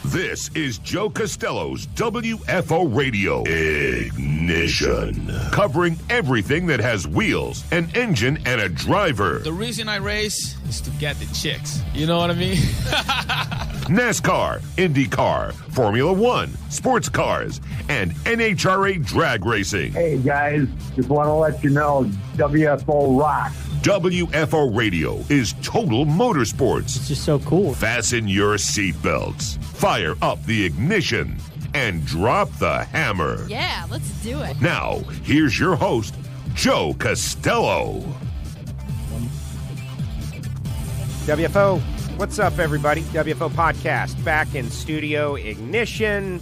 This is Joe Castello's WFO Radio Ignition, covering everything that has wheels, an engine, and a driver. The reason I race is to get the chicks. You know what I mean? NASCAR, IndyCar, Formula One, sports cars, and NHRA drag racing. Hey guys, just want to let you know, WFO rocks. WFO Radio is total motorsports. It's just so cool. Fasten your seatbelts, fire up the ignition, and drop the hammer. Yeah, let's do it. Now, here's your host, Joe Castello. WFO, what's up, everybody? WFO Podcast back in Studio Ignition.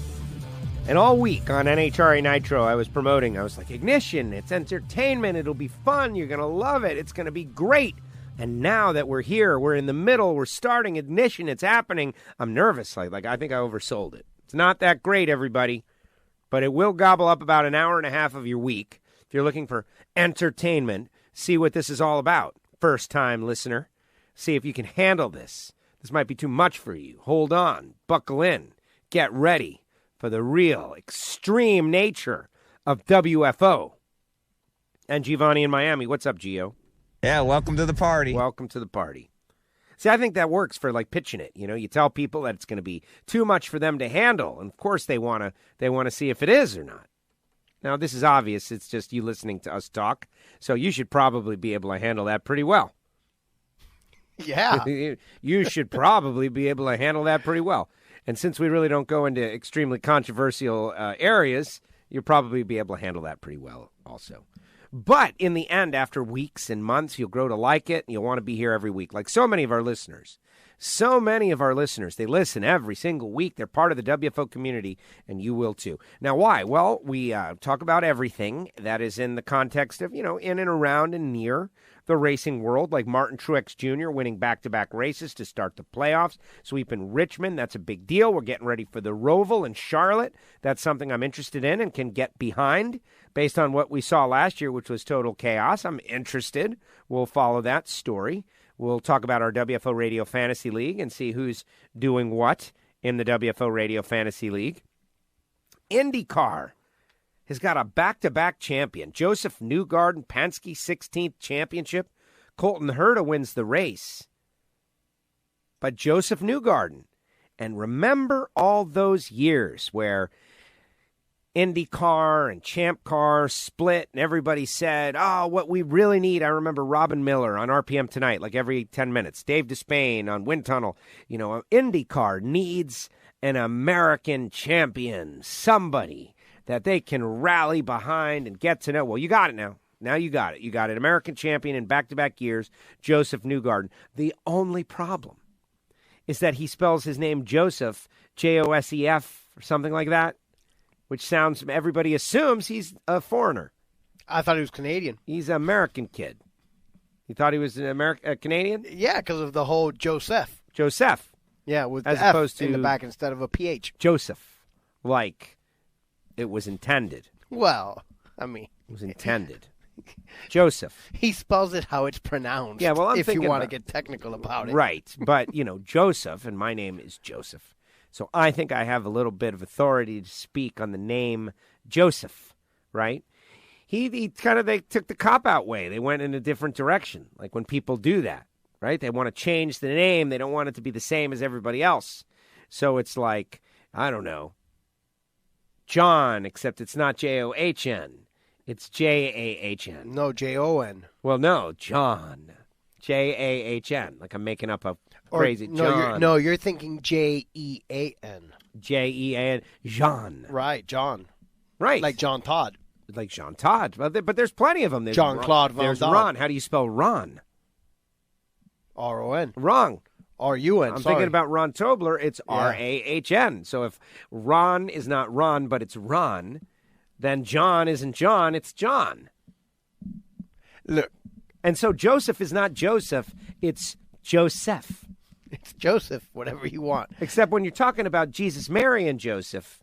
And all week on NHRA Nitro, I was promoting. I was like, Ignition, it's entertainment. It'll be fun. You're going to love it. It's going to be great. And now that we're here, we're in the middle, we're starting Ignition, it's happening. I'm nervous. Like I think I oversold it. It's not that great, everybody. But it will gobble up about an hour and a half of your week. If you're looking for entertainment, see what this is all about. First-time listener, see if you can handle this. This might be too much for you. Hold on. Buckle in. Get ready for the real extreme nature of WFO. And Giovanni in Miami. What's up, Gio? Yeah, welcome to the party. Welcome to the party. See, I think that works for, like, pitching it. You know, you tell people that it's going to be too much for them to handle, and of course they want to see if it is or not. Now, this is obvious. It's just you listening to us talk, so you should probably be able to handle that pretty well. Yeah. You should probably be able to handle that pretty well. And since we really don't go into extremely controversial areas, you'll probably be able to handle that pretty well also. But in the end, after weeks and months, you'll grow to like it, and you'll want to be here every week, like so many of our listeners. So many of our listeners, they listen every single week. They're part of the WFO community, and you will too. Now, why? Well, we talk about everything that is in the context of, in and around and near the racing world, like Martin Truex Jr. winning back-to-back races to start the playoffs. Sweep in Richmond, that's a big deal. We're getting ready for the Roval in Charlotte. That's something I'm interested in and can get behind based on what we saw last year, which was total chaos. I'm interested. We'll follow that story. We'll talk about our WFO Radio Fantasy League and see who's doing what in the WFO Radio Fantasy League. IndyCar has got a back-to-back champion. Joseph Newgarden, Penske 16th championship. Colton Herta wins the race. But Joseph Newgarden. And remember all those years where IndyCar and Champ Car split and everybody said, what we really need. I remember Robin Miller on RPM Tonight, like every 10 minutes. Dave Despain on Wind Tunnel. IndyCar needs an American champion, somebody that they can rally behind and get to know. Well, you got it now. Now you got it. You got an American champion in back-to-back years, Joseph Newgarden. The only problem is that he spells his name Joseph, Josef, or something like that, which sounds, everybody assumes he's a foreigner. I thought he was Canadian. He's an American kid. You thought he was a Canadian? Yeah, because of the whole Joseph. Joseph. Yeah, with as the opposed F to in the back instead of a PH. Joseph, like it was intended. Well, I mean, it was intended. Joseph. He spells it how it's pronounced. Yeah, well, if you want to get technical about it. Right, but Joseph, and my name is Joseph, so I think I have a little bit of authority to speak on the name Joseph. Right? They took the cop-out way. They went in a different direction. Like when people do that, right? They want to change the name. They don't want it to be the same as everybody else. So it's like, I don't know, John, except it's not John. It's Jahn. No, Jon. Well, no, John. Jahn. Like I'm making up a crazy John. You're thinking Jean. Jean. Jean. Right, John. Right. Like John Todd. Like Jean Todd. But there's plenty of them. There's Jean-Claude Van There's Damme. Ron. How do you spell Ron? R-O-N. Wrong. R-U-N. I'm thinking about Ron Tobler. It's R-A-H-N. So if Ron is not Ron, but it's Ron, then John isn't John, it's John. Look. And so Joseph is not Joseph, it's Joseph. It's Joseph, whatever you want. Except when you're talking about Jesus, Mary, and Joseph.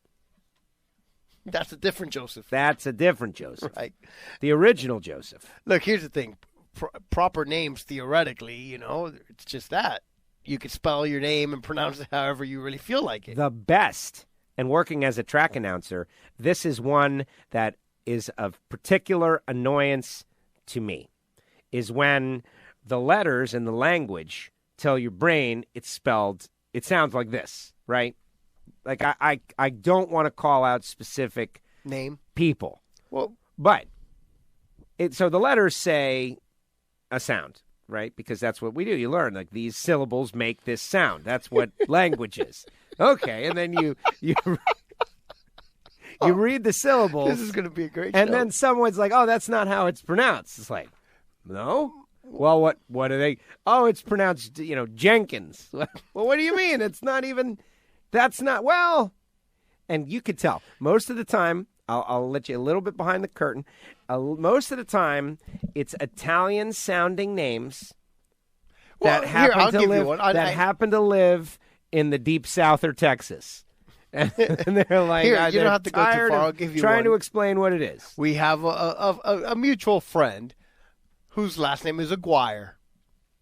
That's a different Joseph. That's a different Joseph. Right. The original Joseph. Look, here's the thing. Proper names, theoretically, it's just that. you could spell your name and pronounce it however you really feel like it. The best, and working as a track announcer, this is one that is of particular annoyance to me, is when the letters in the language tell your brain it sounds like this, right? Like I don't want to call out specific Name. people. Well, But so the letters say a sound, right? Because that's what we do. You learn, like, these syllables make this sound. That's what language is. Okay, and then you read the syllables. this is going to be a great and show. then someone's like, "Oh, that's not how it's pronounced." It's like, "No? Well, what are they? Oh, it's pronounced, Jenkins." Well, what do you mean? It's not even that's not well. And you could tell most of the time. I'll let you a little bit behind the curtain. Most of the time, it's Italian-sounding names that happen to live in the deep South or Texas, and they're like, Here, you don't have to go too tired far. I'll of give you trying one. to explain what it is. We have a mutual friend whose last name is Aguirre.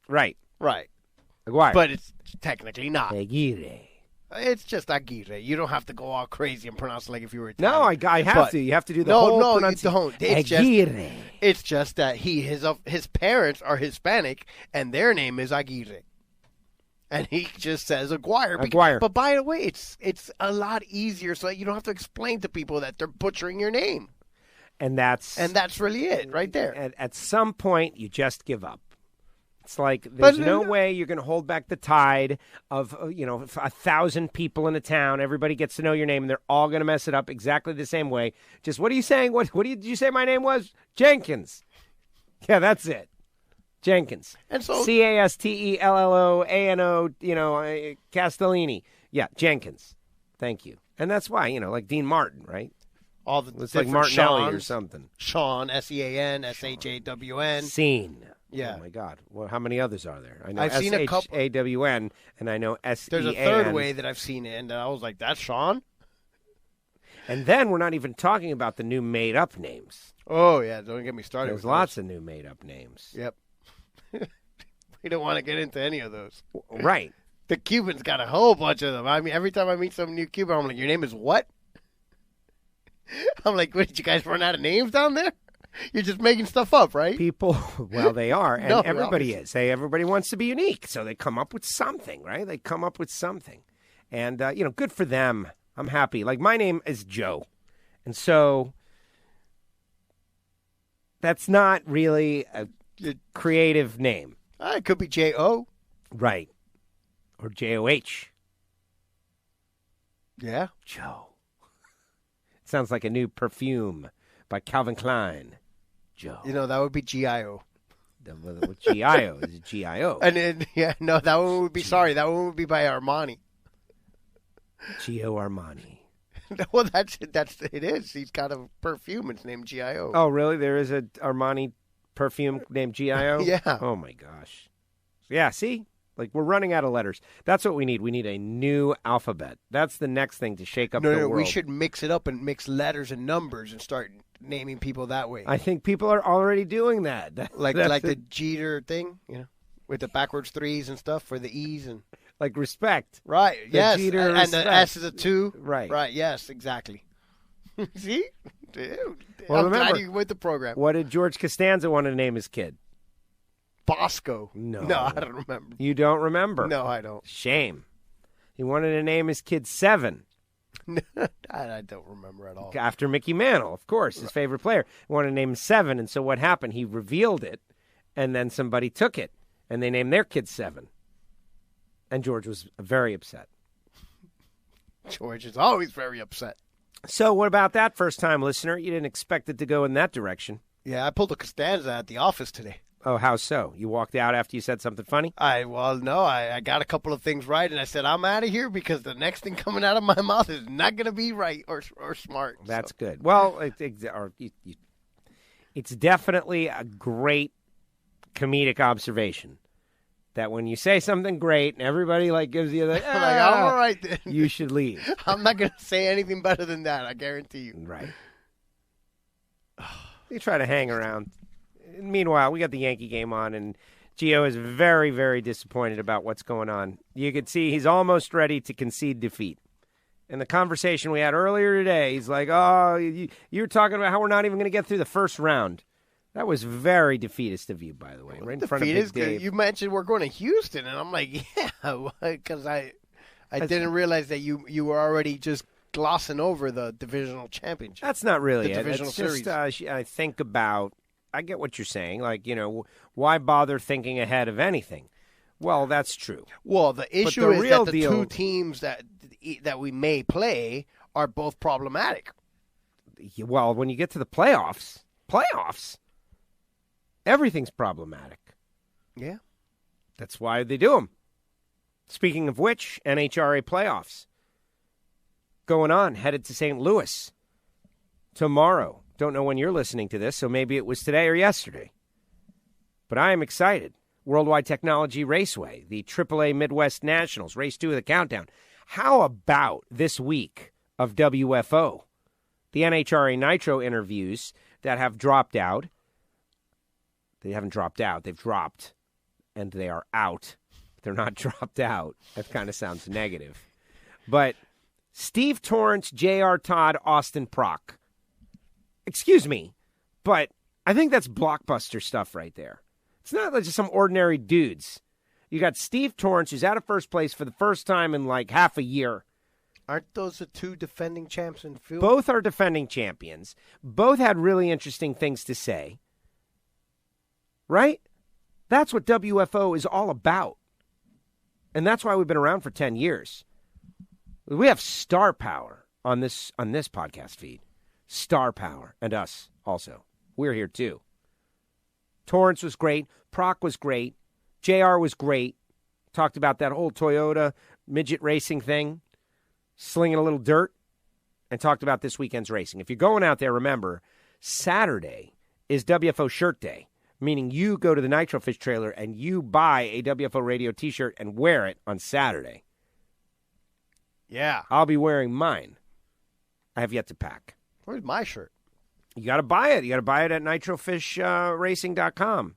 Right, Right. Aguirre. But it's technically not. Aguirre. It's just Aguirre. You don't have to go all crazy and pronounce it like if you were Italian. No, I have But- to. You have to do the No, whole no, you pronunciation. don't. It's just that his parents are Hispanic and their name is Aguirre. And he just says Aguirre. Aguirre. But by the way, it's a lot easier so that you don't have to explain to people that they're butchering your name. And that's really it right there. At some point, you just give up. It's like there's But- no way you're going to hold back the tide of 1,000 people in a town. Everybody gets to know your name, and they're all going to mess it up exactly the same way. Just what are you saying? What did you say my name was? Jenkins. Yeah, that's it. Jenkins. And so Castellano, Castellini. Yeah, Jenkins. Thank you. And that's why, like Dean Martin, right? all the It's like different Martinelli or Seans. something. Sean, Sean, Shawn. Scene. Yeah. Oh my God. Well, how many others are there? I know I've seen a couple. SHAWN, and I know SEAN. There's a third way that I've seen it, and I was like, "That's Sean." And then we're not even talking about the new made-up names. Oh yeah, don't get me started. There's with lots those. of new made-up names. Yep. We don't want to get into any of those. Right. The Cubans got a whole bunch of them. I mean, every time I meet some new Cuban, I'm like, "Your name is what?" I'm like, "What, did you guys run out of names down there? You're just making stuff up, right?" People, well, they are, and No, everybody obviously. is. Everybody wants to be unique, so they come up with something, right? They come up with something. And, good for them. I'm happy. Like, my name is Joe. And so that's not really a creative name. It could be J.O. Right. Or J-O-H. Yeah. Joe. Sounds like a new perfume by Calvin Klein. Joe. That would be G.I.O. G-I-O is G-I-O. And then, that one would be, that one would be by Armani. Gio Armani. Well, that's it is. He's got a perfume. It's named G.I.O. Oh, really? There is a Armani perfume named G.I.O.? Yeah. Oh, my gosh. Yeah, see? Like, we're running out of letters. That's what we need. We need a new alphabet. That's the next thing to shake up the world. We should mix it up and mix letters and numbers and start naming people that way. I think people are already doing that. Like That's the Jeter thing, with the backwards threes and stuff for the E's and like respect. right. The Yes, Jeter and respect. the S is a 2. Right. Right. Yes, exactly. See, dude, Well, I'm remember, glad you with the program. What did George Costanza want to name his kid? Bosco. No. I don't remember. You don't remember? No, I don't. Shame. He wanted to name his kid Seven. I don't remember at all. After Mickey Mantle, of course, his favorite player. He wanted to name him Seven, and so what happened? He revealed it, and then somebody took it, and they named their kid Seven. And George was very upset. George is always very upset. So what about that first-time listener? You didn't expect it to go in that direction. Yeah, I pulled a Costanza at the office today. Oh, how so? You walked out after you said something funny? I got a couple of things right, and I said, I'm out of here because the next thing coming out of my mouth is not going to be right or smart. That's good. Well, it's definitely a great comedic observation that when you say something great and everybody gives you the, I'm like, all right then. you should leave. I'm not going to say anything better than that, I guarantee you. Right. You try to hang around. Meanwhile, we got the Yankee game on, and Gio is very, very disappointed about what's going on. You could see he's almost ready to concede defeat. In the conversation we had earlier today, he's like, oh, you're talking about how we're not even going to get through the first round. That was very defeatist of you, by the way. Right in front of Big Dave. You mentioned we're going to Houston, and I'm like, yeah, because I didn't realize that you were already just glossing over the divisional championship. That's not really the it. Divisional series. I think about, I get what you're saying. Like, why bother thinking ahead of anything? Well, that's true. Well, the issue is that the two teams that we may play are both problematic. Well, when you get to the playoffs, everything's problematic. Yeah. That's why they do them. Speaking of which, NHRA playoffs going on, headed to St. Louis tomorrow. Don't know when you're listening to this, so maybe it was today or yesterday. But I am excited. Worldwide Technology Raceway, the AAA Midwest Nationals, race 2 of the countdown. How about this week of WFO? The NHRA Nitro interviews that have dropped out. They haven't dropped out. They've dropped, and they are out. They're not dropped out. That kind of sounds negative. But Steve Torrance, J.R. Todd, Austin Prock. Excuse me, but I think that's blockbuster stuff right there. It's not just some ordinary dudes. You got Steve Torrance, who's out of first place for the first time in like half a year. Aren't those the two defending champs in field? Both are defending champions. Both had really interesting things to say. Right? That's what WFO is all about. And that's why we've been around for 10 years. We have star power on this podcast feed. Star power. And us also. We're here too. Torrance was great. Proc was great. JR was great. Talked about that whole Toyota midget racing thing. Slinging a little dirt. And talked about this weekend's racing. If you're going out there, remember, Saturday is WFO Shirt Day. Meaning you go to the Nitro Fish trailer and you buy a WFO Radio t-shirt and wear it on Saturday. Yeah. I'll be wearing mine. I have yet to pack. Where's my shirt? You got to buy it. You got to buy it at nitrofishracing.com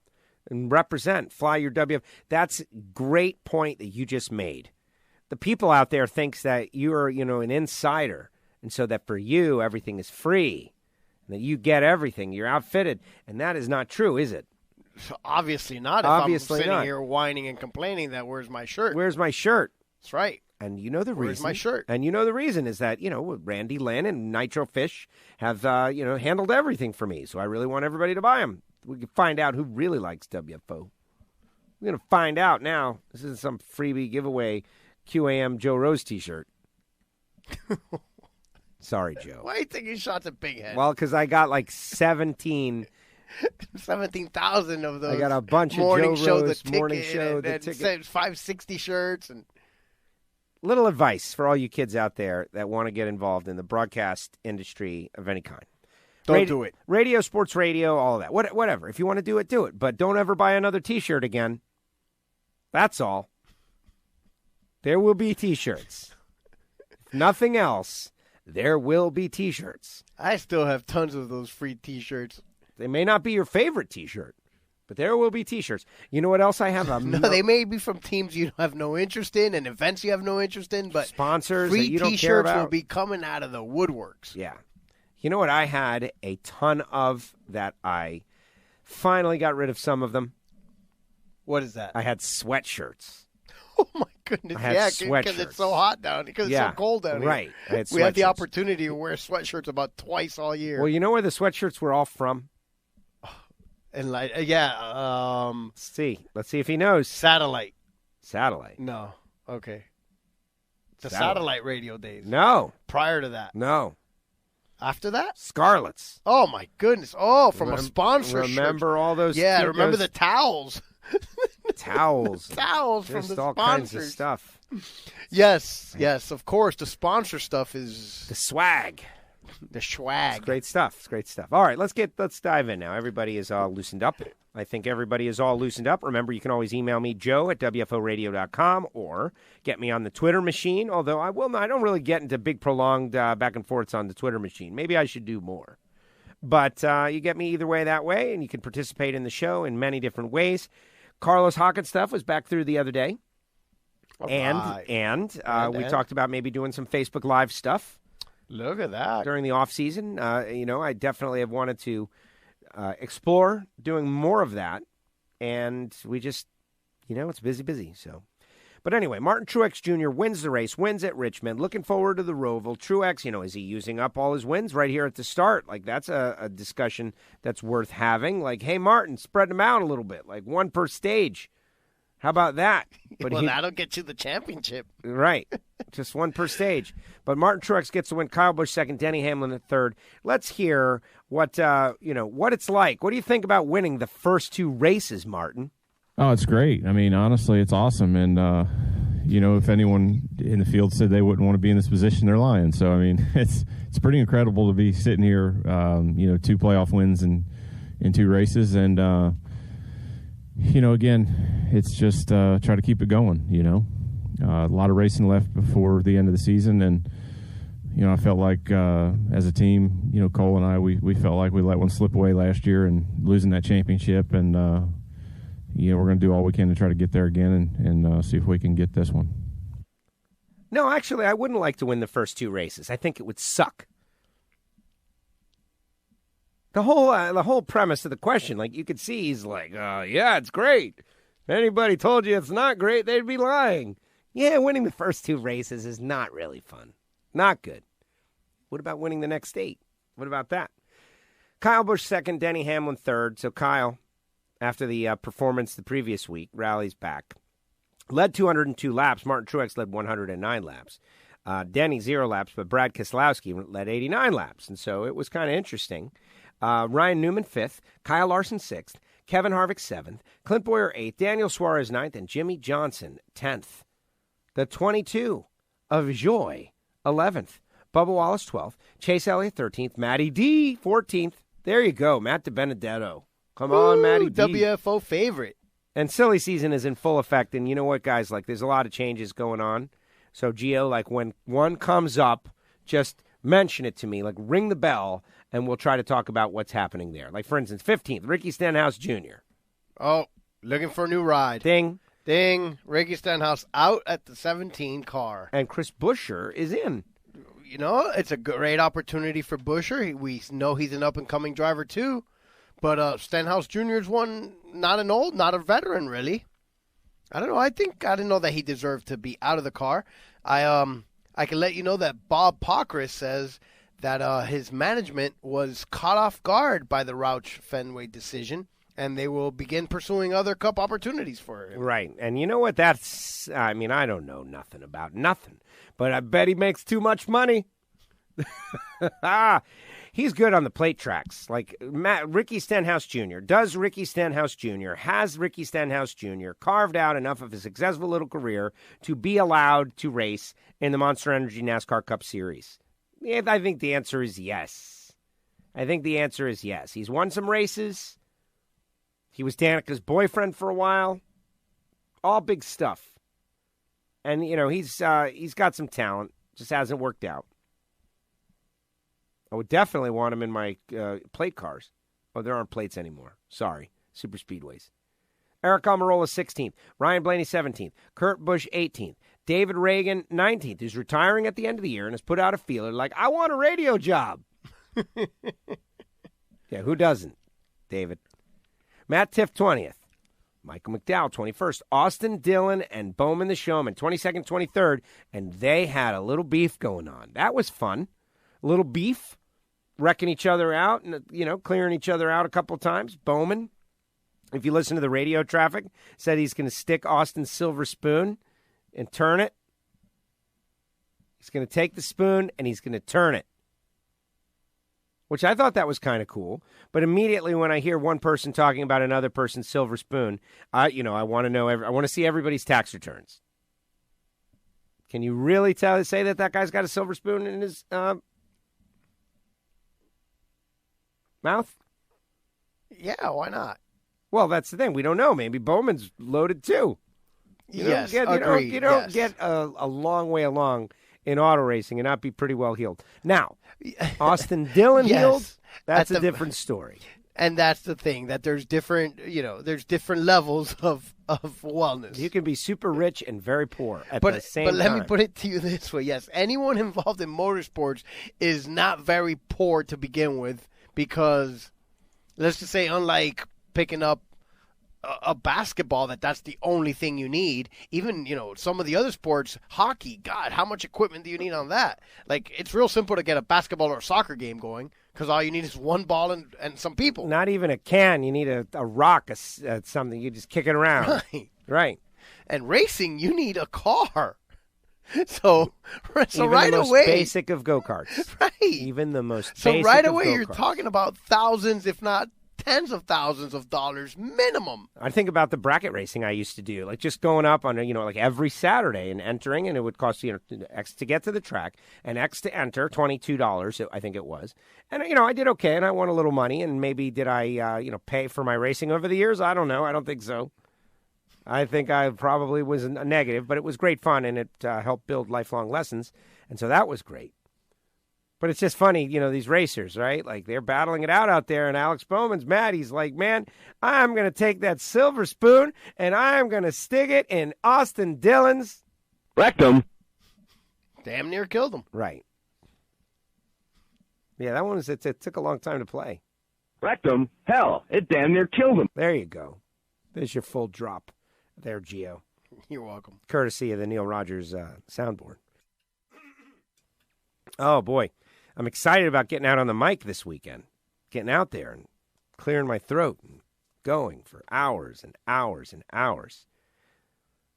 and represent. Fly your WFO. That's a great point that you just made. The people out there thinks that you're, an insider. And so that for you, everything is free. And that you get everything. You're outfitted. And that is not true, is it? Obviously not. Obviously if I'm sitting not. here whining and complaining that where's my shirt? Where's my shirt? That's right. And you know the reason. Where's my shirt? And you know the reason is that, Randy Lynn and Nitro Fish have, handled everything for me. So I really want everybody to buy them. We can find out who really likes WFO. We're going to find out now. This isn't some freebie giveaway QAM Joe Rose t-shirt. Sorry, Joe. Why are you taking shots at Big Head? Well, because I got like 17... 17,000 of those. I got a bunch of Joe Rose morning show, the ticket. 560 shirts. And little advice for all you kids out there that want to get involved in the broadcast industry of any kind. Don't do it. Radio, sports radio, all of that. Whatever. If you want to do it, do it. But don't ever buy another T-shirt again. That's all. There will be T-shirts. If nothing else, there will be T-shirts. I still have tons of those free T-shirts. They may not be your favorite T-shirt, but there will be T-shirts. You know what else I have? No, they may be from teams you have no interest in and events you have no interest in, but sponsors free that you don't T-shirts care about will be coming out of the woodworks. Yeah. You know what I had a ton of that I finally got rid of some of them? What is that? I had sweatshirts. Oh, my goodness. I had because it's so hot down here. Because it's so cold down here. Right. We had the opportunity to wear sweatshirts about twice all year. Well, you know where the sweatshirts were all from? And let's see if he knows. Satellite. No. Okay. The satellite radio days. No. Prior to that. No. After that? Scarlets. Oh, my goodness. Oh, from a sponsor. Remember all those? Yeah, remember the towels. Towels. Towels from Just the all sponsors. kinds of stuff. Yes, of course. The sponsor stuff is... The swag. The swag. It's great stuff. All right, let's dive in now. Everybody is all loosened up. I think everybody is all loosened up. Remember, you can always email me, Joe at WFOradio.com, or get me on the Twitter machine, although I don't really get into big prolonged back and forths on the Twitter machine. Maybe I should do more. But you get me either way that way, and you can participate in the show in many different ways. Carlos Hockenstuff was back through the other day. All And right. we talked about maybe doing some Facebook Live stuff. Look at that. During the off season. I definitely have wanted to explore doing more of that. And we just, it's busy. So, but anyway, Martin Truex Jr. wins the race, wins at Richmond. Looking forward to the Roval. Truex, is he using up all his wins right here at the start? Like, that's a discussion that's worth having. Like, hey, Martin, spread them out a little bit, like one per stage. How about that? But that'll get you the championship. Right. Just one per stage. But Martin Truex gets the win. Kyle Busch second. Denny Hamlin at third. Let's hear what it's like. What do you think about winning the first 2 races, Martin? Oh, it's great. I mean, honestly, it's awesome. And, if anyone in the field said they wouldn't want to be in this position, they're lying. So, I mean, it's pretty incredible to be sitting here, 2 playoff wins in 2 races. And, again, it's just try to keep it going, A lot of racing left before the end of the season. And, I felt like as a team, Cole and I, we felt like we let one slip away last year and losing that championship. And, we're going to do all we can to try to get there again and see if we can get this one. No, actually, I wouldn't like to win the first 2 races. I think it would suck. The whole premise of the question, like you could see, he's like, yeah, it's great. If anybody told you it's not great, they'd be lying. Yeah, winning the first 2 races is not really fun. Not good. What about winning the next 8? What about that? Kyle Busch second, Denny Hamlin third. So Kyle, after the performance the previous week, rallies back. Led 202 laps. Martin Truex led 109 laps. Denny 0 laps, but Brad Keselowski led 89 laps. And so it was kind of interesting. Ryan Newman 5th, Kyle Larson 6th, Kevin Harvick 7th, Clint Bowyer 8th, Daniel Suarez 9th, and Jimmy Johnson 10th. The 22 of Joy 11th, Bubba Wallace 12th, Chase Elliott 13th, Matty D 14th. There you go, Matt DiBenedetto. Come on, Matty D. WFO favorite. And silly season is in full effect, and you know what, guys? Like, there's a lot of changes going on. So, Gio, like, when one comes up, just mention it to me. Like, ring the bell, and we'll try to talk about what's happening there. Like, for instance, 15th, Ricky Stenhouse Jr. Oh, looking for a new ride. Ding. Ding. Ricky Stenhouse out at the 17 car. And Chris Buescher is in. It's a great opportunity for Buescher. We know he's an up-and-coming driver, too. But Stenhouse Jr. is one, not a veteran, really. I don't know. I didn't know that he deserved to be out of the car. I can let you know that Bob Pockris says that his management was caught off guard by the Roush Fenway decision, and they will begin pursuing other Cup opportunities for him. Right. And you know what? I don't know nothing about nothing, but I bet he makes too much money. He's good on the plate tracks. Like Ricky Stenhouse Jr. Has Ricky Stenhouse Jr. carved out enough of a successful little career to be allowed to race in the Monster Energy NASCAR Cup Series? Yeah, I think the answer is yes. He's won some races. He was Danica's boyfriend for a while. All big stuff. And, he's got some talent. Just hasn't worked out. I would definitely want him in my plate cars. Oh, there aren't plates anymore. Sorry. Super Speedways. Eric Almirola, 16th. Ryan Blaney, 17th. Kurt Busch, 18th. David Reagan, 19th, who's retiring at the end of the year and has put out a feeler like, I want a radio job. Yeah, who doesn't? David. Matt Tiff, 20th. Michael McDowell, 21st. Austin Dillon and Bowman the Showman, 22nd, 23rd. And they had a little beef going on. That was fun. A little beef. Wrecking each other out and, clearing each other out a couple times. Bowman, if you listen to the radio traffic, said he's going to stick Austin's silver spoon and turn it. He's going to take the spoon and he's going to turn it. Which I thought that was kind of cool. But immediately when I hear one person talking about another person's silver spoon, I want to know, I want to see everybody's tax returns. Can you really say that guy's got a silver spoon in his mouth? Yeah, why not? Well, that's the thing. We don't know. Maybe Bowman's loaded too. You don't get a long way along in auto racing and not be pretty well healed. Now, Austin Dillon healed, that's a different story. And that's the thing, that there's different levels of wellness. You can be super rich and very poor at the same time. But let me put it to you this way. Yes, anyone involved in motorsports is not very poor to begin with because, let's just say, unlike picking up a basketball, that's the only thing you need. Even, some of the other sports, hockey, God, how much equipment do you need on that? Like, it's real simple to get a basketball or a soccer game going because all you need is one ball and some people. Not even a can. You need a rock, something. You just kick it around. Right. And racing, you need a car. So even right the most away, basic of go-karts. Right. Even the most so basic right of away, go-karts. you're talking about thousands, if not tens of thousands of dollars minimum. I think about the bracket racing I used to do, like just going up on, like every Saturday and entering, and it would cost, X to get to the track and X to enter, $22, I think it was. And, I did okay, and I won a little money, and maybe did I, pay for my racing over the years? I don't know. I don't think so. I think I probably was a negative, but it was great fun, and it helped build lifelong lessons, and so that was great. But it's just funny, these racers, right? Like, they're battling it out there, and Alex Bowman's mad. He's like, man, I'm going to take that silver spoon, and I'm going to stick it in Austin Dillon's rectum. Damn near killed him. Right. Yeah, that one it took a long time to play. Rectum? Hell, it damn near killed him. There you go. There's your full drop there, Gio. You're welcome. Courtesy of the Neil Rogers soundboard. Oh, boy. I'm excited about getting out on the mic this weekend, getting out there and clearing my throat and going for hours and hours and hours.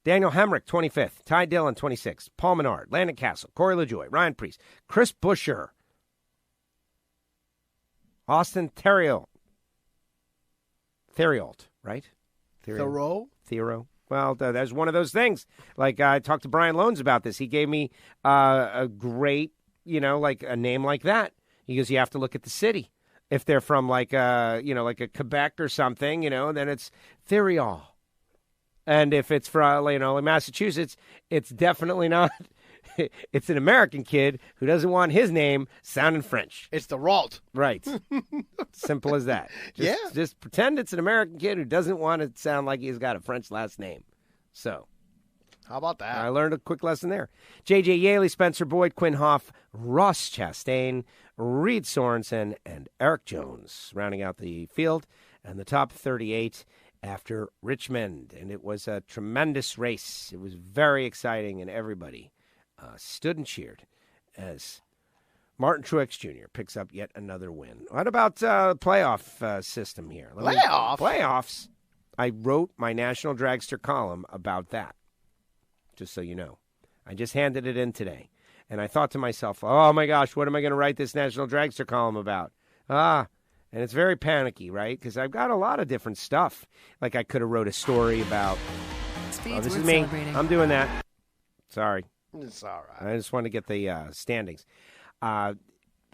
Daniel Hemrick, 25th. Ty Dillon, 26th. Paul Menard, Landon Castle, Corey LaJoie, Ryan Priest, Chris Buescher, Austin Theriault, right? Thero. Well, there's one of those things. Like, I talked to Brian Loans about this. He gave me a great, like a name like that. He goes, you have to look at the city. If they're from like a Quebec or something, then it's Theriault. And if it's from, Massachusetts, it's definitely not. It's an American kid who doesn't want his name sounding French. It's the Ralt. Right. Simple as that. Just pretend it's an American kid who doesn't want to sound like he's got a French last name. So, how about that? I learned a quick lesson there. J.J. Yaley, Spencer Boyd, Quinn Hoff, Ross Chastain, Reed Sorensen, and Eric Jones rounding out the field and the top 38 after Richmond. And it was a tremendous race. It was very exciting, and everybody stood and cheered as Martin Truex Jr. picks up yet another win. What about playoff system here? Playoffs? I wrote my National Dragster column about that, just so you know. I just handed it in today. And I thought to myself, oh, my gosh, what am I going to write this National Dragster column about? And it's very panicky, right? Because I've got a lot of different stuff. Like I could have wrote a story about, this is me. I'm doing that. Sorry. It's all right. I just want to get the standings.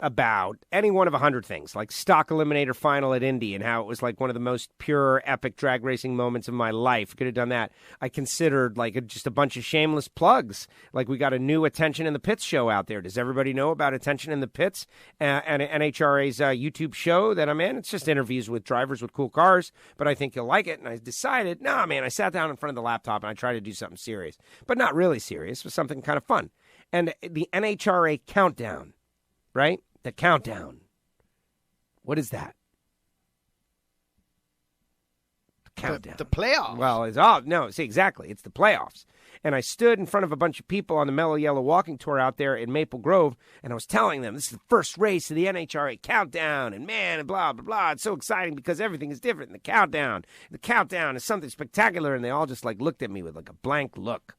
About any one of 100 things, like stock eliminator final at Indy and how it was like one of the most pure, epic drag racing moments of my life. Could have done that. I considered just a bunch of shameless plugs. Like we got a new Attention in the Pits show out there. Does everybody know about Attention in the Pits and NHRA's YouTube show that I'm in? It's just interviews with drivers with cool cars, but I think you'll like it. And I decided, I sat down in front of the laptop and I tried to do something serious, but not really serious. It was something kind of fun. And the NHRA countdown, right? The countdown. What is that? The countdown. The playoffs. Well, exactly. It's the playoffs. And I stood in front of a bunch of people on the Mellow Yellow walking tour out there in Maple Grove, and I was telling them this is the first race of the NHRA countdown, and man, and blah, blah, blah. It's so exciting because everything is different in the countdown. The countdown is something spectacular, and they all just looked at me with a blank look.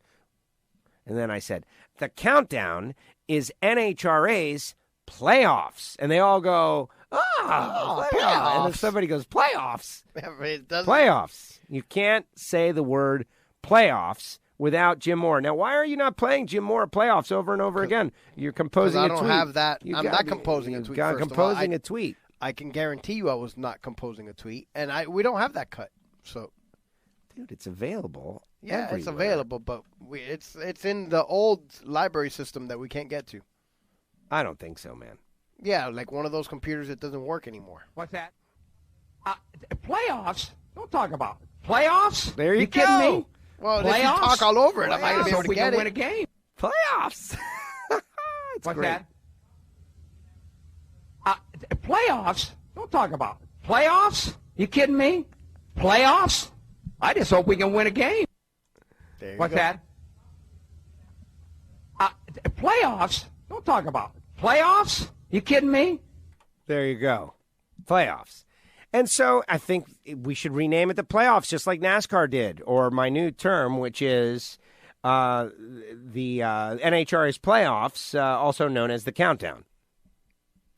And then I said, the countdown is NHRA's playoffs. And they all go, playoffs. And then somebody goes, playoffs? Playoffs. You can't say the word playoffs without Jim Moore. Now, why are you not playing Jim Moore playoffs over and over again? You're composing a tweet. I don't have that. I'm not composing a tweet. Composing a tweet. I can guarantee you I was not composing a tweet. And we don't have that cut. So, dude, it's available. Yeah, everywhere. It's available, but it's in the old library system that we can't get to. I don't think so, man. Yeah, like one of those computers that doesn't work anymore. What's that? Playoffs? Don't talk about playoffs. There you kidding go. me? Well, if you Playoffs? talk all over it, I'm not going to be able So to we get can it. win a game. Playoffs. What's great. that? Playoffs? Don't talk about playoffs. You kidding me? Playoffs? I just hope we can win a game. There you What's go. that? Playoffs? Don't talk about playoffs. You kidding me? There you go. Playoffs. And so I think we should rename it the playoffs, just like NASCAR did, or my new term, which is the NHRA's playoffs, also known as the countdown.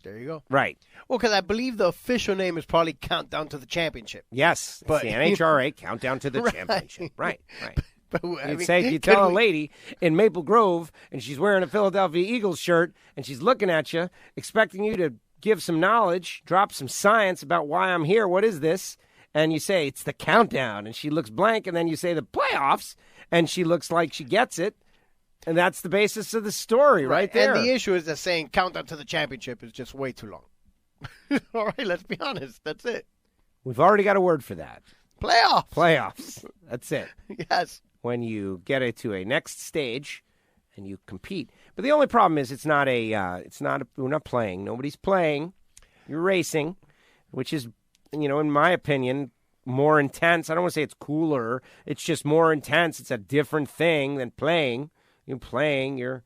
There you go. Right. Well, because I believe the official name is probably Countdown to the Championship. Yes. It's But- the NHRA countdown to the Right. championship. Right. Right. But, I You'd mean, say if you can tell a we- lady in Maple Grove and she's wearing a Philadelphia Eagles shirt and she's looking at you, expecting you to give some knowledge, drop some science about why I'm here, what is this? And you say, it's the countdown. And she looks blank. And then you say the playoffs. And she looks like she gets it. And that's the basis of the story right there. And the issue is that saying Countdown to the Championship is just way too long. All right, let's be honest. That's it. We've already got a word for that. Playoffs. Playoffs. That's it. Yes. When you get it to a next stage and you compete. But the only problem is we're not playing. Nobody's playing. You're racing, which is, in my opinion, more intense. I don't want to say it's cooler. It's just more intense. It's a different thing than playing. You're playing,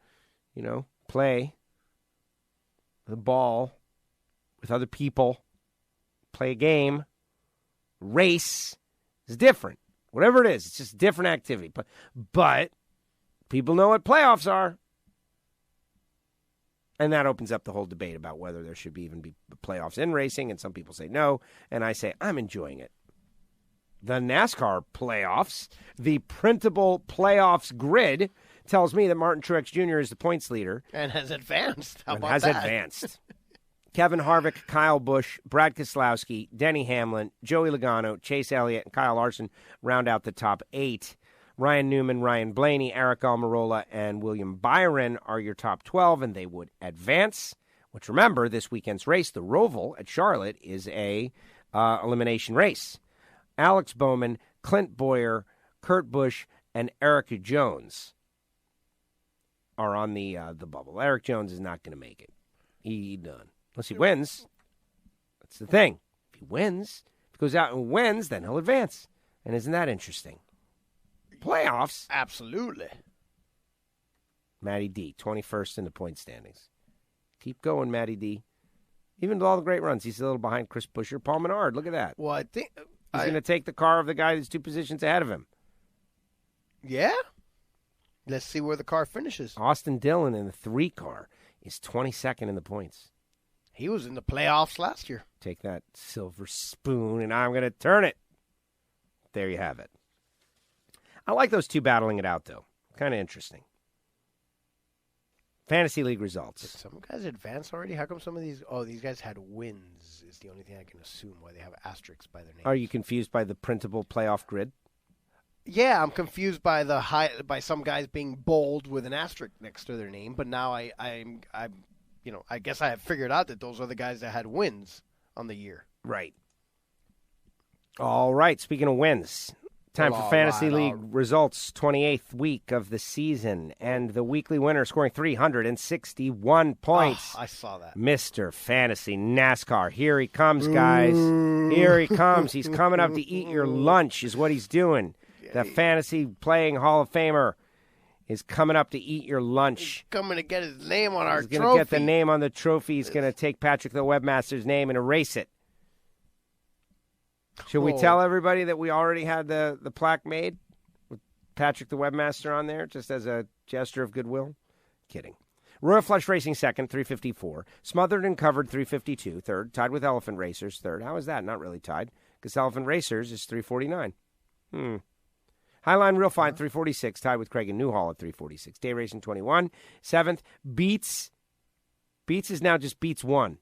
play the ball with other people, play a game, race is different. Whatever it is, it's just a different activity. But people know what playoffs are. And that opens up the whole debate about whether there should even be playoffs in racing. And some people say no. And I say, I'm enjoying it. The NASCAR playoffs, the printable playoffs grid, tells me that Martin Truex Jr. is the points leader. And has advanced. How and about has that? advanced. Kevin Harvick, Kyle Busch, Brad Keselowski, Denny Hamlin, Joey Logano, Chase Elliott, and Kyle Larson round out the top 8. Ryan Newman, Ryan Blaney, Eric Almirola, and William Byron are your top 12, and they would advance. Which, remember, this weekend's race, the Roval at Charlotte, is a elimination race. Alex Bowman, Clint Boyer, Kurt Busch, and Eric Jones are on the bubble. Eric Jones is not going to make it. He done. Unless he wins. That's the thing. If he wins, if he goes out and wins, then he'll advance. And isn't that interesting? Playoffs. Absolutely. Matty D, 21st in the point standings. Keep going, Matty D. Even with all the great runs, he's a little behind Chris Buescher. Paul Menard, look at that. Well, I think He's going to take the car of the guy that's 2 positions ahead of him. Yeah. Let's see where the car finishes. Austin Dillon in the 3 car is 22nd in the points. He was in the playoffs last year. Take that silver spoon, and I'm going to turn it. There you have it. I like those two battling it out, though. Kind of interesting. Fantasy League Did results. some guys advance already? How come some of these? Oh, these guys had wins. Is the only thing I can assume why they have asterisks by their names. Are you confused by the printable playoff grid? Yeah, I'm confused by by some guys being bold with an asterisk next to their name. But now I'm I guess I have figured out that those are the guys that had wins on the year. Right. All right. Speaking of wins, time for Fantasy League results. 28th week of the season, and the weekly winner scoring 361 points. Oh, I saw that. Mr. Fantasy NASCAR. Here he comes, guys. Here he comes. He's coming up to eat your lunch is what he's doing. The Fantasy Playing Hall of Famer is coming up to eat your lunch. Coming to get his name on our He's trophy. going to get the name on the trophy. He's going to take Patrick the Webmaster's name and erase it. Should we tell everybody that we already had the plaque made with Patrick the Webmaster on there just as a gesture of goodwill? Kidding. Royal Flush Racing second, 354. Smothered and Covered, 352. Third, tied with Elephant Racers. Third, how is that? Not really tied, because Elephant Racers is 349. Highline Real Fine, 346, tied with Craig and Newhall at 346. Day Racing, 21. Seventh, Beats. Beats is now just Beats 1.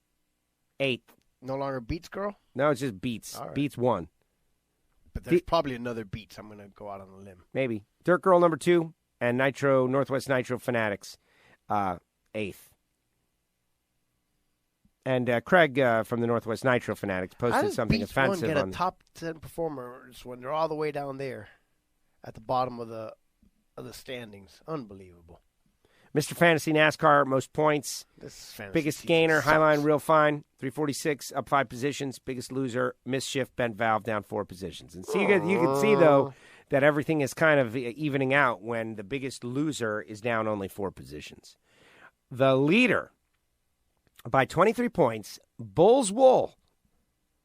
Eighth. No longer Beats Girl? No, it's just Beats. Right. Beats 1. But there's probably another Beats. I'm going to go out on a limb. Maybe. Dirt Girl number 2 and Northwest Nitro Fanatics, 8th. And Craig from the Northwest Nitro Fanatics posted something offensive. How does Beach 1 get a top 10 performers when they're all the way down there at the bottom of the standings? Unbelievable. Mr. Fantasy NASCAR, most points. Biggest gainer, Highline, real fine, 346, up 5 positions. Biggest loser, Mischief, bent valve, down 4 positions. And see, you can see, though, that everything is kind of evening out when the biggest loser is down only 4 positions. The leader, by 23 points, Bull's Wool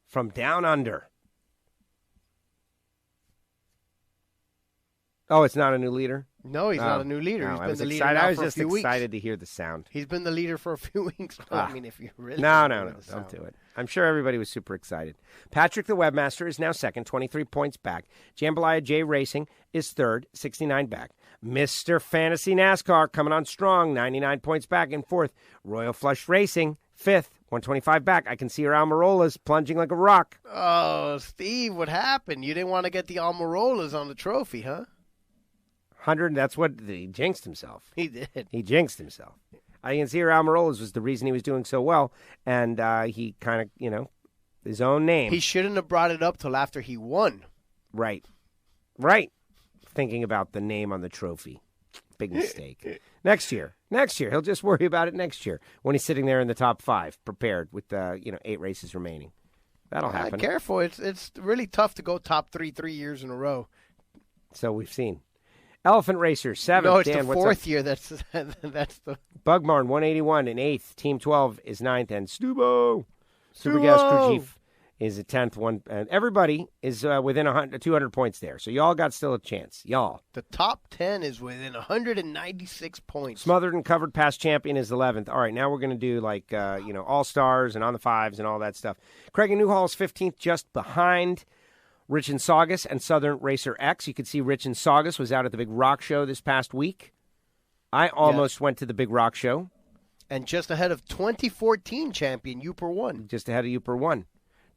from Down Under. Oh, it's not a new leader? No, he's not a new leader. He's been the leader I was for just a few weeks. excited to hear the sound. He's been the leader for a few weeks. I mean, if you really No, don't do it. I'm sure everybody was super excited. Patrick the Webmaster is now second, 23 points back. Jambalaya J Racing is third, 69 back. Mr. Fantasy NASCAR coming on strong, 99 points back in fourth. Royal Flush Racing, fifth, 125 back. I can see your Almirola's plunging like a rock. Oh, Steve, what happened? You didn't want to get the Almirolas on the trophy, huh? 100, that's what he jinxed himself. He did. He jinxed himself. I can see your Almirola's was the reason he was doing so well, and he kind of, his own name. He shouldn't have brought it up till after he won. Right. Thinking about the name on the trophy. Big mistake. Next year. He'll just worry about it next year when he's sitting there in the top 5, prepared with 8 races remaining. That'll happen. Careful. It's really tough to go top 3 years in a row. So we've seen. Elephant Racer, 7th. No, it's Dan, the 4th year. That's the... Bugmarn, 181 in 8th. Team 12 is 9th. And Stubo. Supergas Krujif is a 10th. And everybody is within 200 points there. So y'all got still a chance. Y'all. The top 10 is within 196 points. Smothered and Covered Past Champion is 11th. All right, now we're going to do All-Stars and on the 5s and all that stuff. Craig and Newhall is 15th, just behind Rich and Saugus and Southern Racer X. You can see Rich and Saugus was out at the Big Rock Show this past week. I almost went to the Big Rock Show. And just ahead of 2014 champion Uper 1. Just ahead of Uper 1.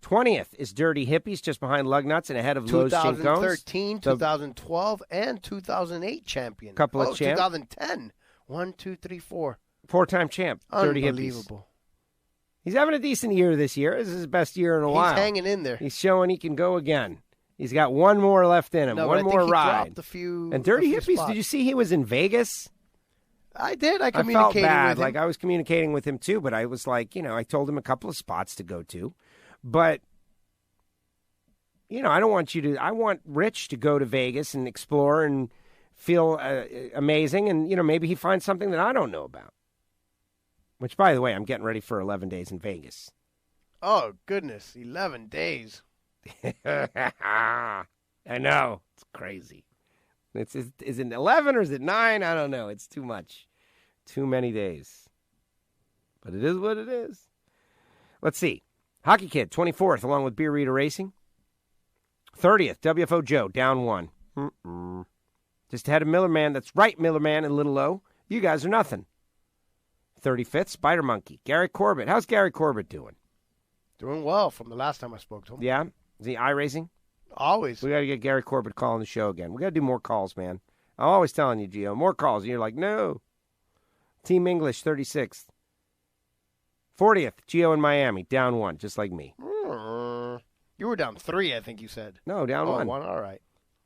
20th is Dirty Hippies, just behind Lugnuts and ahead of Lowe's Chincones. 2013, 2012, and 2008 champion. Couple of champs. 2010. 1, 2, 3, 4. 4-time champ, Dirty Hippies. Unbelievable. He's having a decent year this year. This is his best year in a while. He's hanging in there. He's showing he can go again. He's got one more left in him. No, one more ride. Dropped a few, and Dirty Hippies, spots. Did you see he was in Vegas? I did. I communicated felt bad. with him. Like I was communicating with him too, but I was like, I told him a couple of spots to go to. But I don't want you to. I want Rich to go to Vegas and explore and feel amazing, and maybe he finds something that I don't know about. Which, by the way, I'm getting ready for 11 days in Vegas. Oh goodness, 11 days. I know. It's crazy. Is it 11 or is it 9? I don't know. It's too much. Too many days. But it is what it is. Let's see. Hockey Kid, 24th, along with Beer Reader Racing. 30th, WFO Joe, down 1. Just ahead of Miller Man. That's right, Miller Man and Little O. You guys are nothing. 35th, Spider Monkey. Gary Corbett. How's Gary Corbett doing? Doing well from the last time I spoke to him. Yeah? Is he iRacing? Always. We got to get Gary Corbett calling the show again. We got to do more calls, man. I'm always telling you, Gio, more calls. And you're like, no. Team English, 36th. 40th, Gio in Miami, down 1, just like me. You were down 3, I think you said. No, down 1. 1, all right.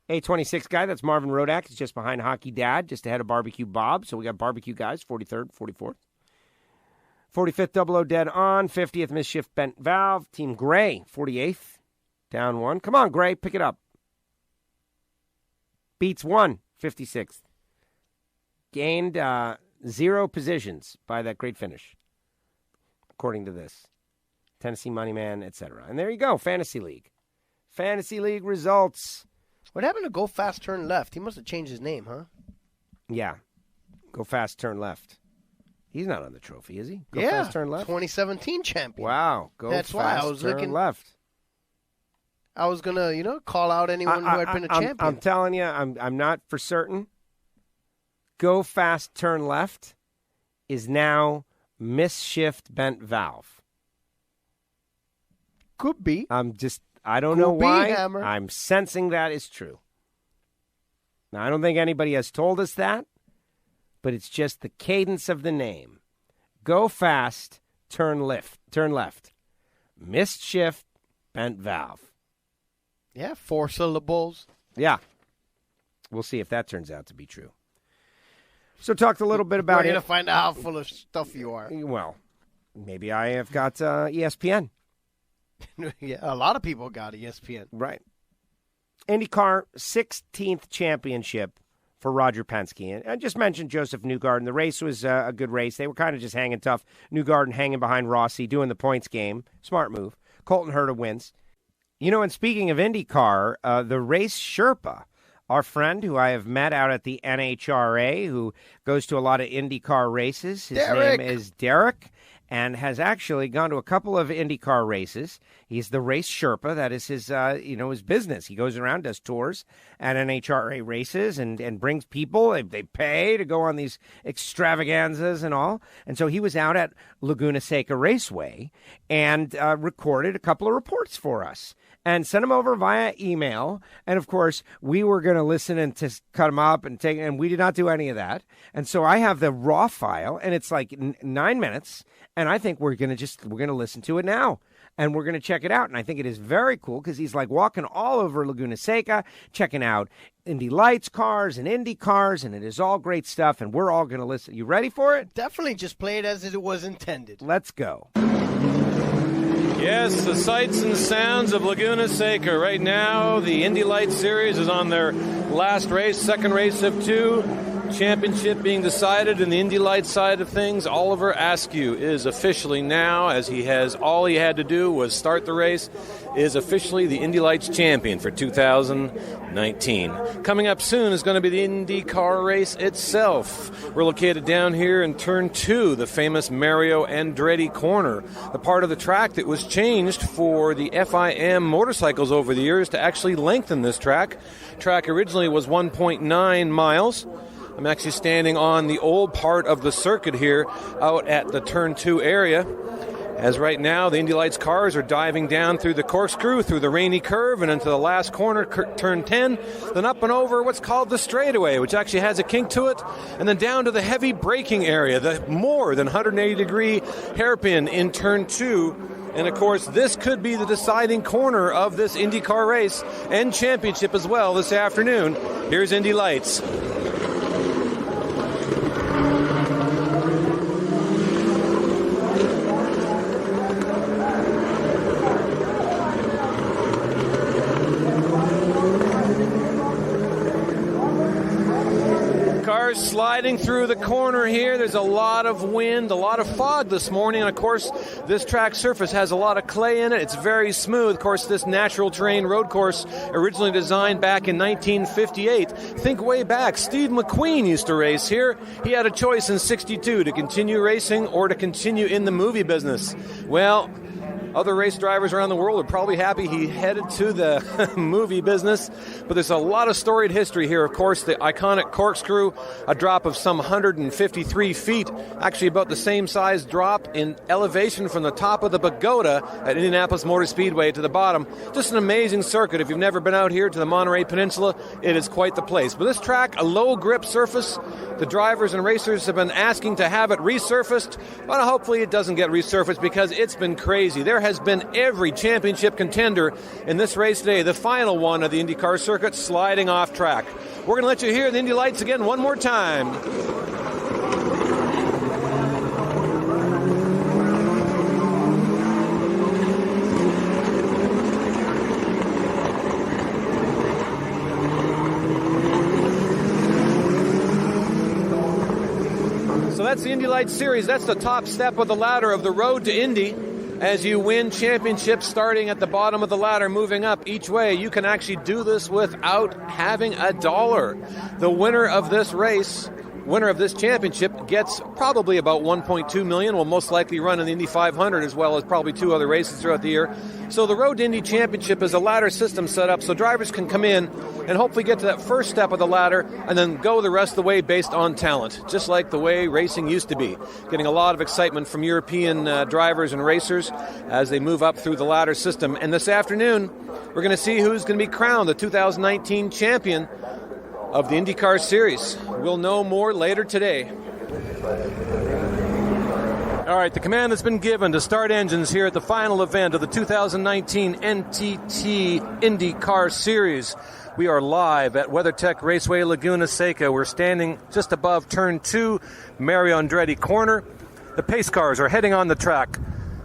A26 guy, that's Marvin Rodak. He's just behind Hockey Dad, just ahead of Barbecue Bob. So we got Barbecue guys, 43rd, 44th. 45th, Double O Dead on. 50th, Mischief Bent Valve. Team Gray, 48th, down 1. Come on, Gray, pick it up. Beats 1, 56th. Gained 0 positions by that great finish, according to this. Tennessee Moneyman, etc. And there you go, Fantasy League. Fantasy League results. What happened to Go Fast Turn Left? He must have changed his name, huh? Yeah. Go Fast Turn Left. He's not on the trophy, is he? Go Fast Turn Left? 2017 champion. Wow. That's why I was looking left. I was going to, call out anyone who had been a champion. I'm telling you, I'm not for certain. Go Fast Turn Left is now Mischief Bent Valve. Could be. I don't know why. Hammer. I'm sensing that is true. Now, I don't think anybody has told us that, but it's just the cadence of the name. Go Fast turn left. Missed shift, bent valve. Yeah, 4 syllables. Yeah. We'll see if that turns out to be true. So talked a little bit about We're it. going to find out how full of stuff you are. Well, maybe I have got ESPN. Yeah, a lot of people got ESPN. Right. IndyCar 16th championship for Roger Penske. And I just mentioned Joseph Newgarden. The race was a good race. They were kind of just hanging tough. Newgarden hanging behind Rossi, doing the points game. Smart move. Colton Herta wins. You know, and speaking of IndyCar, the race Sherpa, our friend who I have met out at the NHRA, who goes to a lot of IndyCar races. His name is Derek, and has actually gone to a couple of IndyCar races. He's the race Sherpa. That is his, his business. He goes around, does tours at NHRA races and brings people. They pay to go on these extravaganzas and all. And so he was out at Laguna Seca Raceway and recorded a couple of reports for us and sent them over via email. And, of course, we were going to listen and to cut them up and we did not do any of that. And so I have the raw file, and it's like 9 minutes. And I think we're going to listen to it now, and we're going to check it out. And I think it is very cool because he's like walking all over Laguna Seca, checking out Indy Lights cars and Indy cars, and it is all great stuff. And we're all going to listen. You ready for it? Definitely just play it as it was intended. Let's go. Yes, the sights and sounds of Laguna Seca. Right now, the Indy Lights Series is on their last race, second race of 2. Championship being decided in the Indy Lights side of things. Oliver Askew is officially now, as all he had to do was start the race, is officially the Indy Lights champion for 2019. Coming up soon is going to be the IndyCar race itself. We're located down here in Turn 2, the famous Mario Andretti corner, the part of the track that was changed for the FIM motorcycles over the years to actually lengthen this track. Track originally was 1.9 miles. I'm actually standing on the old part of the circuit here out at the Turn 2 area. As right now, the Indy Lights cars are diving down through the corkscrew, through the rainy curve, and into the last corner, Turn 10, then up and over what's called the straightaway, which actually has a kink to it, and then down to the heavy braking area, the more than 180-degree hairpin in Turn 2. And, of course, this could be the deciding corner of this IndyCar race and championship as well this afternoon. Here's Indy Lights. Sliding through the corner here. There's a lot of wind, a lot of fog this morning, and of course this track surface has a lot of clay in it. It's very smooth. Of course, this natural terrain road course originally designed back in 1958. Think way back, Steve McQueen used to race here. He had a choice in 62 to continue racing or to continue in the movie business. Well, other race drivers around the world are probably happy he headed to the movie business, but there's a lot of storied history here. Of course, the iconic corkscrew, a drop of some 153 feet, actually about the same size drop in elevation from the top of the pagoda at Indianapolis Motor Speedway to the bottom. Just an amazing circuit. If you've never been out here to the Monterey Peninsula, it is quite the place. But this track, a low grip surface, the drivers and racers have been asking to have it resurfaced, but hopefully it doesn't get resurfaced because it's been crazy. There has been every championship contender in this race today, the final one of the IndyCar circuit, sliding off track. We're going to let you hear the Indy Lights again one more time. So that's the Indy Lights Series. That's the top step of the ladder of the road to Indy. As you win championships starting at the bottom of the ladder, moving up each way, you can actually do this without having a dollar. The winner of this race, winner of this championship, gets probably about $1.2 million, will most likely run in the Indy 500 as well as probably 2 other races throughout the year. So the Road to Indy Championship is a ladder system set up so drivers can come in and hopefully get to that first step of the ladder and then go the rest of the way based on talent, just like the way racing used to be. Getting a lot of excitement from European drivers and racers as they move up through the ladder system. And this afternoon, we're going to see who's going to be crowned the 2019 champion of the IndyCar Series. We'll know more later today. All right, the command has been given to start engines here at the final event of the 2019 NTT IndyCar Series. We are live at WeatherTech Raceway Laguna Seca. We're standing just above Turn 2, Mario Andretti corner. The pace cars are heading on the track.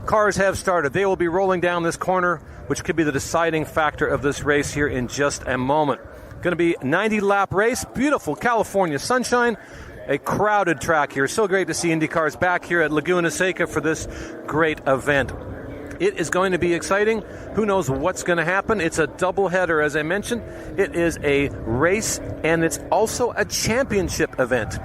Cars have started. They will be rolling down this corner, which could be the deciding factor of this race here in just a moment. Going to be a 90-lap race, beautiful California sunshine. A crowded track here. So great to see IndyCars back here at Laguna Seca for this great event. It is going to be exciting. Who knows what's going to happen? It's a doubleheader, as I mentioned. It is a race, and it's also a championship event.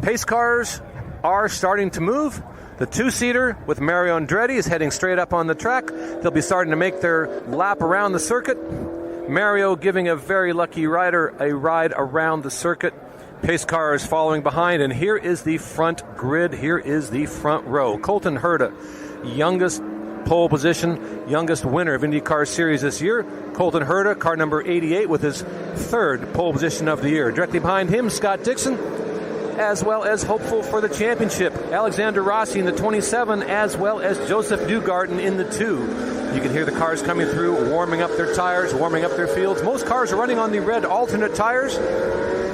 Pace cars are starting to move. The two-seater with Mario Andretti is heading straight up on the track. They'll be starting to make their lap around the circuit. Mario giving a very lucky rider a ride around the circuit. Pace car is following behind, and here is the front grid. Here is the front row. Colton Herta, youngest pole position, youngest winner of IndyCar Series this year. Colton Herta, car number 88, with his third pole position of the year. Directly behind him, Scott Dixon, as well as hopeful for the championship, Alexander Rossi in the 27, as well as Joseph Newgarden in the 2. You can hear the cars coming through, warming up their tires, warming up their fields. Most cars are running on the red alternate tires.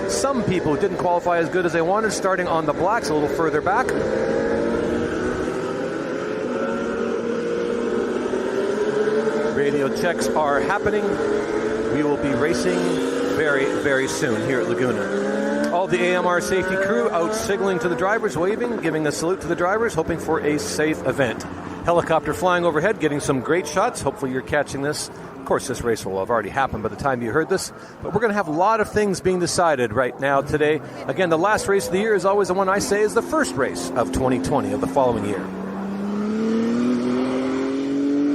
Some people didn't qualify as good as they wanted, starting on the blacks a little further back. Radio checks are happening. We will be racing very, very soon here at Laguna. All the AMR safety crew out signaling to the drivers, waving, giving a salute to the drivers, hoping for a safe event. Helicopter flying overhead, getting some great shots. Hopefully you're catching this. Of course, this race will have already happened by the time you heard this, but we're going to have a lot of things being decided right now today. Again, the last race of the year is always the one I say is the first race of 2020 of the following year.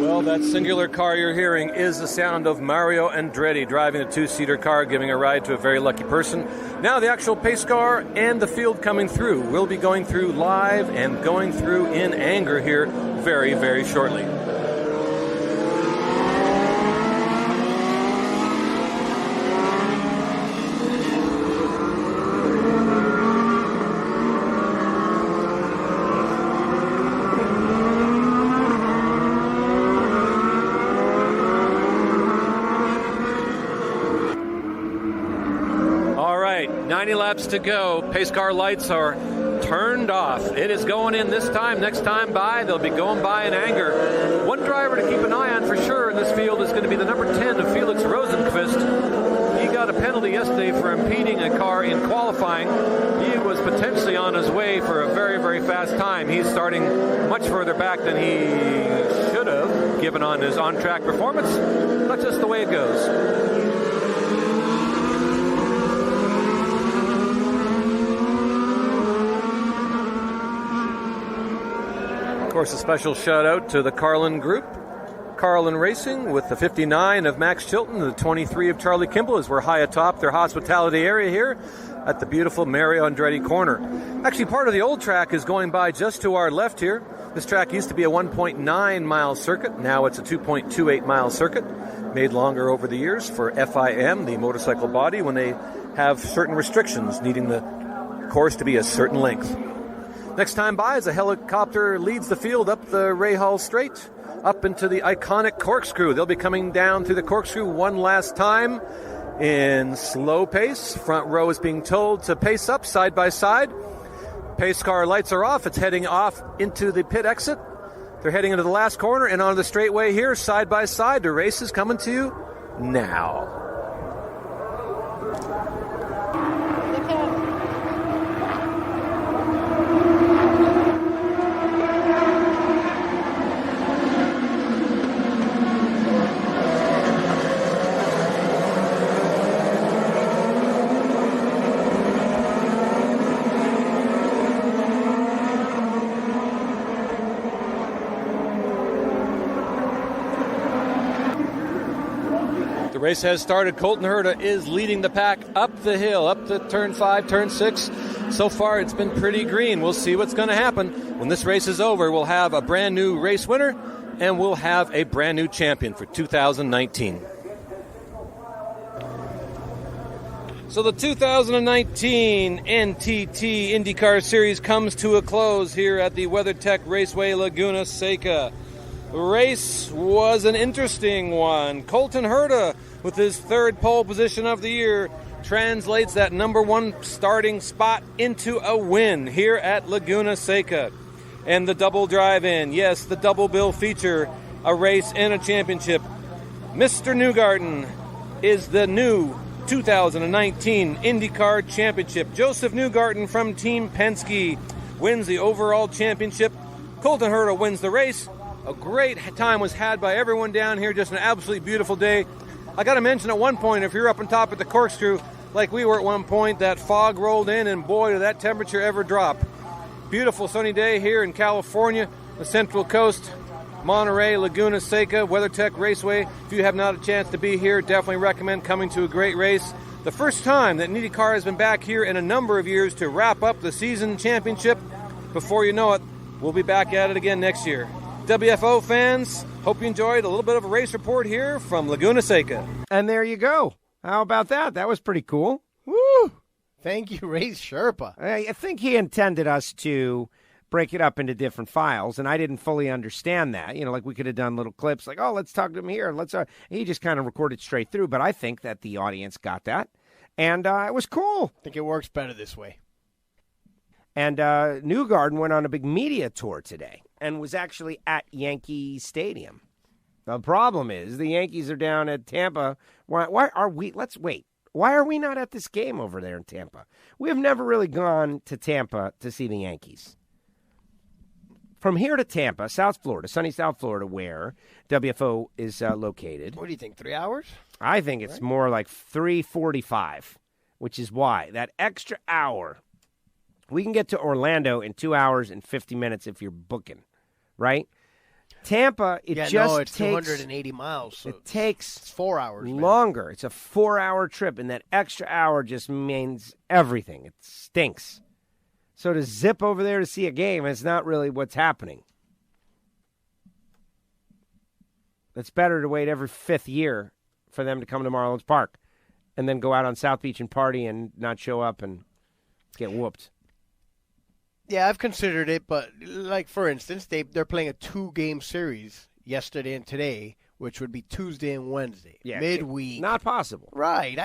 Well, that singular car you're hearing is the sound of Mario Andretti driving a two-seater car, giving a ride to a very lucky person. Now the actual pace car and the field coming through. We'll be going through live and going through in anger here very, very shortly. All right, 90 laps to go. Pace car lights are turned off. It is going in this time. Next time by, they'll be going by in anger. One driver to keep an eye on for sure in this field is going to be the number 10 of Felix Rosenqvist. He got a penalty yesterday for impeding a car in qualifying. He was potentially on his way for a very, very fast time. He's starting much further back than he should have, given on his on-track performance. That's just the way it goes. Of course, a special shout out to the Carlin Group, Carlin Racing, with the 59 of Max Chilton and the 23 of Charlie Kimball, as we're high atop their hospitality area here at the beautiful Mario Andretti corner. Actually, part of the old track is going by just to our left here. This track used to be a 1.9 mile circuit. Now it's a 2.28 mile circuit, made longer over the years for FIM, the motorcycle body, when they have certain restrictions needing the course to be a certain length. Next time by, as a helicopter leads the field up the Rahal Straight, up into the iconic corkscrew. They'll be coming down through the corkscrew one last time in slow pace. Front row is being told to pace up side by side. Pace car lights are off. It's heading off into the pit exit. They're heading into the last corner and onto the straightaway here, side by side. The race is coming to you now. The race has started. Colton Herta is leading the pack up the hill, up the turn 5, turn 6. So far, it's been pretty green. We'll see what's going to happen. When this race is over, we'll have a brand new race winner, and we'll have a brand new champion for 2019. So the 2019 NTT IndyCar Series comes to a close here at the WeatherTech Raceway Laguna Seca. The race was an interesting one. Colton Herta, with his third pole position of the year, translates that number one starting spot into a win here at Laguna Seca. And the double drive-in, yes, the double bill feature, a race and a championship. Mr. Newgarden is the new 2019 IndyCar Championship. Joseph Newgarden from Team Penske wins the overall championship. Colton Herta wins the race. A great time was had by everyone down here. Just an absolutely beautiful day. I got to mention at one point, if you're up on top of the corkscrew, like we were at one point, that fog rolled in, and boy, did that temperature ever drop. Beautiful sunny day here in California, the Central Coast, Monterey, Laguna Seca, WeatherTech Raceway. If you have not a chance to be here, definitely recommend coming to a great race. The first time that IndyCar has been back here in a number of years to wrap up the season championship. Before you know it, we'll be back at it again next year. WFO fans, hope you enjoyed a little bit of a race report here from Laguna Seca. And there you go. How about that? That was pretty cool. Woo! Thank you, Race Sherpa. I think he intended us to break it up into different files, and I didn't fully understand that. You know, like we could have done little clips like, oh, let's talk to him here. He just kind of recorded straight through, but I think that the audience got that, and it was cool. I think it works better this way. And Newgarden went on a big media tour today and was actually at Yankee Stadium. The problem is the Yankees are down at Tampa. Why are we? Let's wait. Why are we not at this game over there in Tampa? We have never really gone to Tampa to see the Yankees. From here to Tampa, South Florida, sunny South Florida, where WFO is located. What do you think, 3 hours? I think it's more like 3:45, which is why that extra hour. We can get to Orlando in 2 hours and 50 minutes if you're booking, right? Tampa, it's takes 280 miles. So it takes it's 4 hours longer. Man. It's a 4-hour trip, and that extra hour just means everything. It stinks. So to zip over there to see a game is not really what's happening. It's better to wait every 5th year for them to come to Marlins Park and then go out on South Beach and party and not show up and get whooped. Yeah, I've considered it, but like for instance, they're playing a 2-game series yesterday and today, which would be Tuesday and Wednesday, midweek. Not possible, right?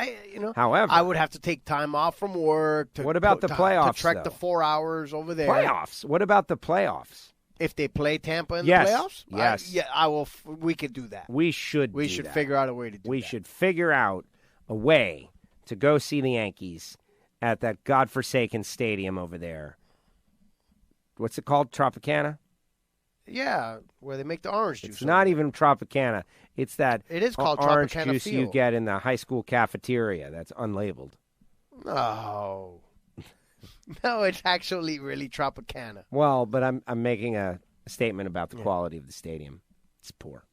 However, I would have to take time off from work. What about the playoffs? To trek the 4 hours over there. Playoffs. What about the playoffs? If they play Tampa in the playoffs, yes, I will. We could do that. We should. We should figure out a way to do that. We should figure out a way to go see the Yankees at that godforsaken stadium over there. What's it called? Tropicana? Yeah, where they make the orange juice. It's not even Tropicana. It's that it is called orange Tropicana juice Field. you get in the high school cafeteria that's unlabeled. No. No, it's actually really Tropicana. Well, but I'm making a statement about the quality of the stadium. It's poor.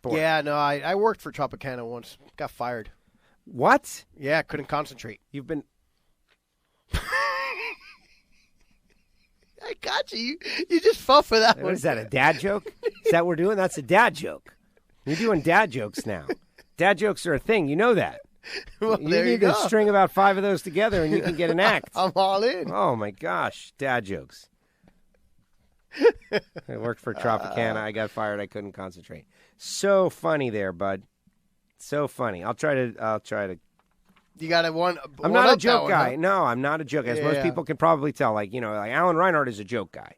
Yeah, no, I worked for Tropicana once. Got fired. What? Yeah, couldn't concentrate. You've been... I got you. You just fell for that one. What is that, a dad joke? Is that what we're doing? That's a dad joke. You're doing dad jokes now. Dad jokes are a thing. You know that. Well, you need to string about 5 of those together and you can get an act. I'm all in. Oh, my gosh. Dad jokes. I worked for Tropicana. I got fired. I couldn't concentrate. So funny there, bud. So funny. I'll try to. You got one. I'm not a joke guy. Huh? No, I'm not a joke. As most people can probably tell, like Alan Reinhardt is a joke guy.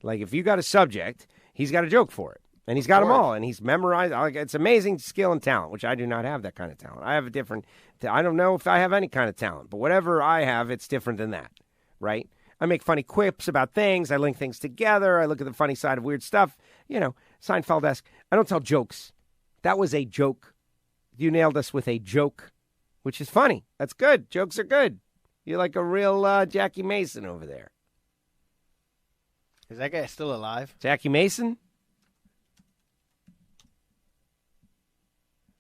Like if you got a subject, he's got a joke for it, and he's got them all, and he's memorized. It's amazing skill and talent, which I do not have that kind of talent. I have a different. I don't know if I have any kind of talent, but whatever I have, it's different than that, right? I make funny quips about things. I link things together. I look at the funny side of weird stuff. Seinfeld-esque. I don't tell jokes. That was a joke. You nailed us with a joke. Which is funny. That's good. Jokes are good. You're like a real Jackie Mason over there. Is that guy still alive? Jackie Mason?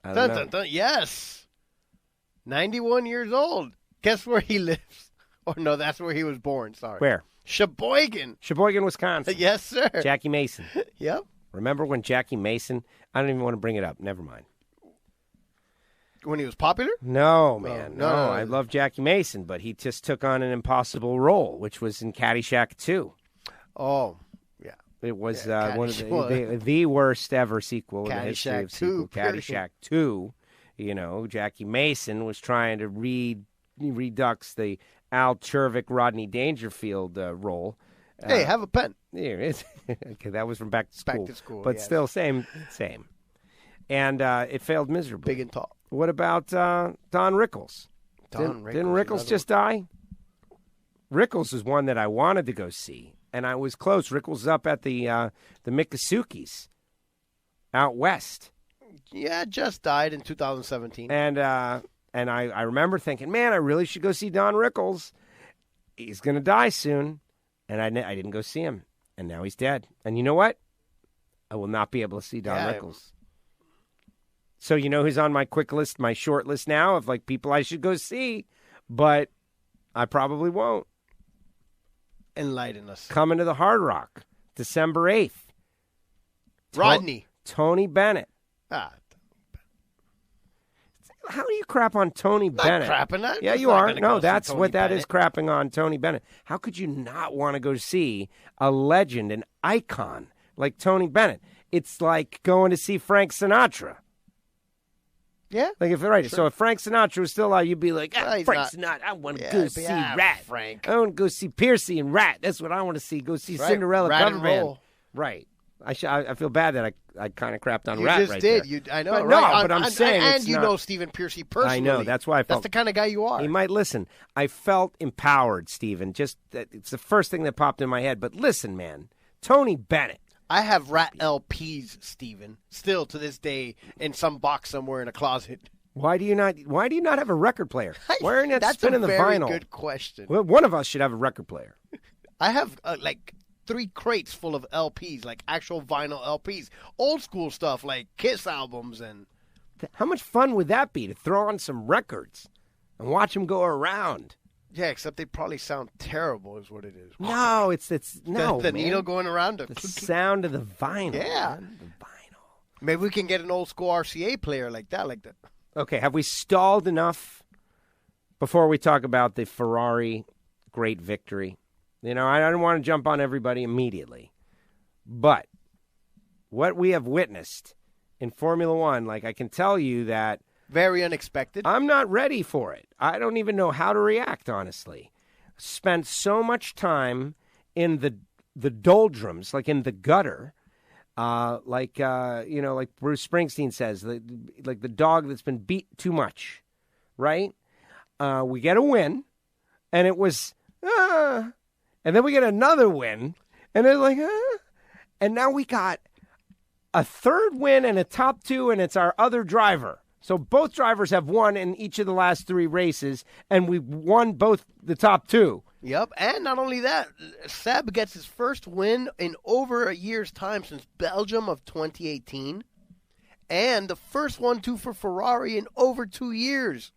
I don't know. Yes. 91 years old. Guess where he lives? Oh, no, that's where he was born. Sorry. Where? Sheboygan. Sheboygan, Wisconsin. Yes, sir. Jackie Mason. Yep. Remember when Jackie Mason? I don't even want to bring it up. Never mind. when he was popular? No, man. No. I love Jackie Mason, but he just took on an impossible role, which was in Caddyshack 2. Oh, yeah. It was one of the worst ever sequel in the history of sequel. Caddyshack 2. You know, Jackie Mason was trying to redux the Al Chervick, Rodney Dangerfield role. Hey, have a pen. Here it is. Okay, that was from Back to School. Back to School, but yes. still same. And it failed miserably. Big and tall. What about Don Rickles? Didn't Rickles just die? Rickles is one that I wanted to go see, and I was close. Rickles is up at the Miccosukis out west. Yeah, just died in 2017. And I remember thinking, man, I really should go see Don Rickles. He's going to die soon. And I didn't go see him. And now he's dead. And you know what? I will not be able to see Don Rickles. So you know who's on my quick list, my short list now of like people I should go see, but I probably won't. Enlighten us. Coming to the Hard Rock, December 8th. Rodney. Tony Bennett. How do you crap on Tony Bennett? Not crapping that. Yeah, you are. No, that's what that is, crapping on Tony Bennett. How could you not want to go see a legend, an icon like Tony Bennett? It's like going to see Frank Sinatra. Yeah. Like sure. So if Frank Sinatra was still alive, you'd be like, Frank Sinatra, I want to go see Rat. Frank. I want to go see Piercy and Rat. That's what I want to see. Go see Cinderella Rat cover and band. roll. Right. I feel bad that I kind of crapped on you Rat just right did. there. I know, but right? No, but I'm saying and it's you not... know Stephen Piercy personally. I know. That's why I felt... That's the kind of guy you are. He might listen. I felt empowered, Stephen. Just it's the first thing that popped in my head. But listen, man. Tony Bennett. I have Rat LPs, Stephen, still to this day in some box somewhere in a closet. Why do you not have a record player? Why aren't you spinning the vinyl? That's a very good question. Well, one of us should have a record player. I have like 3 crates full of LPs, like actual vinyl LPs, old school stuff like Kiss albums and. How much fun would that be to throw on some records and watch them go around? Yeah, except they probably sound terrible, is what it is. No, it's no the man. needle going around. The sound of the vinyl. Yeah, man. The vinyl. Maybe we can get an old school RCA player like that. Okay, have we stalled enough before we talk about the Ferrari great victory? You know, I don't want to jump on everybody immediately. But what we have witnessed in Formula One, like I can tell you that... Very unexpected. I'm not ready for it. I don't even know how to react, honestly. Spent so much time in the doldrums, like in the gutter, like Bruce Springsteen says, like the dog that's been beat too much, right? We get a win, and it was... And then we get another win, and they're like, and now we got a third win and a top 2, and it's our other driver. So both drivers have won in each of the last 3 races, and we won both the top 2. Yep, and not only that, Seb gets his first win in over a year's time since Belgium of 2018, and the first 1-2 for Ferrari in over 2 years.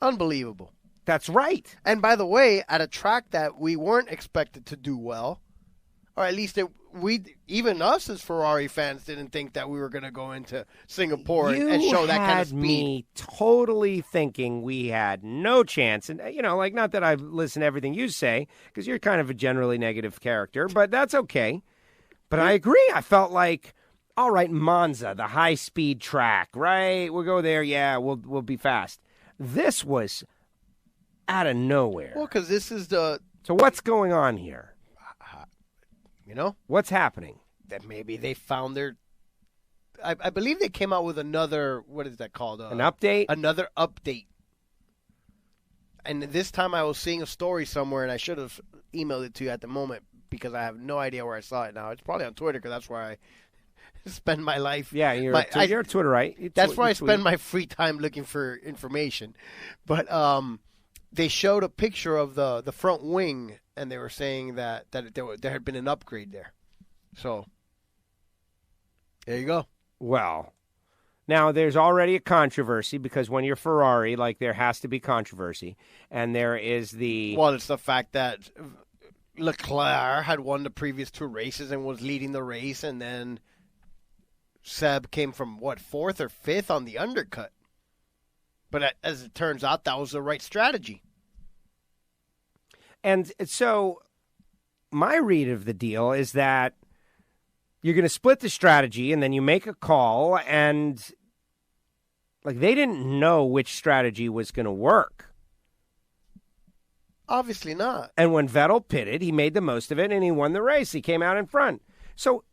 Unbelievable. That's right. And by the way, at a track that we weren't expected to do well, or at least even us as Ferrari fans didn't think that we were going to go into Singapore and show that kind of speed. You had me totally thinking we had no chance. And, you know, like, not that I listen to everything you say, because you're kind of a generally negative character, but that's okay. But I agree. I felt like, all right, Monza, the high-speed track, right? We'll go there. Yeah, we'll be fast. This was... out of nowhere. Well, because this is the... So what's going on here? You know? What's happening? That maybe they found their... I believe they came out with another... What is that called? An update? Another update. And this time I was seeing a story somewhere, and I should have emailed it to you at the moment because I have no idea where I saw it now. It's probably on Twitter because that's where I spend my life. Yeah, you're a Twitterite. That's where I spend my free time looking for information. But... they showed a picture of the front wing, and they were saying that there had been an upgrade there. So, there you go. Well, now there's already a controversy because when you're Ferrari, like, there has to be controversy. And there is the... Well, it's the fact that Leclerc had won the previous 2 races and was leading the race, and then Seb came from, 4th or 5th on the undercut. But as it turns out, that was the right strategy. And so my read of the deal is that you're going to split the strategy and then you make a call, and like they didn't know which strategy was going to work. Obviously not. And when Vettel pitted, he made the most of it and he won the race. He came out in front. So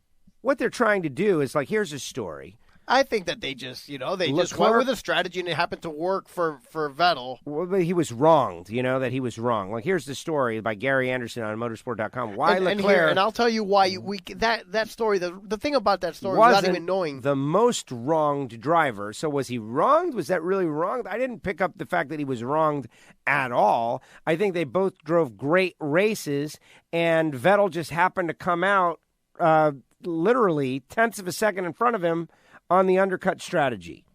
what they're trying to do is like, here's a story. I think that they just, just went with a strategy and it happened to work for Vettel. Well, but he was wronged, that he was wrong. Like, here's the story by Gary Anderson on motorsport.com. Why Leclerc... And I'll tell you why that story, the thing about that story, without even knowing... the most wronged driver. So was he wronged? Was that really wronged? I didn't pick up the fact that he was wronged at all. I think they both drove great races, and Vettel just happened to come out literally tenths of a second in front of him on the undercut strategy.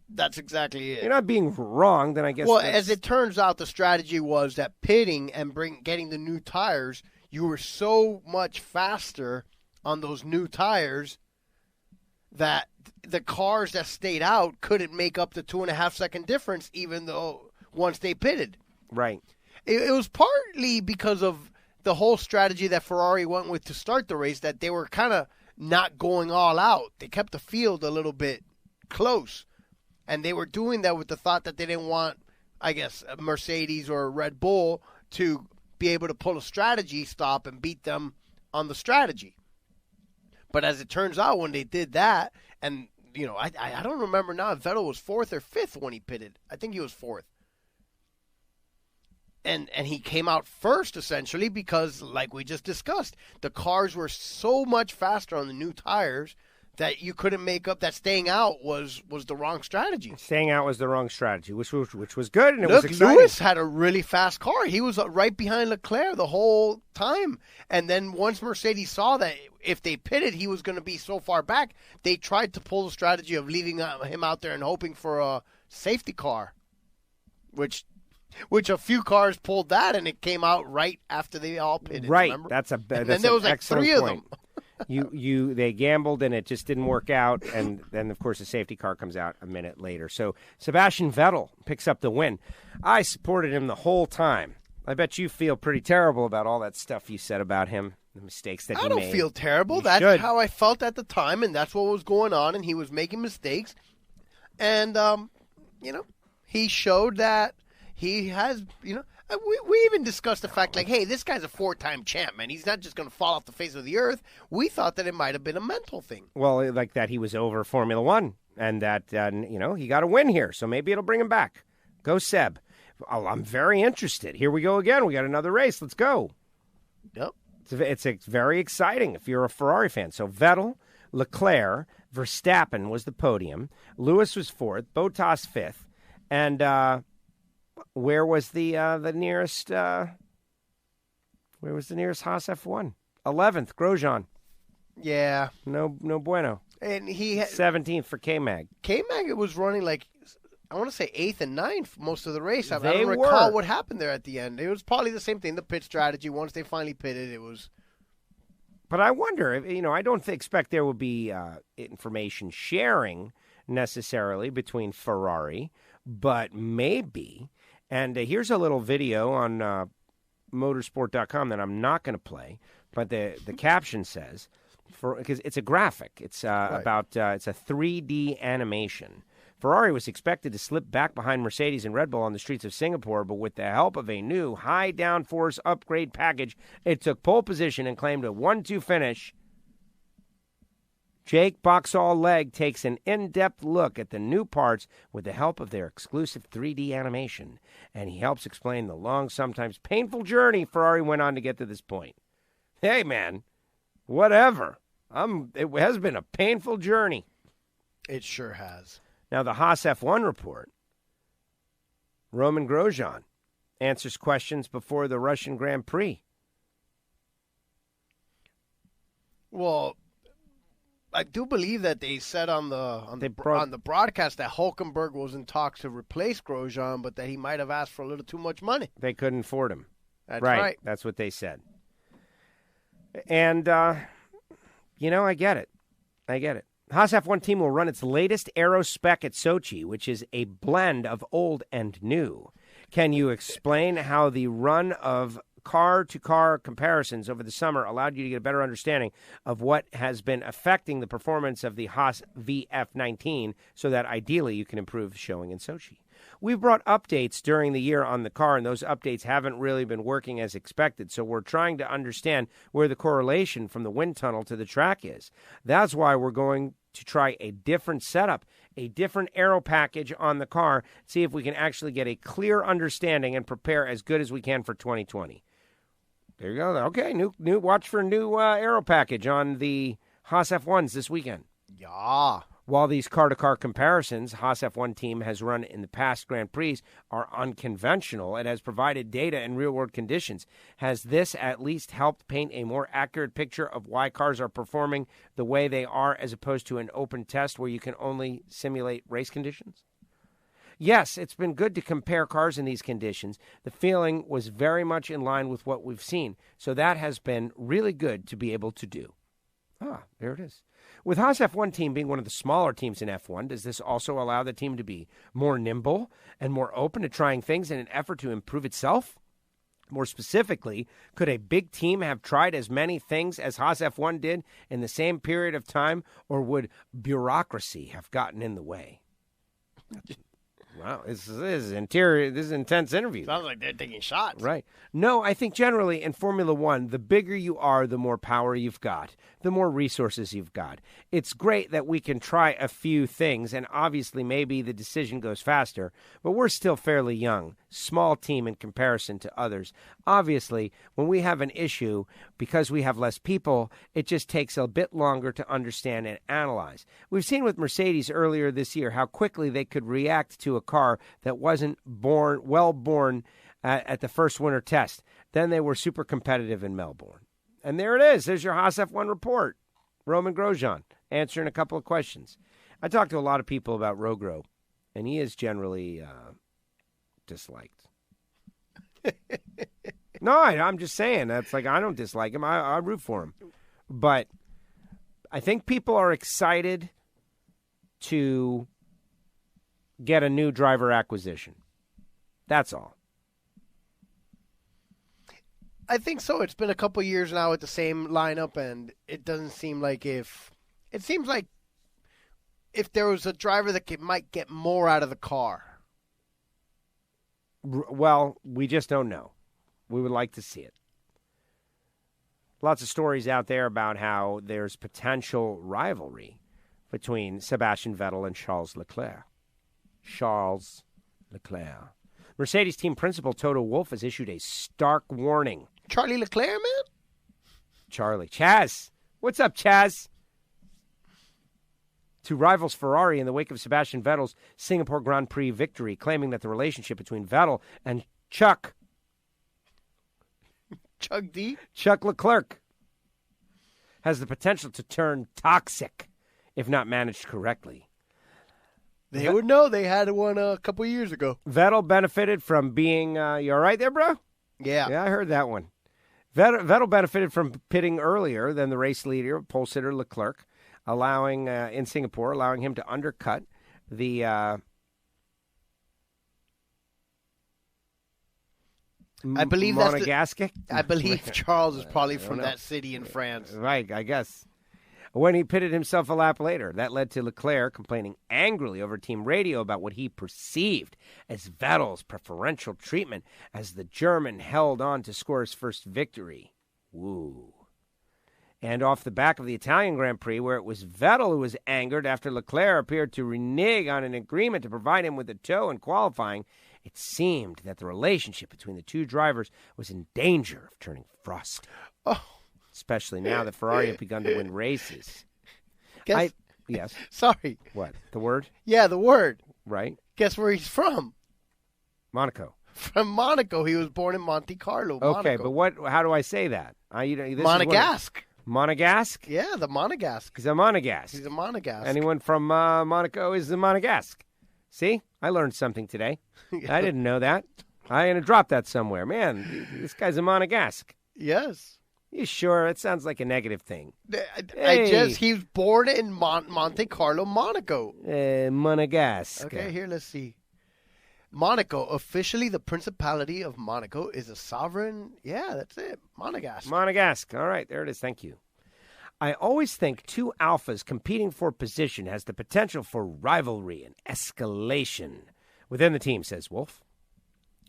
That's exactly it. You're not being wrong, then I guess. Well, as it turns out, the strategy was that pitting and getting the new tires, you were so much faster on those new tires that the cars that stayed out couldn't make up the 2.5 second difference, even though once they pitted. Right. It was partly because of the whole strategy that Ferrari went with to start the race, that they were kind of not going all out. They kept the field a little bit close. And they were doing that with the thought that they didn't want, I guess, a Mercedes or a Red Bull to be able to pull a strategy stop and beat them on the strategy. But as it turns out, when they did that, and, I don't remember now if Vettel was 4th or 5th when he pitted. I think he was 4th. And he came out first, essentially, because, like we just discussed, the cars were so much faster on the new tires that you couldn't make up that staying out was the wrong strategy. Staying out was the wrong strategy, which was good, and it was exciting. Lewis had a really fast car. He was right behind Leclerc the whole time. And then once Mercedes saw that if they pitted, he was going to be so far back, they tried to pull the strategy of leaving him out there and hoping for a safety car, which a few cars pulled that, and it came out right after they all pitted. Right, remember? that's then there was like 3 of them. They gambled and it just didn't work out, and then of course the safety car comes out a minute later. So Sebastian Vettel picks up the win. I supported him the whole time. I bet you feel pretty terrible about all that stuff you said about him, the mistakes that he made. I don't feel terrible. That's how I felt at the time, and that's what was going on, and he was making mistakes. And he showed that he has, we even discussed the fact, like, hey, this guy's a 4-time champ, man. He's not just going to fall off the face of the earth. We thought that it might have been a mental thing. Well, like that he was over Formula One, and that, he got a win here, so maybe it'll bring him back. Go, Seb. Oh, I'm very interested. Here we go again. We got another race. Let's go. Yep. It's very exciting if you're a Ferrari fan. So Vettel, Leclerc, Verstappen was the podium. Lewis was 4th, Bottas 5th, and where was the nearest? Where was the nearest Haas F1? 11th, Grosjean. Yeah, no bueno. And he 17th for K-Mag. K-Mag was running like, I want to say 8th and 9th most of the race. I don't recall what happened there at the end. It was probably the same thing. The pit strategy. Once they finally pitted, it was. But I wonder if I don't expect there will be information sharing necessarily between Ferrari, but maybe. And here's a little video on motorsport.com that I'm not going to play, but the caption says, because it's a graphic. It's it's a 3D animation. Ferrari was expected to slip back behind Mercedes and Red Bull on the streets of Singapore, but with the help of a new high downforce upgrade package, it took pole position and claimed a 1-2 finish. Jake Boxall Legg takes an in-depth look at the new parts with the help of their exclusive 3D animation, and he helps explain the long, sometimes painful journey Ferrari went on to get to this point. Hey, man, whatever. It has been a painful journey. It sure has. Now, the Haas F1 report, Roman Grosjean answers questions before the Russian Grand Prix. Well, I do believe that they said on the broadcast that Hülkenberg was in talks to replace Grosjean, but that he might have asked for a little too much money. They couldn't afford him. That's right. That's what they said. And, I get it. Haas F1 team will run its latest aero spec at Sochi, which is a blend of old and new. Can you explain how the run of car-to-car comparisons over the summer allowed you to get a better understanding of what has been affecting the performance of the Haas VF19 so that ideally you can improve showing in Sochi? We've brought updates during the year on the car, and those updates haven't really been working as expected, so we're trying to understand where the correlation from the wind tunnel to the track is. That's why we're going to try a different setup, a different aero package on the car, see if we can actually get a clear understanding and prepare as good as we can for 2020. There you go. Okay, new. Watch for a new aero package on the Haas F1s this weekend. Yeah. While these car-to-car comparisons Haas F1 team has run in the past Grand Prix are unconventional, it has provided data in real-world conditions. Has this at least helped paint a more accurate picture of why cars are performing the way they are as opposed to an open test where you can only simulate race conditions? Yes, it's been good to compare cars in these conditions. The feeling was very much in line with what we've seen, so that has been really good to be able to do. There it is. With Haas F1 team being one of the smaller teams in F1, does this also allow the team to be more nimble and more open to trying things in an effort to improve itself? More specifically, could a big team have tried as many things as Haas F1 did in the same period of time, or would bureaucracy have gotten in the way? Wow, this is intense interview. Sounds like they're taking shots. Right. No, I think generally in Formula One, the bigger you are, the more power you've got, the more resources you've got. It's great that we can try a few things, and obviously maybe the decision goes faster, but we're still fairly young, small team in comparison to others. Obviously, when we have an issue, because we have less people, it just takes a bit longer to understand and analyze. We've seen with Mercedes earlier this year how quickly they could react to a car that wasn't born at the first winter test. Then they were super competitive in Melbourne. And there it is. There's your Haas F1 report. Roman Grosjean answering a couple of questions. I talked to a lot of people about Rogro, and he is generally disliked. No, I'm just saying. That's like, I don't dislike him. I root for him. But I think people are excited to get a new driver acquisition. That's all. I think so. It's been a couple years now with the same lineup, and it doesn't seem like it seems like if there was a driver that might get more out of the car. Well, we just don't know. We would like to see it. Lots of stories out there about how there's potential rivalry between Sebastian Vettel and Charles Leclerc. Mercedes team principal Toto Wolff has issued a stark warning. Charlie Leclerc, man? Charlie. Chaz. What's up, Chaz? To rivals Ferrari in the wake of Sebastian Vettel's Singapore Grand Prix victory, claiming that the relationship between Vettel and Chuck Leclerc has the potential to turn toxic if not managed correctly. They would know. They had one a couple years ago. Vettel benefited from being... you all right there, bro? Yeah. Yeah, I heard that one. Vettel benefited from pitting earlier than the race leader, pole sitter Leclerc, allowing in Singapore, allowing him to undercut the... I believe Monegasque? I believe Charles is probably from that city in France. Right, I guess. When he pitted himself a lap later, that led to Leclerc complaining angrily over team radio about what he perceived as Vettel's preferential treatment as the German held on to score his first victory. Woo. And off the back of the Italian Grand Prix, where it was Vettel who was angered after Leclerc appeared to renege on an agreement to provide him with a tow in qualifying, it seemed that the relationship between the two drivers was in danger of turning frosty. Oh. Especially now that Ferrari have begun to win races. Yes. Sorry. What? The word? Yeah, the word. Right. Guess where he's from? Monaco. From Monaco. He was born in Monte Carlo. Okay, Monaco. but how do I say that? Monegasque. Monegasque? Yeah, the Monegasque. He's a Monegasque. He's a Monegasque. Anyone from Monaco is a Monegasque. See? I learned something today. I didn't know that. I'm going to drop that somewhere. Man, this guy's a Monegasque. Yes. You sure? It sounds like a negative thing. He's born in Monte Carlo, Monaco. Monegasque. Okay, here, let's see. Monaco, officially the Principality of Monaco, is a sovereign. Yeah, that's it. Monegasque. Monegasque. All right, there it is. Thank you. I always think two alphas competing for position has the potential for rivalry and escalation within the team, says Wolf,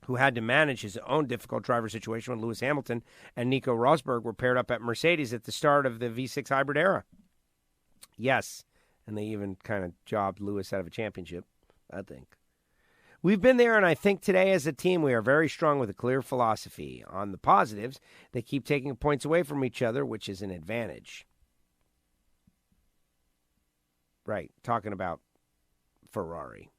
who had to manage his own difficult driver situation when Lewis Hamilton and Nico Rosberg were paired up at Mercedes at the start of the V6 hybrid era. Yes, and they even kind of jobbed Lewis out of a championship, I think. We've been there, and I think today as a team we are very strong with a clear philosophy. On the positives, they keep taking points away from each other, which is an advantage. Right, talking about Ferrari.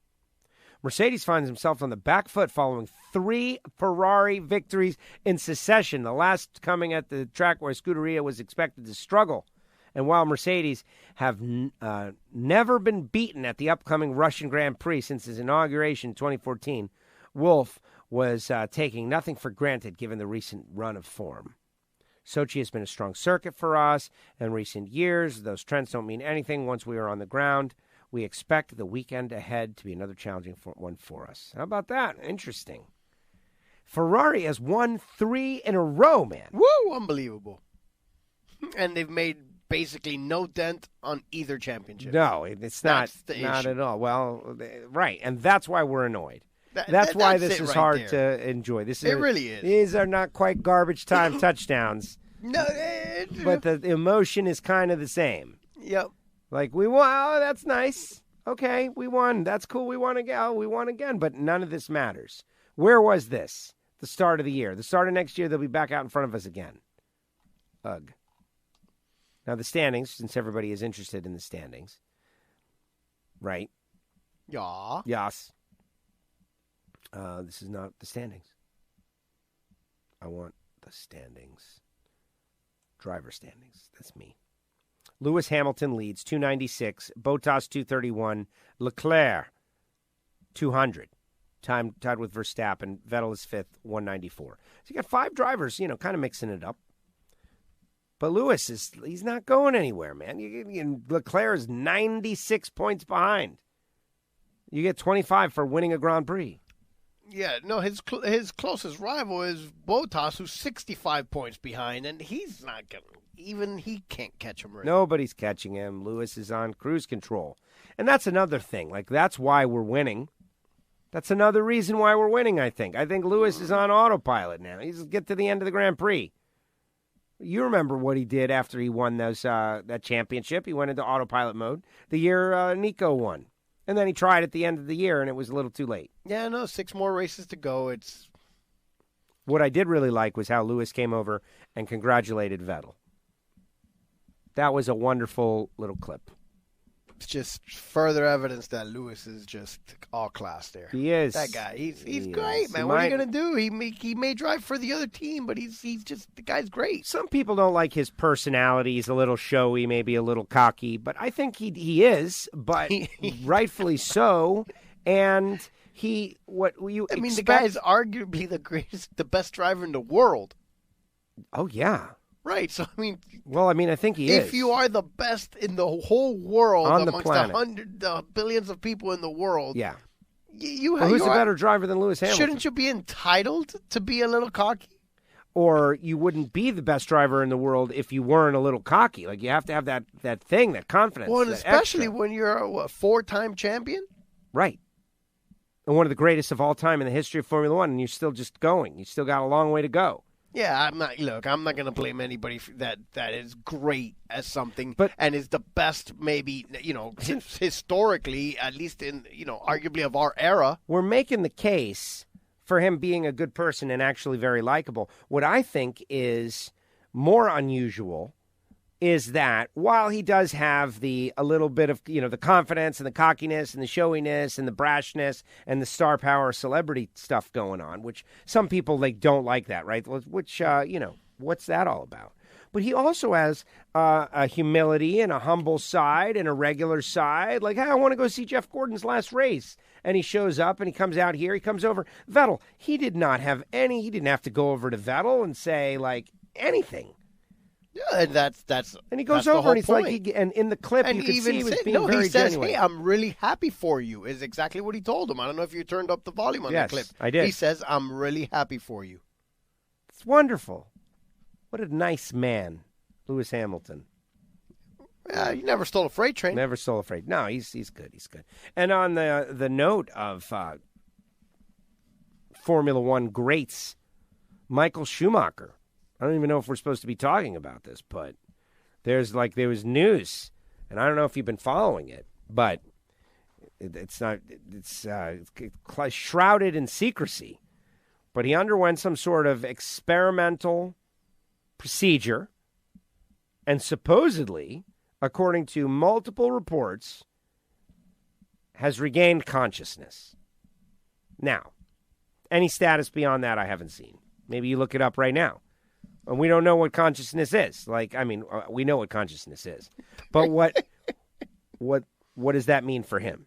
Mercedes finds himself on the back foot following 3 Ferrari victories in succession, the last coming at the track where Scuderia was expected to struggle. And while Mercedes have never been beaten at the upcoming Russian Grand Prix since his inauguration in 2014, Wolff was taking nothing for granted given the recent run of form. Sochi has been a strong circuit for us in recent years. Those trends don't mean anything once we are on the ground. We expect the weekend ahead to be another challenging one for us. How about that? Interesting. Ferrari has won 3 in a row, man. Woo! Unbelievable. And they've made basically no dent on either championship. No, it's not at all. Well, right, and that's why we're annoyed. That's why this is hard to enjoy. It really is. These are not quite garbage time touchdowns. No, but the emotion is kind of the same. Yep. Like, we won. Oh, that's nice. Okay, we won. That's cool. We won again. We won again. But none of this matters. Where was this? The start of the year. The start of next year, they'll be back out in front of us again. Ugh. Now, the standings, since everybody is interested in the standings. Right? Yeah. Yes. This is not the standings. I want the standings. Driver standings. That's me. Lewis Hamilton leads, 296. Bottas, 231. Leclerc, 200. Tied with Verstappen. Vettel is 5th, 194. So you got 5 drivers, kind of mixing it up. But Lewis, he's not going anywhere, man. Leclerc is 96 points behind. You get 25 for winning a Grand Prix. Yeah, no, his closest rival is Bottas, who's 65 points behind, and he's not going to, even he can't catch him right. Nobody's catching him. Lewis is on cruise control. And that's another thing. Like, that's why we're winning. That's another reason why we're winning, I think. I think Lewis is on autopilot now. He's get to the end of the Grand Prix. You remember what he did after he won that championship. He went into autopilot mode the year Nico won. And then he tried at the end of the year, and it was a little too late. Yeah, no, 6 more races to go. What I did really like was how Lewis came over and congratulated Vettel. That was a wonderful little clip. It's just further evidence that Lewis is just all class there. He is. That guy. He's great, man. What are you going to do? He may drive for the other team, but he's just, the guy's great. Some people don't like his personality. He's a little showy, maybe a little cocky, but I think he is, but rightfully so. And the guy is arguably the best driver in the world. Oh, yeah. Right, so I think he is. If you are the best in the whole world on amongst the billions of people in the world, yeah, who's a better driver than Lewis Hamilton? Shouldn't you be entitled to be a little cocky? Or you wouldn't be the best driver in the world if you weren't a little cocky. Like, you have to have that thing, that confidence. Well, and especially extra. when you're a 4-time champion, right? And one of the greatest of all time in the history of Formula One, and you're still just going. You still got a long way to go. Yeah, I'm not going to blame anybody that is great at something and is the best maybe, historically, at least in, arguably of our era. We're making the case for him being a good person and actually very likable. What I think is more unusual is that while he does have a little bit of, the confidence and the cockiness and the showiness and the brashness and the star power celebrity stuff going on, which some people don't like that, right? Which, what's that all about? But he also has a humility and a humble side and a regular side. Like, hey, I want to go see Jeff Gordon's last race. And he shows up and he comes out here. He comes over. Vettel, he didn't have to go over to Vettel and say, anything. Yeah, and that's And he goes that's the over whole and he's point. and in the clip And you could even see he was said, being very he says, genuine. "Hey, I'm really happy for you." Is exactly what he told him. I don't know if you turned up the volume on Yes, the clip. I did. He says, "I'm really happy for you." It's wonderful. What a nice man, Lewis Hamilton. Yeah, you never stole a freight train. Never stole a freight. No, he's good. He's good. And on the note of Formula One greats, Michael Schumacher. I don't even know if we're supposed to be talking about this, but there was news, and I don't know if you've been following it, but it's shrouded in secrecy. But he underwent some sort of experimental procedure, and supposedly, according to multiple reports, has regained consciousness. Now, any status beyond that I haven't seen. Maybe you look it up right now. And we don't know what consciousness is. We know what consciousness is. But what does that mean for him?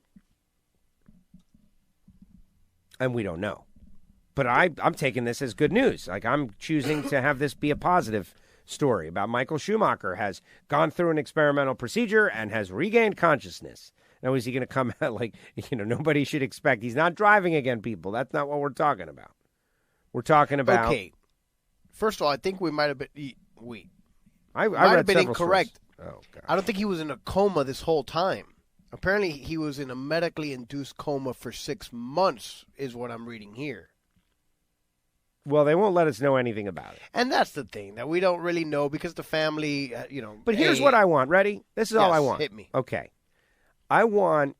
And we don't know. But I'm taking this as good news. I'm choosing to have this be a positive story about Michael Schumacher has gone through an experimental procedure and has regained consciousness. Now, is he going to come out nobody should expect. He's not driving again, people. That's not what we're talking about. We're talking about... Okay. First of all, I think we might have been... I might read have been several incorrect. sources. Oh, God. I don't think he was in a coma this whole time. Apparently, he was in a medically induced coma for 6 months, is what I'm reading here. Well, they won't let us know anything about it. And that's the thing, that we don't really know because the family, But here's what I want. Ready? This is all I want. Hit me. Okay. I want...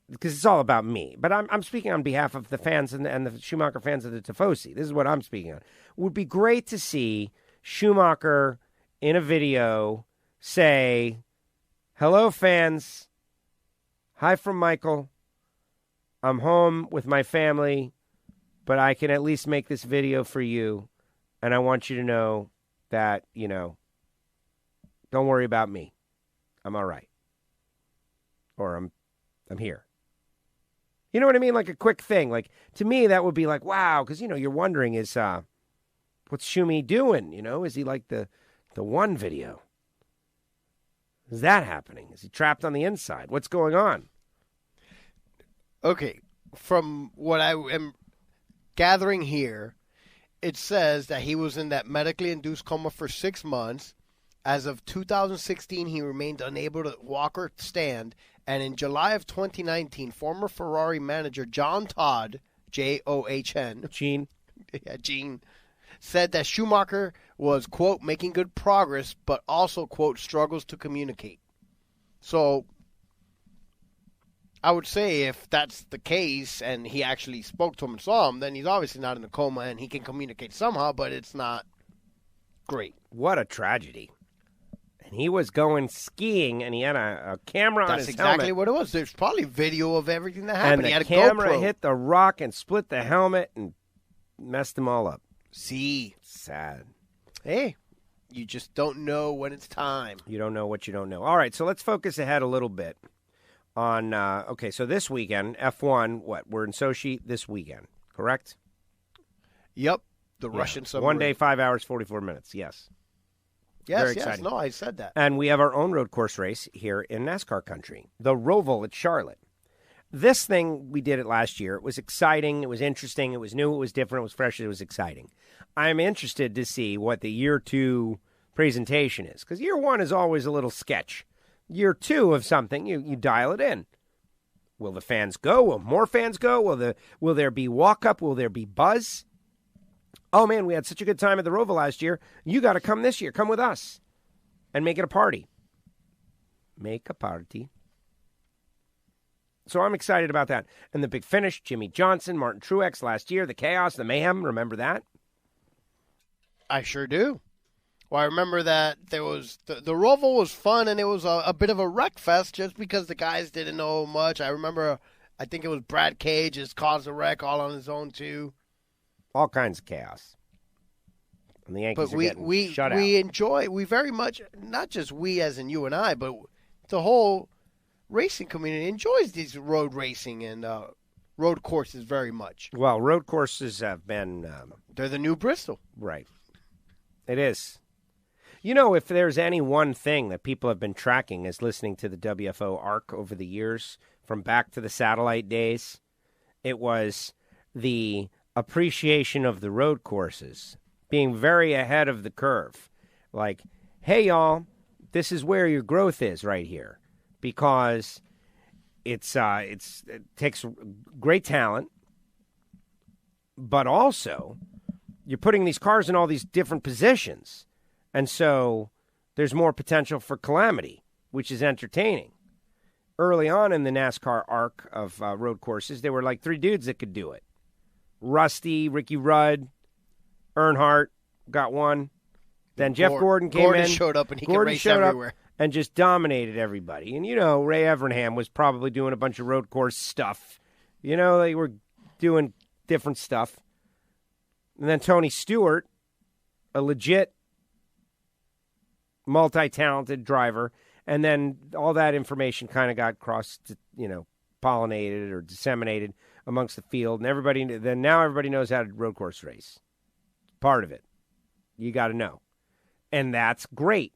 Because it's all about me. But I'm speaking on behalf of the fans and the Schumacher fans of the Tifosi. This is what I'm speaking on. It would be great to see Schumacher in a video say, "Hello, fans. Hi from Michael. I'm home with my family, but I can at least make this video for you. And I want you to know that, don't worry about me. I'm all right. Or I'm here." You know what I mean? Like a quick thing. To me, that would be wow, because, you're wondering, what's Schumi doing? Is he like the one video? Is that happening? Is he trapped on the inside? What's going on? Okay, from what I am gathering here, it says that he was in that medically induced coma for 6 months. As of 2016, he remained unable to walk or stand. And in July of 2019, former Ferrari manager John Todd, John, Gene, said that Schumacher was, quote, making good progress, but also, quote, struggles to communicate. So I would say if that's the case and he actually spoke to him and saw him, then he's obviously not in a coma and he can communicate somehow, but it's not great. What a tragedy. And he was going skiing, and he had a camera on his helmet. That's exactly what it was. There's probably video of everything that happened. And he had the a camera GoPro. hit the rock and split the helmet and messed them all up. See. Sad. Hey, you just don't know when it's time. You don't know what you don't know. All right, so let's focus ahead a little bit on, so this weekend, F1, we're in Sochi this weekend, correct? Yep, the Russian submarine. 1 day, 5 hours, 44 minutes, yes. Very exciting. No, I said that. And we have our own road course race here in NASCAR country, the Roval at Charlotte. This thing, we did it last year. It was exciting. It was interesting. It was new. It was different. It was fresh. It was exciting. I'm interested to see what the year 2 presentation is, because year 1 is always a little sketch. Year 2 of something, you dial it in. Will the fans go? Will more fans go? Will there be walk-up? Will there be buzz? Oh, man, we had such a good time at the Roval last year. You got to come this year. Come with us and make it a party. Make a party. So I'm excited about that. And the big finish, Jimmy Johnson, Martin Truex last year, the chaos, the mayhem. Remember that? I sure do. Well, I remember that there was the Roval was fun, and it was a bit of a wreck fest just because the guys didn't know much. I remember, I think it was Brad Cage has caused a wreck all on his own, too. All kinds of chaos. And the Yankees are getting shut out. We very much, not just we as in you and I, but the whole racing community enjoys these road racing and road courses very much. Well, road courses have been... they're the new Bristol. Right. It is. You know, if there's any one thing that people have been tracking is listening to the WFO arc over the years, from back to the satellite days, it was the appreciation of the road courses, being very ahead of the curve. Like, hey, y'all, this is where your growth is right here, because it takes great talent, but also you're putting these cars in all these different positions. And so there's more potential for calamity, which is entertaining. Early on in the NASCAR arc of road courses, there were like 3 dudes that could do it. Rusty, Ricky Rudd, Earnhardt got one. Then Jeff Gordon came in. Showed up, and he could race everywhere. And just dominated everybody. And, you know, Ray Evernham was probably doing a bunch of road course stuff. You know, they were doing different stuff. And then Tony Stewart, a legit multi-talented driver, and then all that information kind of got pollinated or disseminated amongst the field, and now everybody knows how to road course race. Part of it. You got to know. And that's great.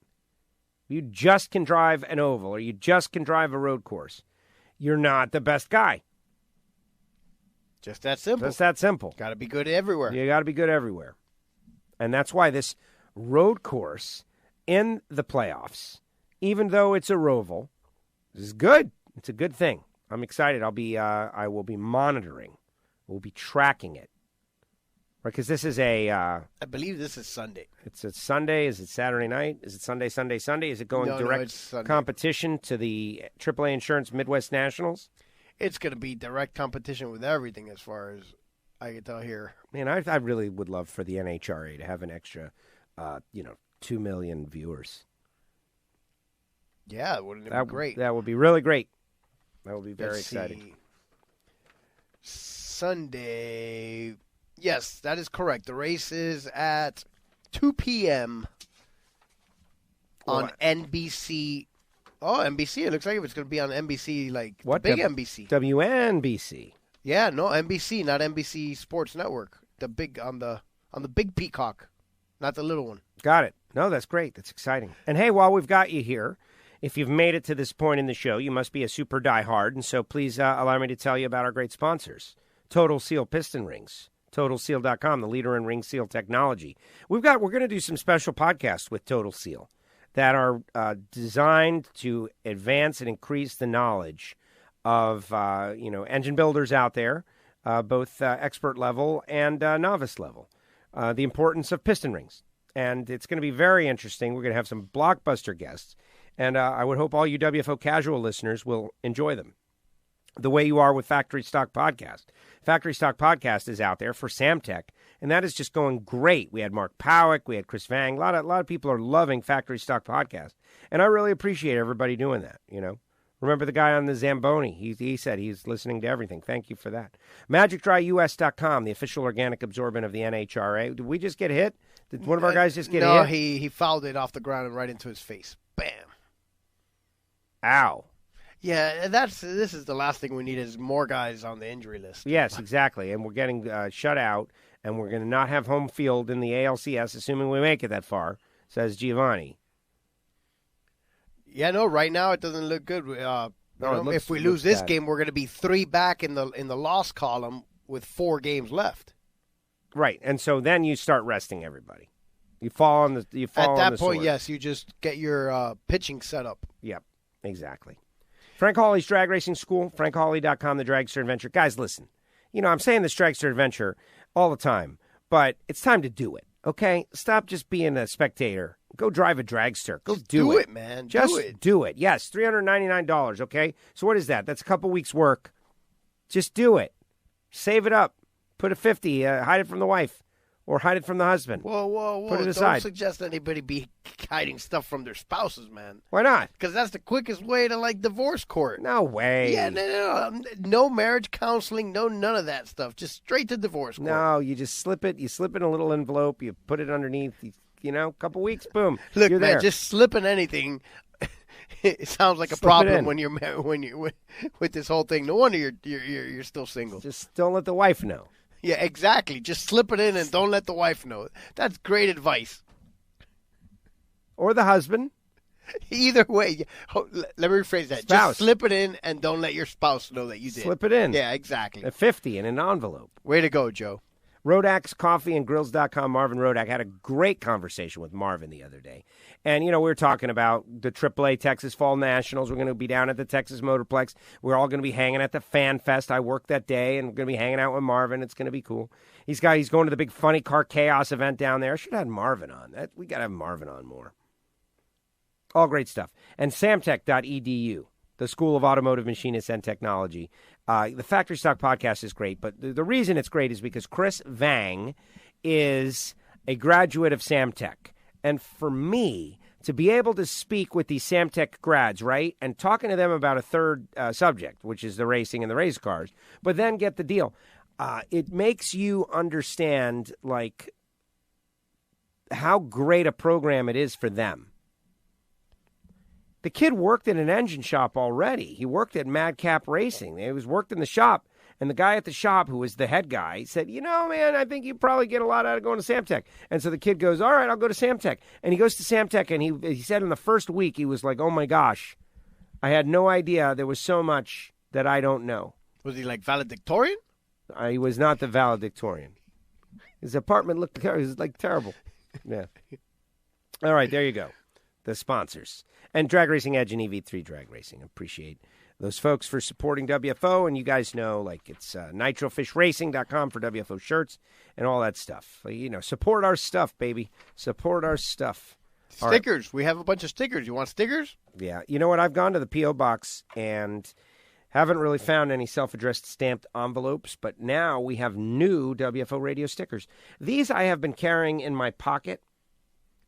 You just can drive an oval, or you just can drive a road course. You're not the best guy. Just that simple. Just that simple. Got to be good everywhere. You got to be good everywhere. And that's why this road course in the playoffs, even though it's a roval, is good. It's a good thing. I'm excited. I will be monitoring. We'll be tracking it. Right, because this is I believe this is Sunday. It's a Sunday. Is it Saturday night? Is it Sunday? Is it going direct competition to the AAA Insurance Midwest Nationals? It's going to be direct competition with everything, as far as I can tell here. Man, I really would love for the NHRA to have an extra, 2 million viewers. Yeah, wouldn't it be great? That would be really great. That would be very exciting. Sunday. Yes, that is correct. The race is at 2 p.m. on NBC. Oh, NBC. It looks like it's going to be on NBC, like what? The big NBC. WNBC. Yeah, no, NBC, not NBC Sports Network. The big on the big peacock, not the little one. Got it. No, that's great. That's exciting. And hey, while we've got you here, if you've made it to this point in the show, you must be a super diehard, and so please allow me to tell you about our great sponsors, Total Seal Piston Rings. TotalSeal.com, the leader in ring seal technology. We're going to do some special podcasts with Total Seal that are designed to advance and increase the knowledge of engine builders out there, both expert level and novice level. The importance of piston rings, and it's going to be very interesting. We're going to have some blockbuster guests, and I would hope all you WFO casual listeners will enjoy them. The way you are with Factory Stock Podcast. Factory Stock Podcast is out there for Samtech, and that is just going great. We had Mark Powick, we had Chris Vang. A lot of people are loving Factory Stock Podcast, and I really appreciate everybody doing that. Remember the guy on the Zamboni? He said he's listening to everything. Thank you for that. MagicDryUS.com, the official organic absorbent of the NHRA. Did we just get hit? Did one of our guys just get hit? No, he fouled it off the ground and right into his face. Bam. Ow. Yeah, this is the last thing we need is more guys on the injury list. Yes, exactly. And we're getting shut out, and we're going to not have home field in the ALCS, assuming we make it that far, says Giovanni. Yeah, no, right now it doesn't look good. If we lose this game, we're going to be 3 back in the loss column with 4 games left. Right, and so then you start resting everybody. You fall on the At that point, sword. yes, you just get your pitching set up. Yep, exactly. Frank Hawley's Drag Racing School, frankhawley.com, the Dragster Adventure. Guys, listen, I'm saying this Dragster Adventure all the time, but it's time to do it, okay? Stop just being a spectator. Go drive a dragster. Go do it. Man. Just do it. Yes, $399, okay? So what is that? That's a couple weeks' work. Just do it. Save it up. Put a 50, hide it from the wife. Or hide it from the husband. Whoa. Put it aside. Don't suggest anybody be hiding stuff from their spouses, man. Why not? Because that's the quickest way to, divorce court. No way. Yeah, no marriage counseling, none of that stuff. Just straight to divorce court. No, you just slip it. You slip in a little envelope. You put it underneath. A couple weeks, boom. Look, you're man, there. just slipping anything. It sounds like a problem when you're with this whole thing. No wonder you're still single. Just don't let the wife know. Yeah, exactly. Just slip it in and don't let the wife know. That's great advice. or the husband. Either way, let me rephrase that. Spouse. Just slip it in and don't let your spouse know that you did. Slip it in. Yeah, exactly. A 50 in an envelope. Way to go, Joe. Rodak's Coffee and Grills.com. Marvin Rodak had a great conversation with Marvin the other day. And, we were talking about the AAA Texas Fall Nationals. We're going to be down at the Texas Motorplex. We're all going to be hanging at the Fan Fest. I worked that day, and we're going to be hanging out with Marvin. It's going to be cool. He's going to the big Funny Car Chaos event down there. I should have had Marvin on. We got to have Marvin on more. All great stuff. And samtech.edu, the School of Automotive Machinists and Technology. The Factory Stock Podcast is great, but the reason it's great is because Chris Vang is a graduate of Samtech. And for me, to be able to speak with these Samtech grads, right, and talking to them about a third subject, which is the racing and the race cars, but then get the deal, it makes you understand, like, how great a program it is for them. The kid worked in an engine shop already. He worked at Madcap Racing. He worked in the shop, and the guy at the shop, who was the head guy, said, man, I think you probably get a lot out of going to Samtech. And so the kid goes, all right, I'll go to Samtech. And he goes to Samtech, and he said in the first week, he was like, oh, my gosh, I had no idea there was so much that I don't know. Was he like valedictorian? He was not the valedictorian. His apartment looked like terrible. Yeah. All right, there you go. The sponsors. And Drag Racing Edge and EV3 Drag Racing. Appreciate those folks for supporting WFO. And you guys know, like, it's nitrofishracing.com for WFO shirts and all that stuff. Support our stuff, baby. Support our stuff. Stickers. Right. We have a bunch of stickers. You want stickers? Yeah. You know what? I've gone to the P.O. box and haven't really found any self-addressed stamped envelopes. But now we have new WFO radio stickers. These I have been carrying in my pocket.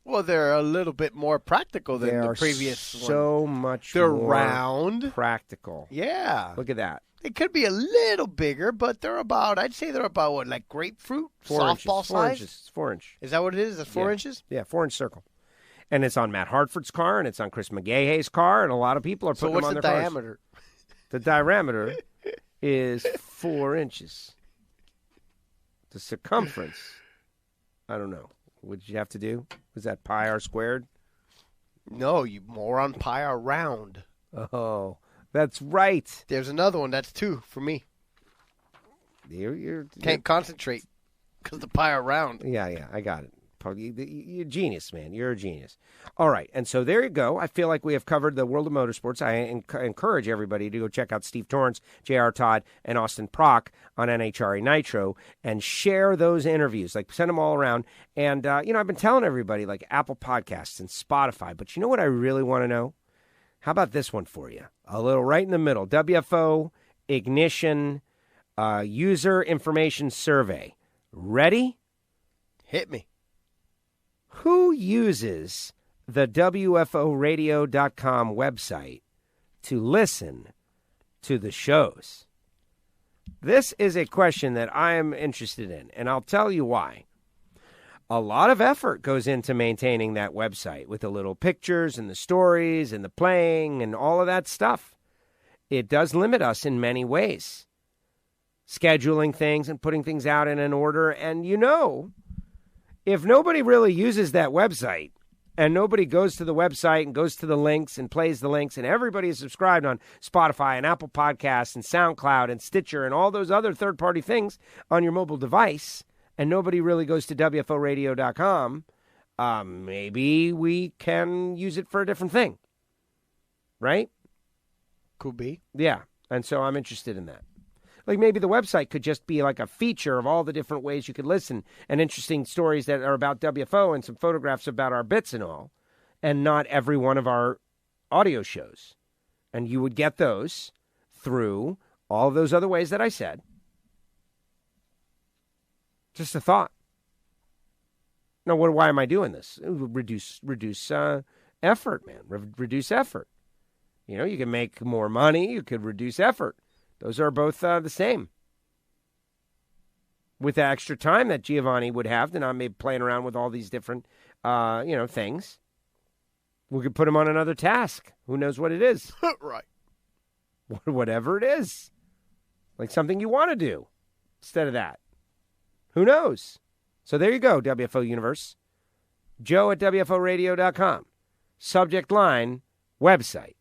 Well, they're a little bit more practical than the previous one. So much they're more round. Practical. Yeah. Look at that. They could be a little bigger, but I'd say they're about, what, like grapefruit? 4 softball inches. 4 size? inches. 4 inch. Is that what it is? Is it 4 inches? Yeah, 4-inch circle. And it's on Matt Hartford's car, and it's on Chris McGahe's car, and a lot of people are putting them on their cars. So what's the diameter? The diameter is 4 inches. The circumference, I don't know. What did you have to do? Was that pi r squared? No, you moron, pi r round. Oh, that's right. There's another one. That's 2 for me. You're Can't concentrate because the pi r round. Yeah, I got it. You're a genius, man. You're a genius. All right, and so there you go. I feel like we have covered the world of motorsports. I encourage everybody to go check out Steve Torrance, J.R. Todd, and Austin Prock on NHRA Nitro and share those interviews. Like, send them all around. And, I've been telling everybody, like, Apple Podcasts and Spotify. But you know what I really want to know? How about this one for you? A little right in the middle. WFO Ignition User Information Survey. Ready? Hit me. Who uses the WFOradio.com website to listen to the shows? This is a question that I am interested in, and I'll tell you why. A lot of effort goes into maintaining that website with the little pictures and the stories and the playing and all of that stuff. It does limit us in many ways. Scheduling things and putting things out in an order, and if nobody really uses that website and nobody goes to the website and goes to the links and plays the links and everybody is subscribed on Spotify and Apple Podcasts and SoundCloud and Stitcher and all those other third-party things on your mobile device and nobody really goes to WFOradio.com, maybe we can use it for a different thing. Right? Could be. Yeah, and so I'm interested in that. Like, maybe the website could just be like a feature of all the different ways you could listen and interesting stories that are about WFO and some photographs about our bits and all, and not every one of our audio shows. And you would get those through all of those other ways that I said. Just a thought. Now, why am I doing this? Reduce effort, man. Reduce effort. You can make more money. You could reduce effort. Those are both the same. With the extra time that Giovanni would have to not be playing around with all these different, things, we could put him on another task. Who knows what it is? Right. Whatever it is. Like something you want to do instead of that. Who knows? So there you go, WFO Universe. Joe at WFOradio.com. subject line, website.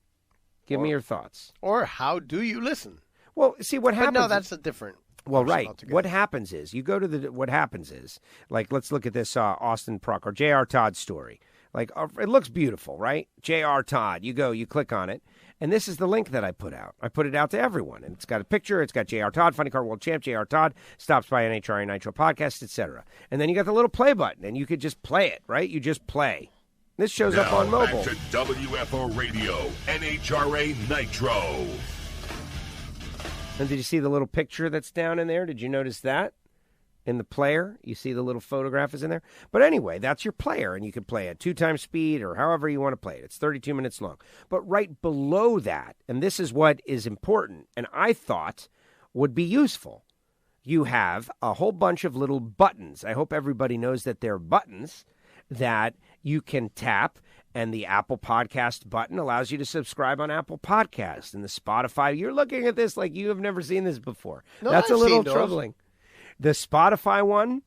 Give me your thoughts. Or how do you listen? Well, see what happens. But no, that's a different. Well, right. Altogether. What happens is you go to what happens is, like, let's look at this Austin Pruck or J.R. Todd story. Like, it looks beautiful, right? J.R. Todd. You go, you click on it, and this is the link that I put out. I put it out to everyone, and it's got a picture. It's got J.R. Todd, Funny Car World Champ, J.R. Todd, stops by NHRA Nitro Podcast, etc. And then you got the little play button, and you could just play it, right? You just play. This shows up on mobile. Back to WFO Radio, NHRA Nitro. And did you see the little picture that's down in there? Did you notice that? In the player, you see the little photograph is in there. But anyway, that's your player, and you can play at 2x speed or however you want to play it. It's 32 minutes long. But right below that, and this is what is important, and I thought would be useful, you have a whole bunch of little buttons. I hope everybody knows that they're buttons that you can tap, and the Apple Podcast button allows you to subscribe on Apple Podcast. And the Spotify, you're looking at this like you have never seen this before. No, that's I've a little seen those. troubling. The Spotify one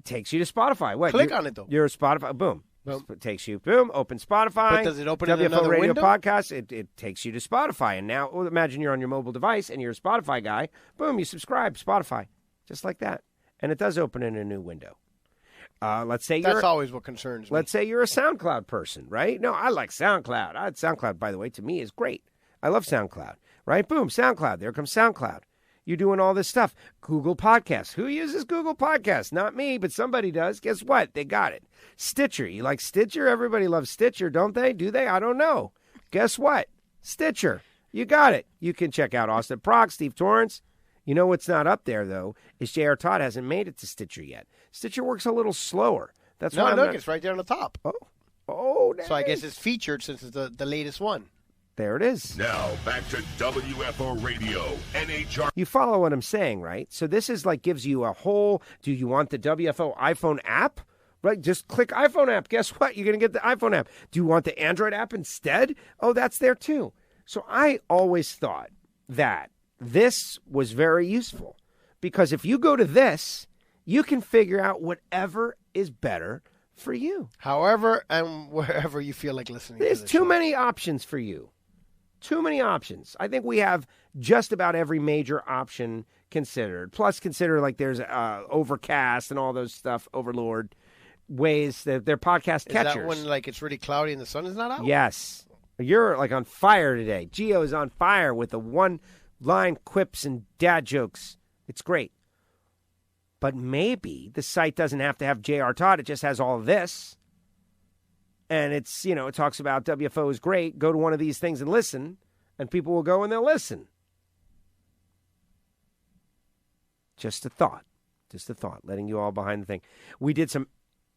takes you to Spotify. What? Click on it, though. You're a Spotify. Boom. It takes you, boom, open Spotify. But does it open in WFO another Radio window? Podcast, it takes you to Spotify. And now, imagine you're on your mobile device and you're a Spotify guy. Boom, you subscribe, Spotify. Just like that. And it does open in a new window. Let's say That's always what concerns me. Let's say you're a SoundCloud person, right? No, I like SoundCloud. SoundCloud, by the way, to me is great. I love SoundCloud, right? Boom, SoundCloud. There comes SoundCloud. You're doing all this stuff. Google Podcasts. Who uses Google Podcasts? Not me, but somebody does. Guess what? They got it. Stitcher. You like Stitcher? Everybody loves Stitcher, don't they? Do they? I don't know. Guess what? Stitcher. You got it. You can check out Austin Prock, Steve Torrance. You know what's not up there, though, is J.R. Todd hasn't made it to Stitcher yet. Stitcher works a little slower. That's why look, it's right there on the top. Nice. So I guess it's featured since it's the latest one. There it is. Now, back to WFO Radio, NHR. You follow what I'm saying, right? So this is like gives you a whole, do you want the WFO iPhone app? Right? Just click iPhone app. Guess what? You're going to get the iPhone app. Do you want the Android app instead? Oh, that's there too. So I always thought that this was very useful because if you go to this, you can figure out whatever is better for you. However and wherever you feel like listening There's to the too show. many options for you. Too many options. I think we have just about every major option considered. Plus, consider like there's Overcast and all those stuff, Overlord, ways that they're podcast catchers. Is that when like it's really cloudy and the sun is not out? Yes. You're like on fire today. Gio is on fire with the one-line quips and dad jokes. It's great. But maybe the site doesn't have to have J.R. Todd. It just has all of this. And it's, it talks about WFO is great. Go to one of these things and listen. And people will go and they'll listen. Just a thought. Just a thought. Letting you all behind the thing. We did some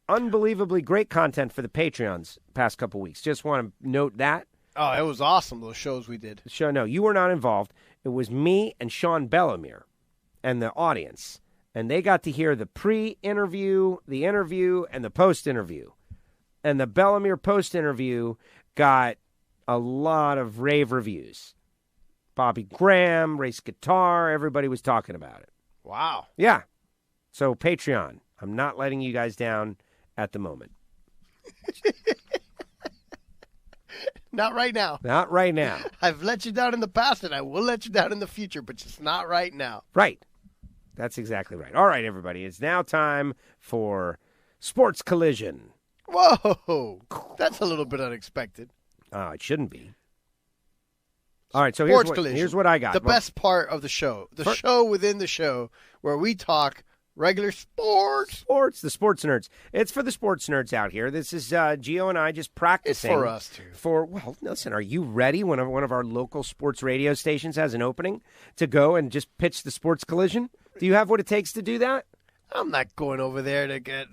unbelievably great content for the Patreons past couple weeks. Just want to note that. Oh, it was awesome, those shows we did. No, you were not involved. It was me and Sean Bellemere and the audience. And they got to hear the pre-interview, the interview, and the post-interview. And the Bellemere post-interview got a lot of rave reviews. Bobby Graham, Race Guitar, everybody was talking about it. Wow. Yeah. So Patreon, I'm not letting you guys down at the moment. Not right now. Not right now. I've let you down in the past, and I will let you down in the future, but just not right now. Right. That's exactly right. All right, everybody. It's now time for Sports Collision. Whoa. That's a little bit unexpected. It shouldn't be. All right, so Collision. here's what I got. The best part of the show. The show within the show where we talk regular sports. The sports nerds. It's for the sports nerds out here. This is Gio and I just practicing. It's for us, too. Well, listen, are you ready when one of our local sports radio stations has an opening to go and just pitch the Sports Collision? Do you have what it takes to do that? I'm not going over there to get,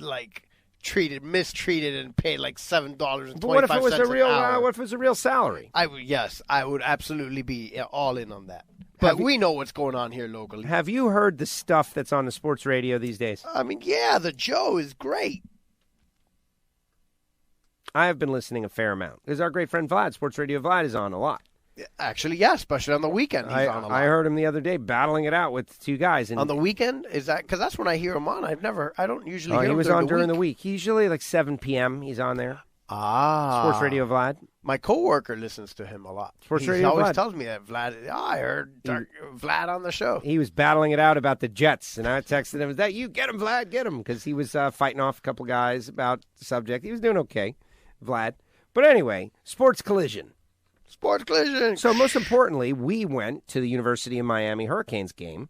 mistreated and paid $7.25 But what if it was an hour. what if it was a real salary? I would absolutely be all in on that. But we know what's going on here locally. Have you heard the stuff that's on the sports radio these days? I mean, yeah, the Joe is great. I have been listening a fair amount. Because our great friend Vlad, Sports Radio Vlad, is on a lot. Actually, yeah, especially on the weekend. He's on a lot. I heard him the other day battling it out with two guys. On the weekend? Is that because that's when I hear him on? I don't usually hear him. He was on during the week. Usually 7 p.m. He's on there. Sports Radio Vlad. My coworker listens to him a lot. Sports He Radio always Vlad. tells me that Vlad. I heard Vlad on the show. He was battling it out about the Jets, and I texted him, "Is that you? Get him, Vlad, get him," because he was fighting off a couple guys about the subject. He was doing okay, Vlad. But anyway, Sports Collision. Sports Collision. So most importantly, we went to the University of Miami Hurricanes game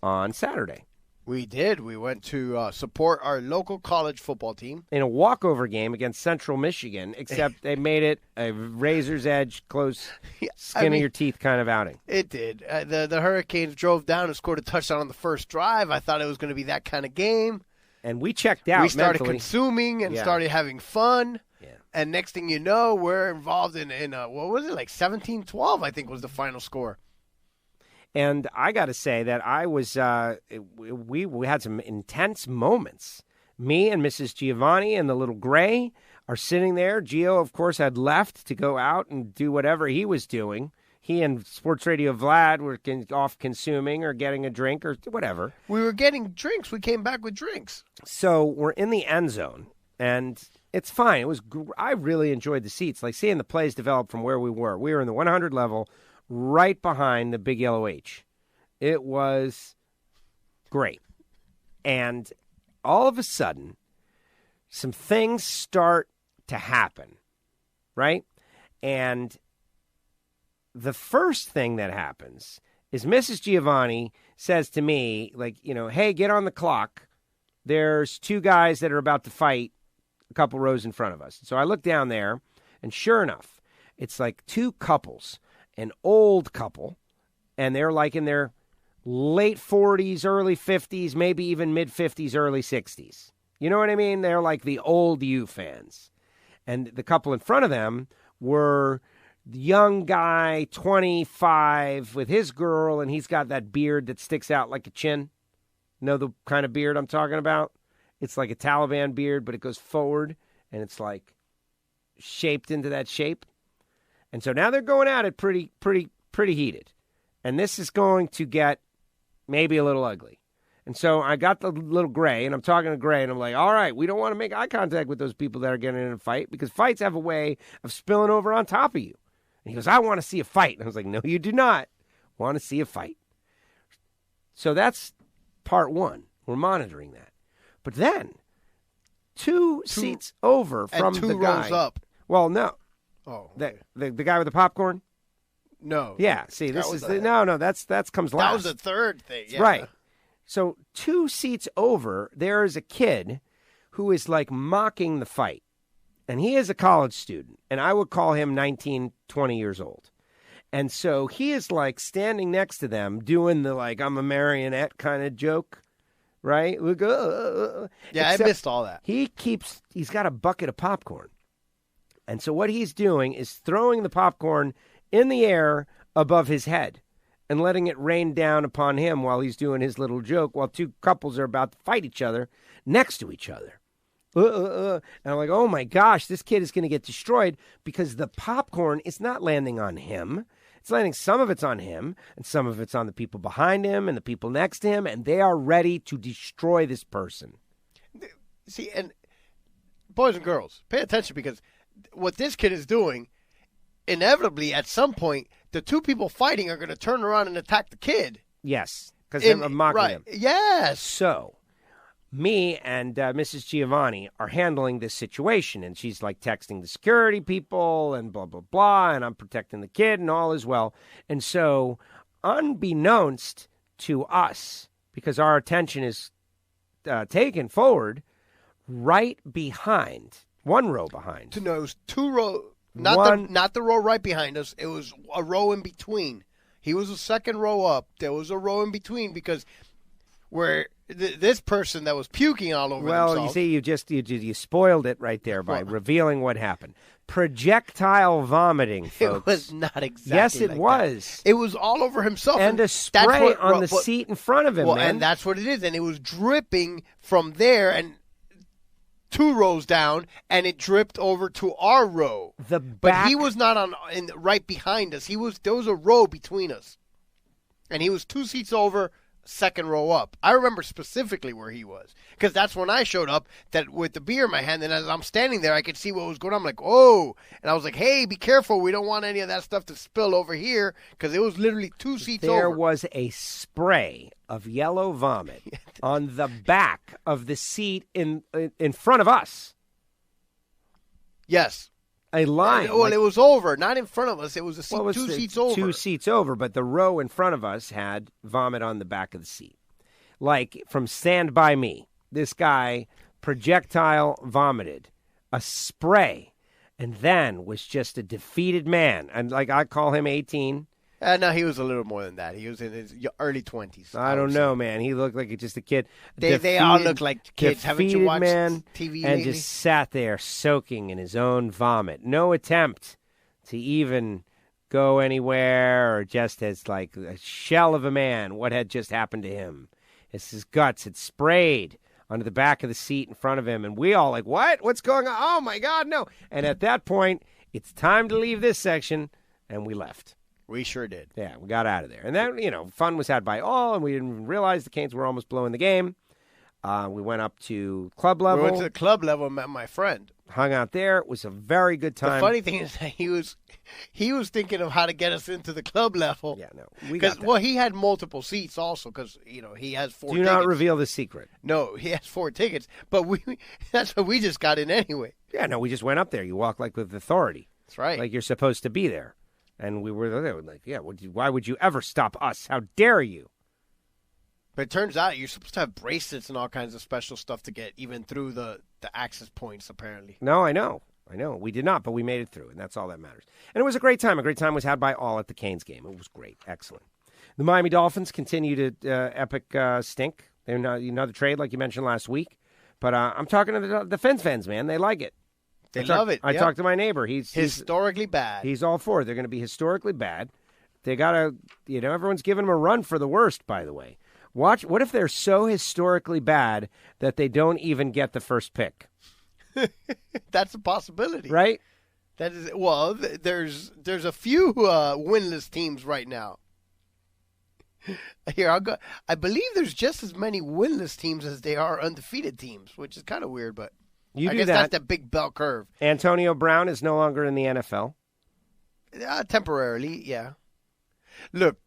on Saturday. We did. We went to support our local college football team. In a walkover game against Central Michigan, except they made it a razor's edge, close, skin of your teeth kind of outing. It did. The Hurricanes drove down and scored a touchdown on the first drive. I thought it was going to be that kind of game. And we checked out. We started mentally. consuming and started having fun. Yeah. And next thing you know, we're involved in what was it, like 17-12, I think was the final score. And I got to say that I was, we had some intense moments. Me and Mrs. Giovanni and the little gray are sitting there. Gio, of course, had left to go out and do whatever he was doing. He and Sports Radio Vlad were off consuming or getting a drink or whatever. We were getting drinks. We came back with drinks. So we're in the end zone, and it's fine. It was. I really enjoyed the seats, like seeing the plays develop from where we were. We were in the 100 level, right behind the big yellow H. It was great. And all of a sudden, some things start to happen, right? And the first thing that happens is Mrs. Giovanni says to me, like, hey, get on the clock. There's two guys that are about to fight a couple rows in front of us. So I look down there, and sure enough, it's like two couples. An old couple, and they're like in their late 40s, early 50s, maybe even mid-50s, early 60s. You know what I mean? They're like the old U fans. And the couple in front of them were the young guy, 25, with his girl, and he's got that beard that sticks out like a chin. Know the kind of beard I'm talking about? It's like a Taliban beard, but it goes forward, and it's like shaped into that shape. And so now they're going at it pretty heated. And this is going to get maybe a little ugly. And so I got the little gray, and I'm talking to Gray, and I'm like, all right, we don't want to make eye contact with those people that are getting in a fight because fights have a way of spilling over on top of you. And he goes, I want to see a fight. And I was like, no, you do not want to see a fight. So that's part one. We're monitoring that. But then, two seats over from and two the guy. rows up. Well, no. Oh, okay. The guy with the popcorn? No. Yeah, see, this is that comes last. That was the third thing. Yeah. Right. So 2 seats over, there is a kid who is like mocking the fight. And he is a college student, and I would call him 19, 20 years old. And so he is like standing next to them doing the like I'm a marionette kind of joke, right? Yeah, I missed all that. He's got a bucket of popcorn. And so what he's doing is throwing the popcorn in the air above his head and letting it rain down upon him while he's doing his little joke while two couples are about to fight each other next to each other. And I'm like, oh my gosh, this kid is going to get destroyed because the popcorn is not landing on him. It's landing, some of it's on him and some of it's on the people behind him and the people next to him, and they are ready to destroy this person. See, and boys and girls, pay attention because what this kid is doing, inevitably at some point, the two people fighting are going to turn around and attack the kid. Yes, because I'm mocking him. Yes. So me and Mrs. Giovanni are handling this situation, and she's like texting the security people and blah, blah, blah, and I'm protecting the kid and all is well. And so unbeknownst to us, because our attention is taken forward, right behind, one row behind. No, it was 2 rows. Not the row right behind us. It was a row in between. He was the second row up. There was a row in between because where this person that was puking all over himself. Well, you see, you spoiled it right there by revealing what happened. Projectile vomiting, folks. It was not exactly Yes, it like was. That. It was all over himself. And a spray on the seat in front of him, man. And that's what it is. And it was dripping from there and 2 rows down, and it dripped over to our row. But he was not right behind us. There was a row between us. And he was 2 seats over, second row up. I remember specifically where he was because that's when I showed up that with the beer in my hand. And as I'm standing there, I could see what was going on. I'm like, oh. And I was like, hey, be careful. We don't want any of that stuff to spill over here because it was literally 2 seats over. There was a spray of yellow vomit on the back of the seat in front of us. Yes. A line. Well, it was over, not in front of us. It was a seat, 2 seats over. 2 seats over, but the row in front of us had vomit on the back of the seat. Like from Stand By Me, this guy projectile vomited, a spray, and then was just a defeated man. And like I call him 18. No, he was a little more than that. He was in his early 20s. I don't know, man. He looked like just a kid. They all look like kids. Haven't you watched man, TV and lately? just sat there soaking in his own vomit. No attempt to even go anywhere or just as like a shell of a man what had just happened to him. His guts had sprayed onto the back of the seat in front of him, and we all like, what? What's going on? Oh, my God, no. And at that point, it's time to leave this section, and we left. We sure did. Yeah, we got out of there. And then, fun was had by all, and we didn't even realize the Canes were almost blowing the game. We went up to club level. We went to the club level and met my friend. Hung out there. It was a very good time. The funny thing is that he was thinking of how to get us into the club level. Yeah, no. We got that. Well, he had multiple seats also because, he has 4 Do tickets. not reveal the secret. No, he has 4 tickets. But that's what we just got in anyway. Yeah, no, we just went up there. You walk like with authority. That's right. Like you're supposed to be there. And we were there like, yeah, why would you ever stop us? How dare you? But it turns out you're supposed to have bracelets and all kinds of special stuff to get even through the access points, apparently. No, I know. We did not, but we made it through, and that's all that matters. And it was a great time. A great time was had by all at the Canes game. It was great. Excellent. The Miami Dolphins continue to epic stink. They're another trade, like you mentioned last week. But I'm talking to the fans, man. They like it. They love it. I talked to my neighbor. He's historically bad. He's all for it. They're going to be historically bad. They got to, everyone's giving them a run for the worst, by the way. What if they're so historically bad that they don't even get the first pick? That's a possibility. Right? That is, well, there's a few winless teams right now. Here, I'll go. I believe there's just as many winless teams as they are undefeated teams, which is kind of weird, but I guess that's the big bell curve. Antonio Brown is no longer in the NFL. Temporarily, yeah. Look,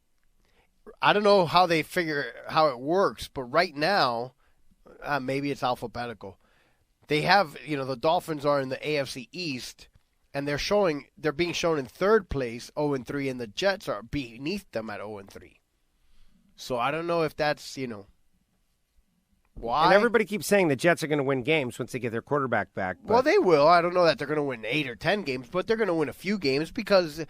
I don't know how they figure how it works, but right now, maybe it's alphabetical. They have, the Dolphins are in the AFC East, and they're being shown in third place, 0-3, and the Jets are beneath them at 0-3. So I don't know if that's, why. And everybody keeps saying the Jets are going to win games once they get their quarterback back. But... Well, they will. I don't know that they're going to win 8 or 10 games, but they're going to win a few games because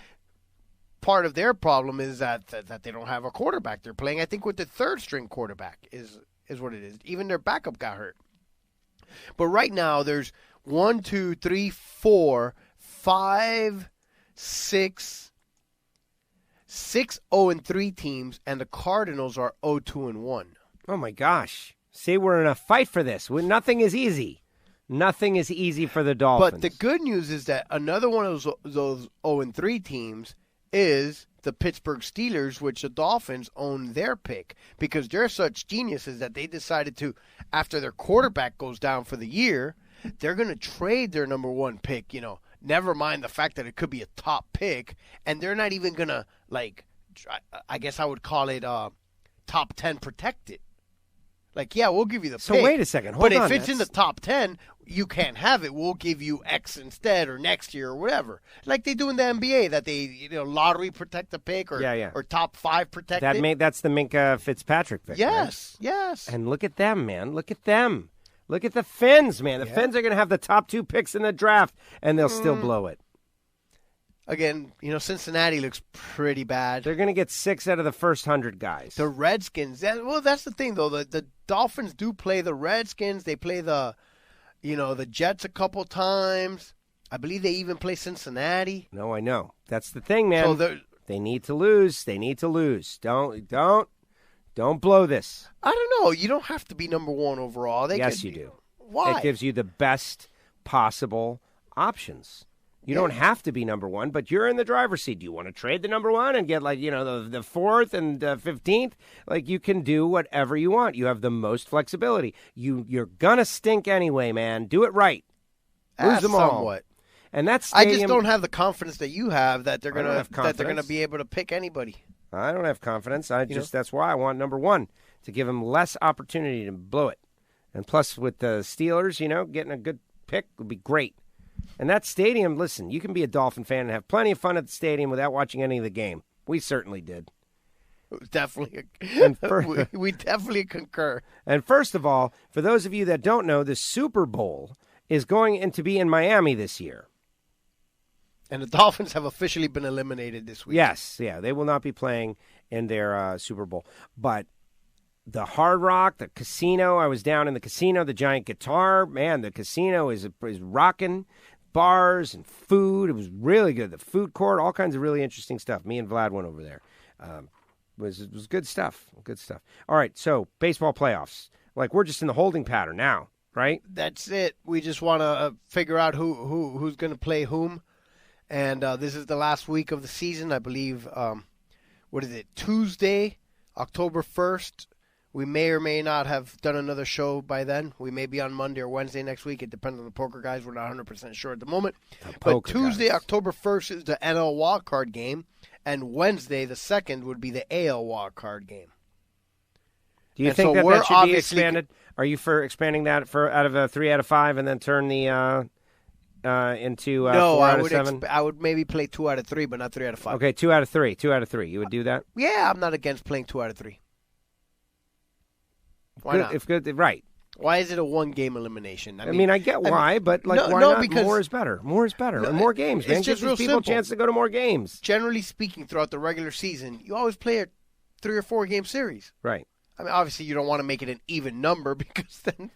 part of their problem is that they don't have a quarterback. They're playing, I think, with the third-string quarterback is what it is. Even their backup got hurt. But right now, there's 1, 2, 3, 4, 5, 6 0-3 teams, and the Cardinals are 0-2-1. Oh, my gosh. See, we're in a fight for this. Nothing is easy. Nothing is easy for the Dolphins. But the good news is that another one of those 0-3 teams is the Pittsburgh Steelers, which the Dolphins own their pick because they're such geniuses that they decided to, after their quarterback goes down for the year, they're going to trade their number 1 pick, never mind the fact that it could be a top pick, and they're not even going to, I guess I would call it top 10 protected. Like, yeah, we'll give you the pick. So wait a second. Hold but on. If it's in the top 10, you can't have it. We'll give you X instead or next year or whatever. Like they do in the NBA that they, lottery protect the pick or top 5 protect it. That's the Minka Fitzpatrick pick. Yes, right? yes. And look at them, man. Look at them. Look at the Finns, man. The Finns are going to have the top 2 picks in the draft, and they'll still blow it. Again, Cincinnati looks pretty bad. They're going to get 6 out of the first 100 guys. The Redskins, that's the thing, though. The Dolphins do play the Redskins. They play the Jets a couple times. I believe they even play Cincinnati. No, I know. That's the thing, man. So they need to lose. They need to lose. Don't blow this. I don't know. You don't have to be number 1 overall. Yes, you do. Why? It gives you the best possible options. You don't have to be number one, but you're in the driver's seat. Do you want to trade the number one and get the 4th and 15th? You can do whatever you want. You have the most flexibility. You're gonna stink anyway, man. Do it right. Lose them all. Somewhat. And that's stadium... I just don't have the confidence that you have that they're gonna be able to pick anybody. I don't have confidence. That's why I want number one, to give them less opportunity to blow it. And plus, with the Steelers, getting a good pick would be great. And that stadium, listen, you can be a Dolphin fan and have plenty of fun at the stadium without watching any of the game. We certainly did. Definitely. We definitely concur. And first of all, for those of you that don't know, the Super Bowl is going to be in Miami this year. And the Dolphins have officially been eliminated this week. Yes, yeah, they will not be playing in their Super Bowl. But the Hard Rock, the casino, I was down in the casino, the giant guitar, man, the casino is rocking. Bars and food, it was really good. The food court, all kinds of really interesting stuff. Me and Vlad went over there. It was good stuff. Good stuff. All right, so baseball playoffs. We're just in the holding pattern now, right? That's it. We just want to figure out who's going to play whom. And this is the last week of the season, I believe. Tuesday, October 1st. We may or may not have done another show by then. We may be on Monday or Wednesday next week. It depends on the poker guys. We're not 100% sure at the moment. But Tuesday, October 1st is the NL wildcard game. And Wednesday, the 2nd, would be the AL wildcard game. Do you think that should be expanded? Are you for expanding that out of a 3 out of 5 and then turn the into 4 out of 7? I would maybe play 2 out of 3, but not 3 out of 5. Okay, 2 out of 3. 2 out of 3. You would do that? Yeah, I'm not against playing 2 out of 3. Why not? If good, right. Why is it a one-game elimination? I get why, but why not? Because more is better. More is better. And more games, man. It's just Give people a chance to go to more games. Generally speaking, throughout the regular season, you always play a 3 or 4 game series. Right. Obviously, you don't want to make it an even number because then.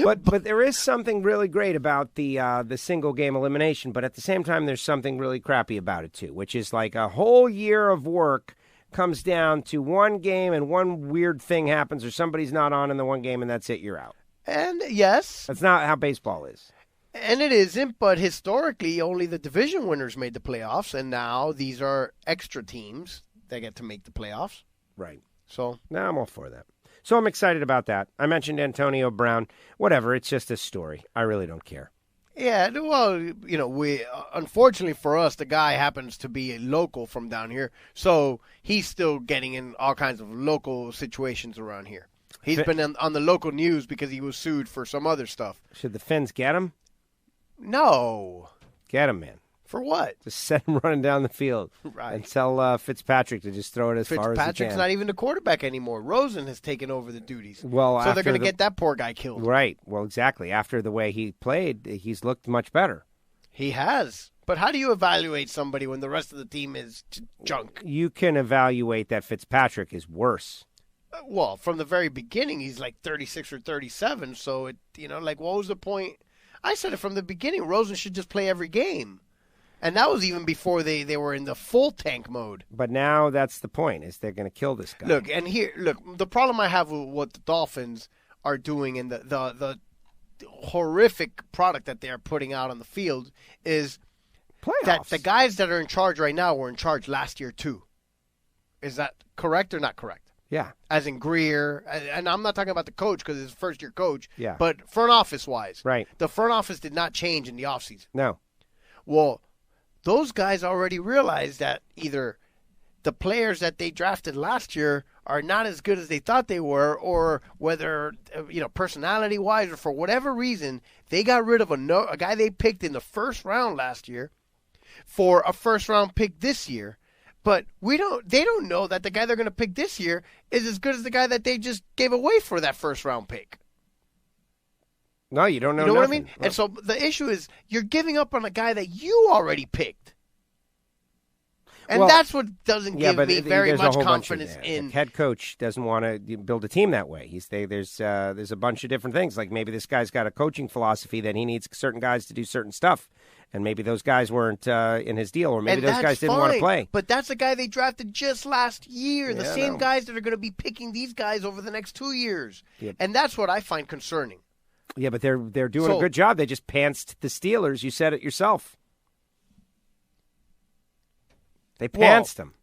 But there is something really great about the single game elimination. But at the same time, there's something really crappy about it too, which is a whole year of work comes down to one game and one weird thing happens or somebody's not on in the one game and that's it, you're out. And yes. That's not how baseball is. And it isn't, but historically only the division winners made the playoffs, and now these are extra teams that get to make the playoffs. Right. So now I'm all for that. So I'm excited about that. I mentioned Antonio Brown. Whatever, it's just a story. I really don't care. Yeah, well, we unfortunately for us, the guy happens to be a local from down here, so he's still getting in all kinds of local situations around here. He's been on the local news because he was sued for some other stuff. Should the Finns get him? No. Get him, man. For what? Just set him running down the field. Right. And tell Fitzpatrick to just throw it as far as he can. Fitzpatrick's not even the quarterback anymore. Rosen has taken over the duties. Well, so they're going to get that poor guy killed. Right. Well, exactly. After the way he played, he's looked much better. He has. But how do you evaluate somebody when the rest of the team is junk? You can evaluate that Fitzpatrick is worse. Well, from the very beginning, he's 36 or 37. So, what was the point? I said it from the beginning. Rosen should just play every game. And that was even before they were in the full tank mode. But now that's the point, is they're going to kill this guy. Look, the problem I have with what the Dolphins are doing and the horrific product that they are putting out on the field is playoffs. That the guys that are in charge right now were in charge last year too. Is that correct or not correct? Yeah. As in Greer, and I'm not talking about the coach because he's a first-year coach, yeah. But front office-wise. Right. The front office did not change in the offseason. No. Well, those guys already realized that either the players that they drafted last year are not as good as they thought they were, or whether, personality-wise or for whatever reason, they got rid of a guy they picked in the first round last year for a first-round pick this year. But they don't know that the guy they're going to pick this year is as good as the guy that they just gave away for that first-round pick. No, you don't know. You know nothing. What I mean? No. And so the issue is you're giving up on a guy that you already picked. And that's what doesn't give me very much confidence in. The head coach doesn't want to build a team that way. There's a bunch of different things. Like maybe this guy's got a coaching philosophy that he needs certain guys to do certain stuff. And maybe those guys weren't in his deal, or maybe those guys didn't want to play. But that's the guy they drafted just last year. The same guys that are going to be picking these guys over the next 2 years. Yep. And that's what I find concerning. Yeah, but they're doing a good job. They just pantsed the Steelers. You said it yourself. They pantsed him.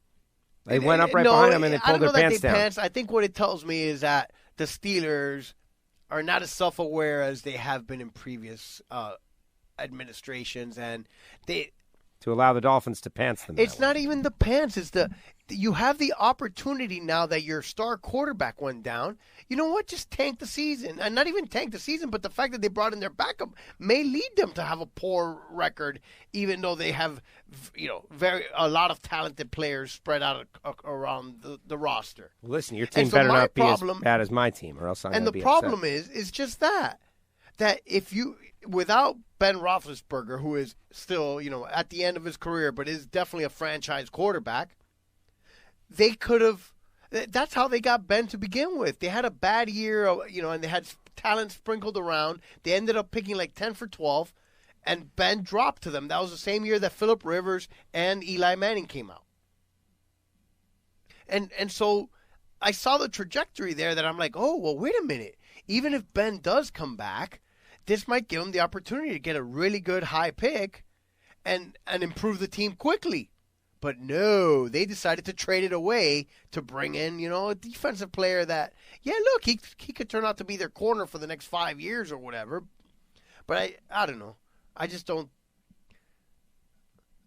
They went up right behind him and they pulled their pants down. I think what it tells me is that the Steelers are not as self-aware as they have been in previous administrations, and to allow the Dolphins to pants them. It's not even the pants. It's you have the opportunity now that your star quarterback went down. You know what? Just tank the season. And not even tank the season, but the fact that they brought in their backup may lead them to have a poor record, even though they have, a lot of talented players spread out around the roster. Listen, your team better not be as bad as my team, or else I'm going to be upset. And the problem is just that if you, without Ben Roethlisberger, who is still, at the end of his career, but is definitely a franchise quarterback, they could have. That's how they got Ben to begin with. They had a bad year, and they had talent sprinkled around. They ended up picking like 10 for 12, and Ben dropped to them. That was the same year that Phillip Rivers and Eli Manning came out. And so I saw the trajectory there that I'm like, oh, well, wait a minute. Even if Ben does come back, this might give him the opportunity to get a really good high pick and improve the team quickly. But no, they decided to trade it away to bring in, a defensive player that, look, he could turn out to be their corner for the next 5 years or whatever. But I don't know. I just don't.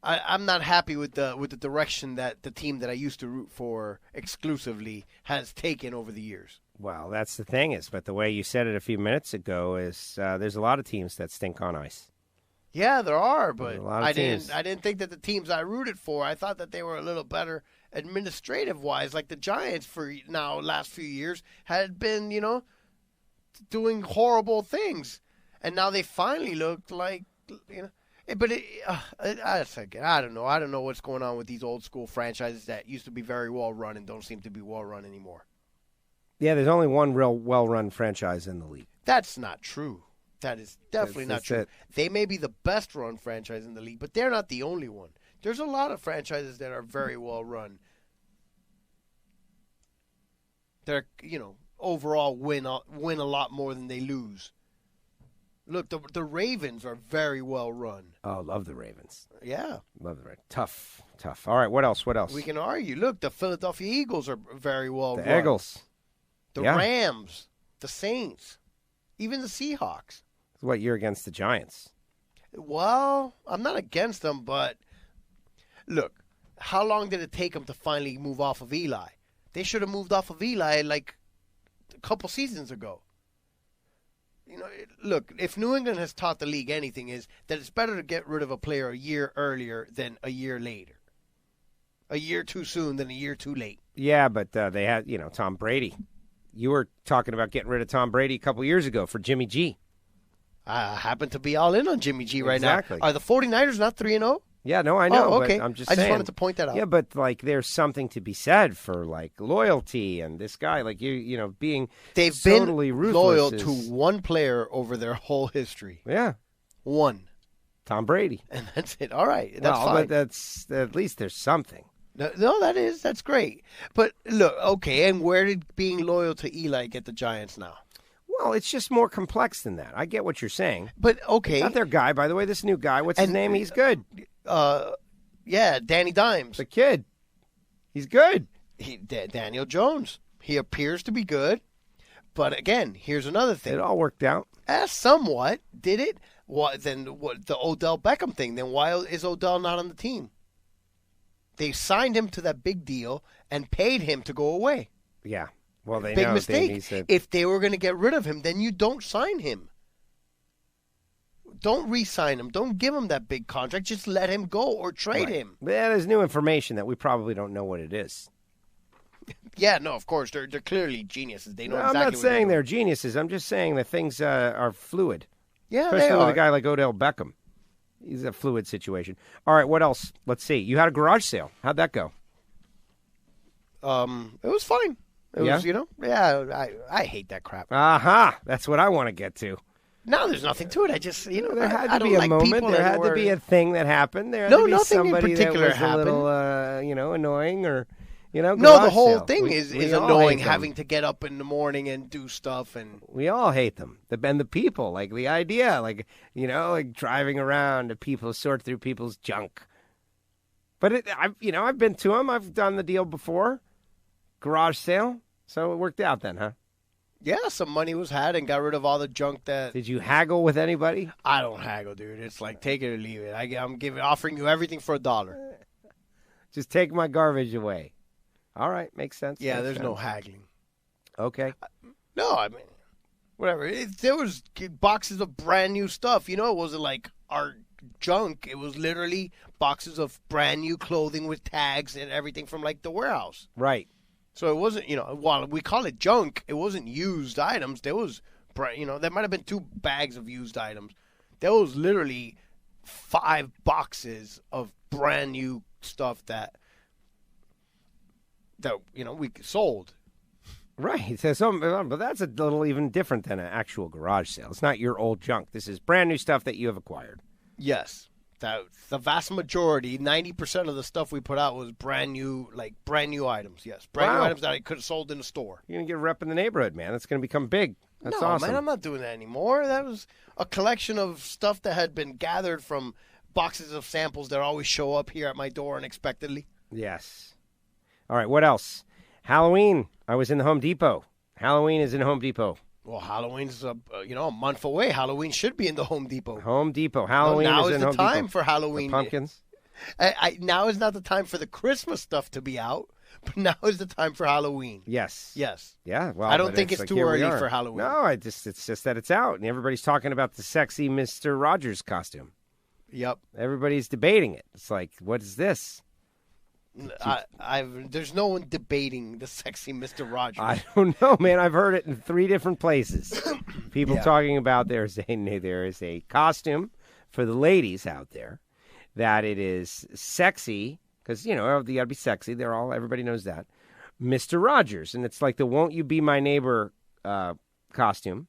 I'm not happy with the direction that the team that I used to root for exclusively has taken over the years. Well, that's the thing but the way you said it a few minutes ago is there's a lot of teams that stink on ice. Yeah, there are, but I teams. didn't think that the teams I rooted for, I thought that they were a little better administrative-wise. Like the Giants for last few years had been, doing horrible things. And now they finally looked like, But I don't know. I don't know what's going on with these old school franchises that used to be very well run and don't seem to be well run anymore. Yeah, there's only one real well run franchise in the league. That's not true. That is definitely not true. They may be the best run franchise in the league, but they're not the only one. There's a lot of franchises that are very well run. They're, overall win a lot more than they lose. Look, the Ravens are very well run. Oh, love the Ravens. Yeah. Love the Ravens. Tough. All right, what else? We can argue. Look, the Philadelphia Eagles are very well run. The Eagles. The Rams. The Saints. Even the Seahawks. What, you're against the Giants? Well, I'm not against them, but look, how long did it take them to finally move off of Eli? They should have moved off of Eli like a couple seasons ago. Look, if New England has taught the league anything, is that it's better to get rid of a player a year earlier than a year later. A year too soon than a year too late. Yeah, but they had, Tom Brady. You were talking about getting rid of Tom Brady a couple years ago for Jimmy G. I happen to be all in on Jimmy G right now. Exactly. Are the 49ers not 3-0? Yeah, no, I know. Oh, okay. But I'm just I saying. just wanted to point that out. Yeah, but there's something to be said for loyalty, and this guy, being they've totally been ruthless loyal to one player over their whole history. Yeah, one. Tom Brady, and that's it. All right, that's fine. But that's at least there's something. No, that's great. But look, okay, and where did being loyal to Eli get the Giants now? Well, it's just more complex than that. I get what you're saying. But, okay. Not their guy, by the way, this new guy. What's his name? He's good. Danny Dimes. The kid. He's good. Daniel Jones. He appears to be good. But, again, here's another thing. It all worked out. Somewhat. Did it? Then the Odell Beckham thing. Then why is Odell not on the team? They signed him to that big deal and paid him to go away. Yeah. Well, they big know mistake. If they were going to get rid of him, then you don't sign him. Don't re-sign him. Don't give him that big contract. Just let him go or trade him. Yeah, there's new information that we probably don't know what it is. Yeah, no, of course. They're clearly geniuses. They know exactly I'm not what saying they're geniuses. I'm just saying that things are fluid. Yeah, especially they are. with a guy like Odell Beckham. He's a fluid situation. All right, what else? Let's see. You had a garage sale. How'd that go? It was fine. It was, I hate that crap. Aha, that's what I want to get to. No, there's nothing to it. I just, there had to be a moment. There had to be a thing that happened. There had to be nothing somebody in particular that was happened. A little, annoying or, No, the whole sale. thing is annoying, having to get up in the morning and do stuff. And we all hate them. And the people, like the idea, like driving around to people, sort through people's junk. But I've been to them. I've done the deal before. Garage sale. So it worked out then, huh? Yeah, some money was had and got rid of all the junk that... Did you haggle with anybody? I don't haggle, dude. It's like take it or leave it. I'm offering you everything for $1. Just take my garbage away. All right, makes sense. Yeah, makes there's sense. no haggling. Okay. No, I mean, whatever. There was boxes of brand new stuff. You know, it wasn't like our junk. It was literally boxes of brand new clothing with tags and everything from like the warehouse. Right. So it wasn't, while we call it junk, it wasn't used items. There was, there might have been 2 bags of used items. There was literally 5 boxes of brand new stuff that we sold. Right. So, but that's a little even different than an actual garage sale. It's not your old junk. This is brand new stuff that you have acquired. Yes. The vast majority, 90% of the stuff we put out was brand new items. Yes, brand new items that I could have sold in a store. You're going to get a rep in the neighborhood, man. That's going to become big. That's awesome. Man, I'm not doing that anymore. That was a collection of stuff that had been gathered from boxes of samples that always show up here at my door unexpectedly. Yes. All right, what else? Halloween. I was in the Home Depot. Halloween is in Home Depot. Well, Halloween's a month away. Halloween should be in the Home Depot. Home Depot. Halloween now is in Home Depot. Now is the time for Halloween. The pumpkins. Now is not the time for the Christmas stuff to be out, but now is the time for Halloween. Yes. Yeah. Well, I don't think it's like, too early for Halloween. No, it's just that it's out, and everybody's talking about the sexy Mr. Rogers costume. Yep. Everybody's debating it. It's like, what is this? There's no one debating the sexy Mr. Rogers. I don't know, man. I've heard it in 3 different places. People talking about there is a costume for the ladies out there that it is sexy because you got to be sexy. Everybody knows that. Mr. Rogers, and it's like the "Won't You Be My Neighbor" costume,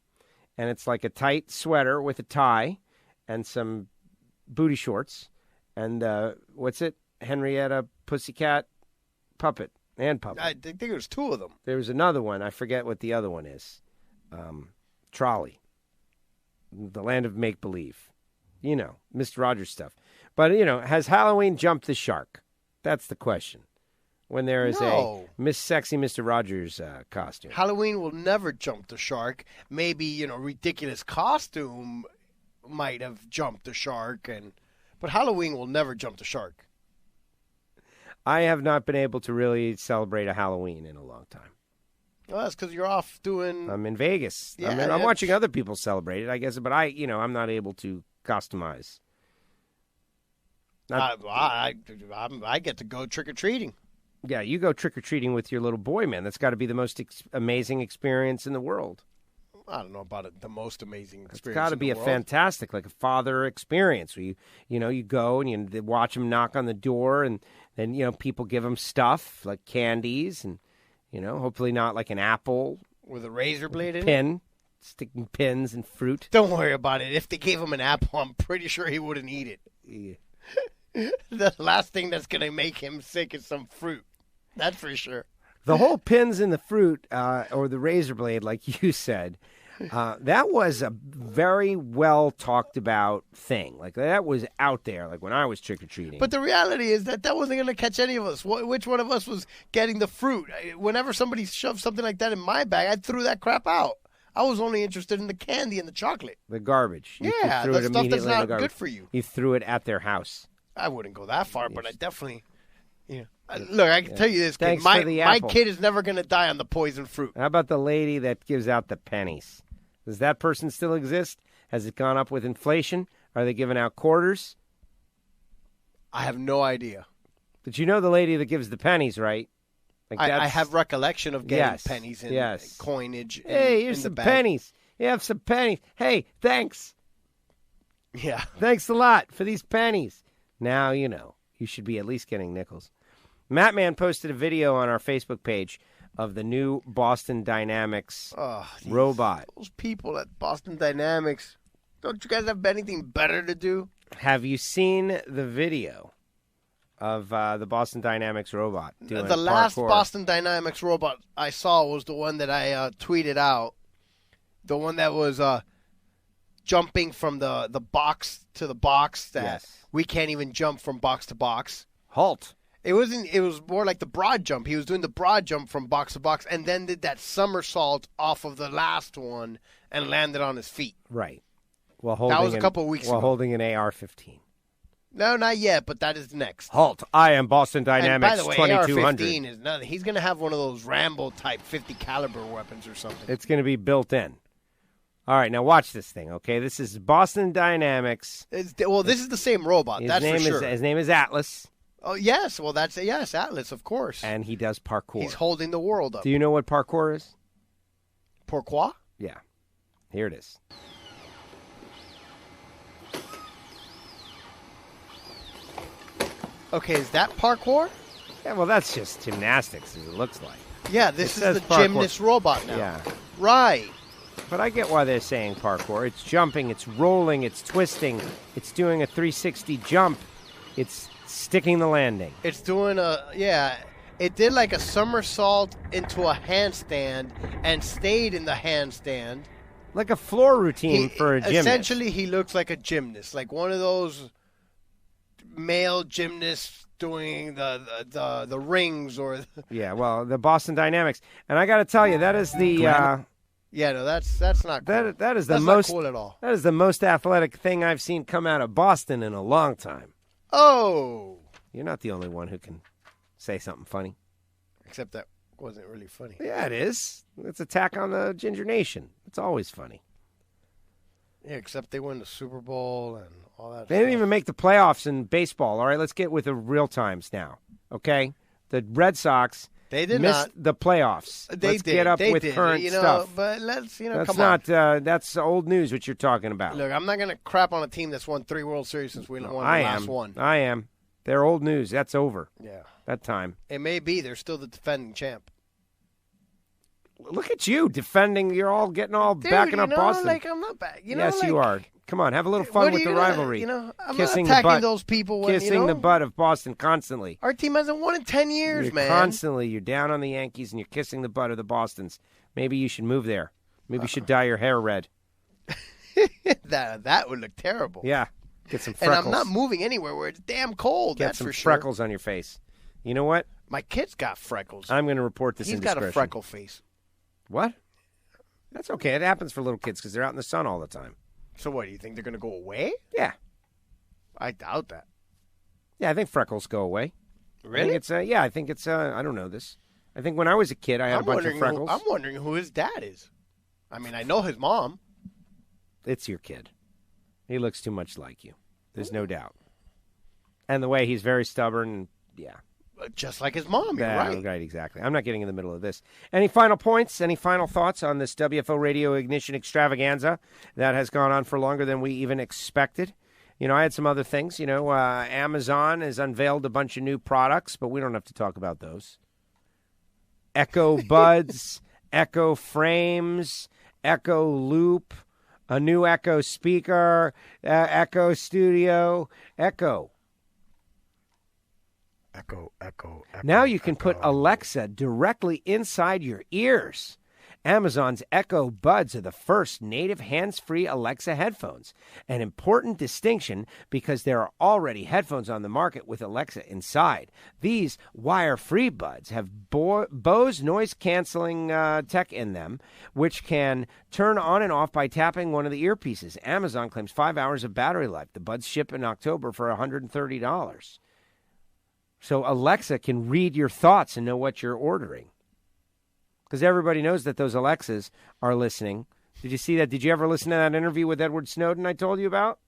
and it's like a tight sweater with a tie and some booty shorts, and what's it? Henrietta Pussycat puppet. I think it was 2 of them. There was another one. I forget what the other one is. Trolley. The Land of Make-Believe. Mr. Rogers stuff. But, has Halloween jumped the shark? That's the question. When there is a Miss Sexy Mr. Rogers costume. Halloween will never jump the shark. Maybe, ridiculous costume might have jumped the shark. But Halloween will never jump the shark. I have not been able to really celebrate a Halloween in a long time. Well, that's because you're off doing... I'm in Vegas. Yeah, I'm watching other people celebrate it, I guess, but I'm not able to customize. I get to go trick-or-treating. Yeah, you go trick-or-treating with your little boy, man. That's got to be the most amazing experience in the world. I don't know about it, the most amazing experience. It's got to be fantastic, like a father experience where you go and you watch him knock on the door, and then people give him stuff like candies, and hopefully not like an apple with a razor blade in it. Sticking pins and fruit. Don't worry about it. If they gave him an apple, I'm pretty sure he wouldn't eat it. Yeah. The last thing that's going to make him sick is some fruit. That's for sure. The whole pins in the fruit or the razor blade, like you said, that was a very well talked about thing. Like that was out there, like when I was trick or treating. But the reality is that wasn't going to catch any of us. Which one of us was getting the fruit? Whenever somebody shoved something like that in my bag, I threw that crap out. I was only interested in the candy and the chocolate. The garbage. The stuff that's not good for you. You threw it at their house. I wouldn't go that far, but I definitely. Yeah. Look, I can tell you this, kid. My kid is never going to die on the poison fruit. How about the lady that gives out the pennies? Does that person still exist? Has it gone up with inflation? Are they giving out quarters? I have no idea. But you know the lady that gives the pennies, right? Like I have recollection of getting pennies and coinage. Hey, here's some pennies. You have some pennies. Hey, thanks. Yeah. Thanks a lot for these pennies. Now you know. You should be at least getting nickels. Matt Man posted a video on our Facebook page of the new Boston Dynamics robot. Those people at Boston Dynamics, don't you guys have anything better to do? Have you seen the video of the Boston Dynamics robot doing the last parkour? Boston Dynamics robot I saw was the one that I tweeted out. The one that was jumping from the box to the box that we can't even jump from box to box. Halt. It wasn't. It was more like the broad jump. He was doing the broad jump from box to box, and then did that somersault off of the last one and landed on his feet. Right. That was a couple of weeks ago. While holding an AR-15. No, not yet, but that is next. Halt. I am Boston Dynamics and by the way, 2200. AR-15 is nothing. He's going to have one of those Rambo-type 50 caliber weapons or something. It's going to be built in. All right, now watch this thing, okay? This is Boston Dynamics. This is the same robot, that's for sure. His name is Atlas. Oh, yes. Well, yes, Atlas, of course. And he does parkour. He's holding the world up. Do you know what parkour is? Pourquoi? Yeah. Here it is. Okay, is that parkour? Yeah, well, that's just gymnastics, as it looks like. Yeah, this is the gymnast robot now. Yeah. Right. But I get why they're saying parkour. It's jumping, it's rolling, it's twisting, it's doing a 360 jump, it's sticking the landing. It's doing it did like a somersault into a handstand and stayed in the handstand. Like a floor routine for a gymnast. Essentially, he looks like a gymnast, like one of those male gymnasts doing the rings or. Yeah, well, the Boston Dynamics, and I got to tell you, that is the. Yeah, no, that's not cool. That is the that's most not cool at all. That is the most athletic thing I've seen come out of Boston in a long time. Oh, you're not the only one who can say something funny. Except that wasn't really funny. Yeah, it is. It's attack on the Ginger Nation. It's always funny. Yeah, except they win the Super Bowl and all that. They didn't even make the playoffs in baseball. All right, let's get with the real times now. Okay, the Red Sox. They did missed not. The playoffs. Let's get up with did. current stuff. But let's, that's come not, on. That's old news, what you're talking about. Look, I'm not going to crap on a team that's won 3 World Series since we won the last one. I am. They're old news. That's over. Yeah. That time. It may be. They're still the defending champ. Look at you defending. You're all getting all backing up Boston. Like, I'm not back. Yes, you are. Come on, have a little fun with the rivalry. I'm kissing not attacking the butt, those people. Kissing the butt of Boston constantly. Our team hasn't won in 10 years, man. Constantly. You're down on the Yankees and you're kissing the butt of the Bostons. Maybe you should move there. Maybe you should dye your hair red. That would look terrible. Yeah. Get some freckles. And I'm not moving anywhere where it's damn cold. Get that's some for sure. freckles on your face. You know what? My kid's got freckles. I'm going to report this indiscretion. He's got a freckle face. What? That's okay. It happens for little kids because they're out in the sun all the time. So what, do you think they're going to go away? Yeah. I doubt that. Yeah, I think freckles go away. Really? I think it's I don't know this. I think when I was a kid, I had a bunch of freckles. I'm wondering who his dad is. I mean, I know his mom. It's your kid. He looks too much like you. There's no doubt. And the way he's very stubborn, yeah. Just like his mom, you're right. Right, exactly. I'm not getting in the middle of this. Any final points, any final thoughts on this WFO Radio Ignition extravaganza that has gone on for longer than we even expected? You know, I had some other things. You know, Amazon has unveiled a bunch of new products, but we don't have to talk about those. Echo Buds, Echo Frames, Echo Loop, a new Echo speaker, Echo Studio, Echo. Echo. Now you can put Alexa directly inside your ears. Amazon's Echo Buds are the first native hands-free Alexa headphones. An important distinction because there are already headphones on the market with Alexa inside. These wire-free buds have Bose noise-canceling tech in them, which can turn on and off by tapping one of the earpieces. Amazon claims 5 hours of battery life. The buds ship in October for $130. So Alexa can read your thoughts and know what you're ordering. Because everybody knows that those Alexas are listening. Did you see that? Did you ever listen to that interview with Edward Snowden I told you about?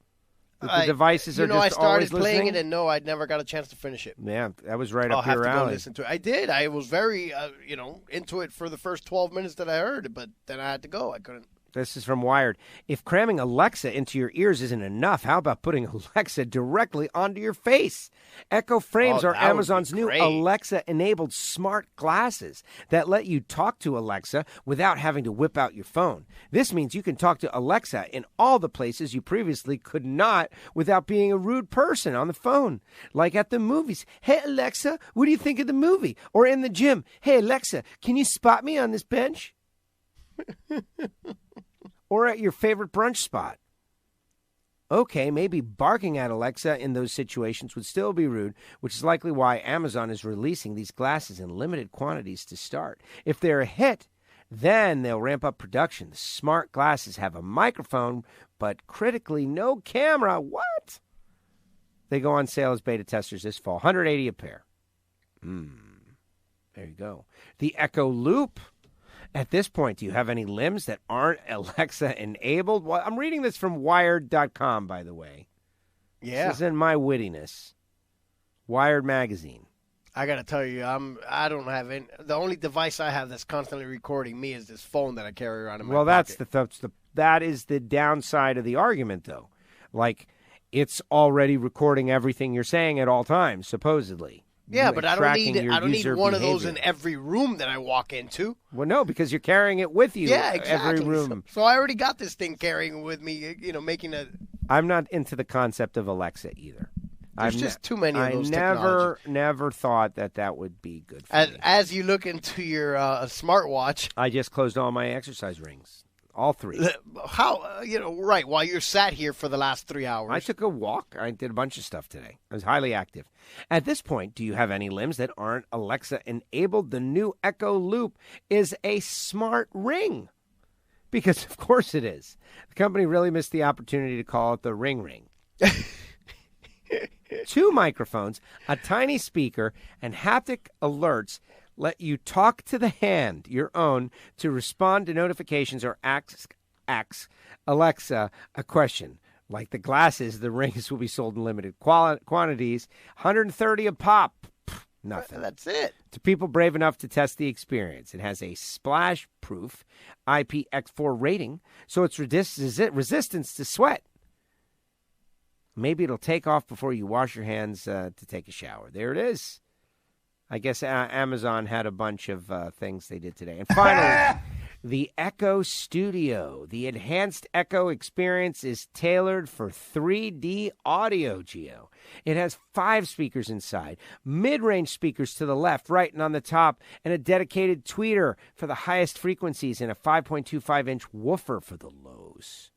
That the devices are just always listening? I started playing it, and no, I never got a chance to finish it. Yeah, that was right up your alley. I'll have to go listen to it. I did. I was very, into it for the first 12 minutes that I heard, but then I had to go. I couldn't. This is from Wired. If cramming Alexa into your ears isn't enough, how about putting Alexa directly onto your face? Echo Frames are Amazon's new Alexa-enabled smart glasses that let you talk to Alexa without having to whip out your phone. This means you can talk to Alexa in all the places you previously could not without being a rude person on the phone. Like at the movies. Hey, Alexa, what do you think of the movie? Or in the gym. Hey, Alexa, can you spot me on this bench? Or at your favorite brunch spot. Okay, maybe barking at Alexa in those situations would still be rude, which is likely why Amazon is releasing these glasses in limited quantities to start. If they're a hit, then they'll ramp up production. The smart glasses have a microphone, but critically no camera. What? They go on sale as beta testers this fall. $180 a pair. There you go. The Echo Loop. At this point, do you have any limbs that aren't Alexa-enabled? Well, I'm reading this from Wired.com, by the way. Yeah. This isn't my wittiness. Wired magazine. I got to tell you, I don't have any. The only device I have that's constantly recording me is this phone that I carry around in my pocket. That is the downside of the argument, though. Like, it's already recording everything you're saying at all times, supposedly. Yeah, but I don't need one of those behavior. in every room that I walk into. Well, no, because you're carrying it with you. Yeah, exactly. Every room. So I already got this thing carrying with me, making a... I'm not into the concept of Alexa either. There's just too many of those technologies. Never thought that would be good for me. As you look into your smartwatch... I just closed all my exercise rings. All 3. How, right, while you're sat here for the last 3 hours. I took a walk. I did a bunch of stuff today. I was highly active. At this point, do you have any limbs that aren't Alexa-enabled? The new Echo Loop is a smart ring. Because, of course, it is. The company really missed the opportunity to call it the Ring Ring. 2 microphones, a tiny speaker, and haptic alerts let you talk to the hand, your own, to respond to notifications or ask Alexa a question. Like the glasses, the rings will be sold in limited quantities, $130 a pop. Nothing. That's it. To people brave enough to test the experience. It has a splash-proof IPX4 rating, so it's resistance to sweat. Maybe it'll take off before you wash your hands to take a shower. There it is. I guess Amazon had a bunch of things they did today. And finally, the Echo Studio. The enhanced Echo experience is tailored for 3D audio, Gio. It has 5 speakers inside, mid-range speakers to the left, right, and on the top, and a dedicated tweeter for the highest frequencies and a 5.25-inch woofer for the lows.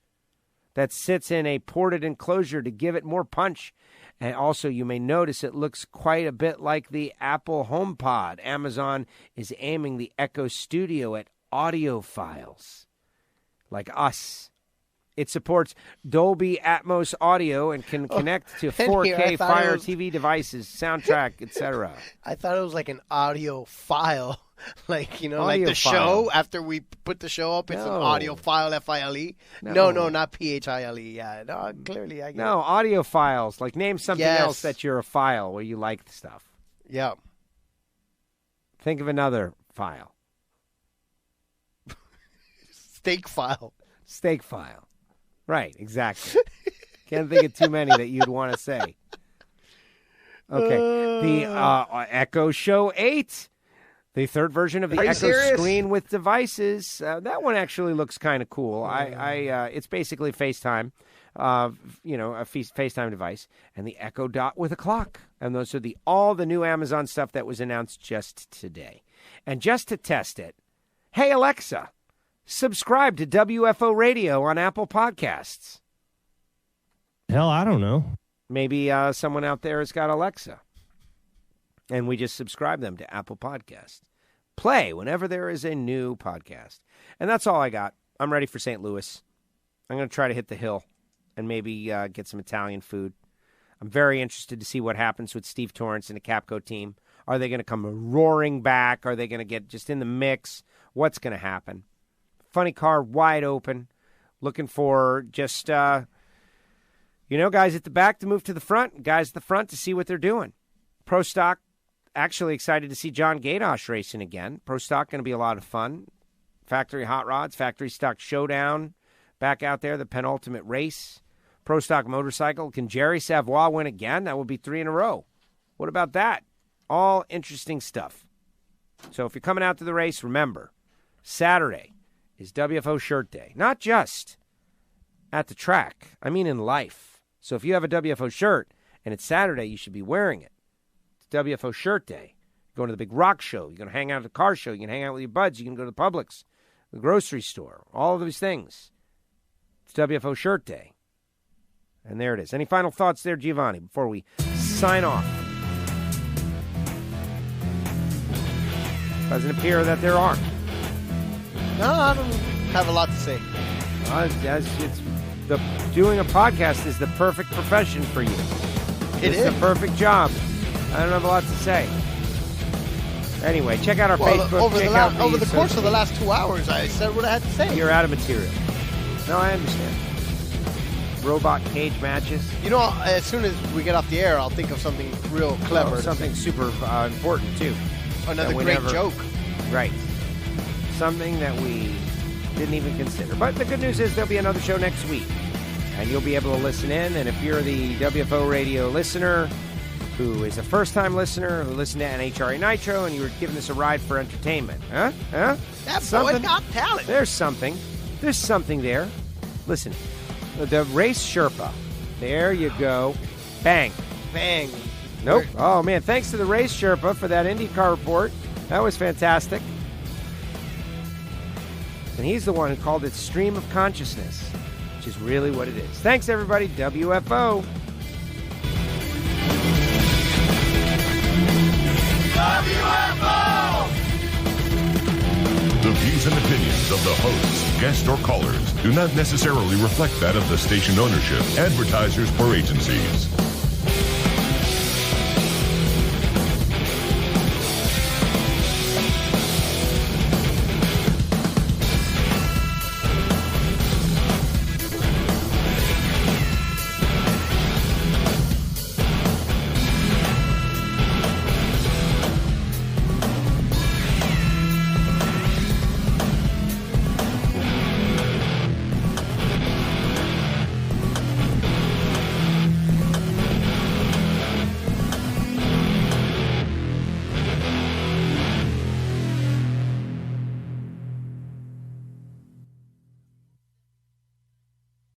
That sits in a ported enclosure to give it more punch. And also, you may notice it looks quite a bit like the Apple HomePod. Amazon is aiming the Echo Studio at audiophiles like us. It supports Dolby Atmos audio and can connect to 4K Fire TV devices, soundtrack, etc. I thought it was like an audio file. Like, Audio like the file. show, after we put the show up, it's an audio file, F-I-L-E. No, not P-H-I-L-E. Yeah, no, clearly I get it. Audio files. Like, name something else that you're a file where you like stuff. Yeah. Think of another file. Steak file. Steak file. Right, exactly. Can't think of too many that you'd want to say. Okay. The Echo Show 8. The third version of the Echo screen with devices. That one actually looks kind of cool. It's basically FaceTime, a FaceTime device, and the Echo Dot with a clock. And those are all the new Amazon stuff that was announced just today. And just to test it, hey, Alexa, subscribe to WFO Radio on Apple Podcasts. Hell, I don't know. Maybe someone out there has got Alexa. And we just subscribe them to Apple Podcasts. Play whenever there is a new podcast. And that's all I got. I'm ready for St. Louis. I'm going to try to hit the hill and maybe get some Italian food. I'm very interested to see what happens with Steve Torrance and the Capco team. Are they going to come roaring back? Are they going to get just in the mix? What's going to happen? Funny car, wide open. Looking for just, guys at the back to move to the front, guys at the front to see what they're doing. Pro Stock. Actually excited to see John Gadosh racing again. Pro Stock going to be a lot of fun. Factory Hot Rods, Factory Stock Showdown, back out there, the penultimate race. Pro Stock Motorcycle. Can Jerry Savoy win again? That would be 3 in a row. What about that? All interesting stuff. So if you're coming out to the race, remember, Saturday is WFO Shirt Day. Not just at the track. I mean in life. So if you have a WFO shirt and it's Saturday, you should be wearing it. WFO Shirt Day. You're going to the big rock show. You're going to hang out at the car show. You can hang out with your buds. You can go to the Publix, the grocery store, all of these things. It's WFO Shirt Day. And there it is. Any final thoughts there, Giovanni, before we sign off? Doesn't appear that there are. No, I don't have a lot to say. Doing a podcast is the perfect profession for you. It's the perfect job. I don't have a lot to say. Anyway, check out our Facebook. Over the course of the last 2 hours, I said what I had to say. You're out of material. No, I understand. Robot cage matches. You know, as soon as we get off the air, I'll think of something real clever. Something super important, too. Another great joke. Right. Something that we didn't even consider. But the good news is there'll be another show next week. And you'll be able to listen in. And if you're the WFO radio listener who is a first-time listener who listened to NHRA Nitro and you were giving us a ride for entertainment. Huh? That boy got talent. There's something. There's something there. Listen, the Race Sherpa. There you go. Bang. Bang. Nope. Oh, man. Thanks to the Race Sherpa for that IndyCar report. That was fantastic. And he's the one who called it stream of consciousness, which is really what it is. Thanks, everybody. WFO. WFO! The views and opinions of the hosts, guests, or callers do not necessarily reflect that of the station ownership, advertisers, or agencies.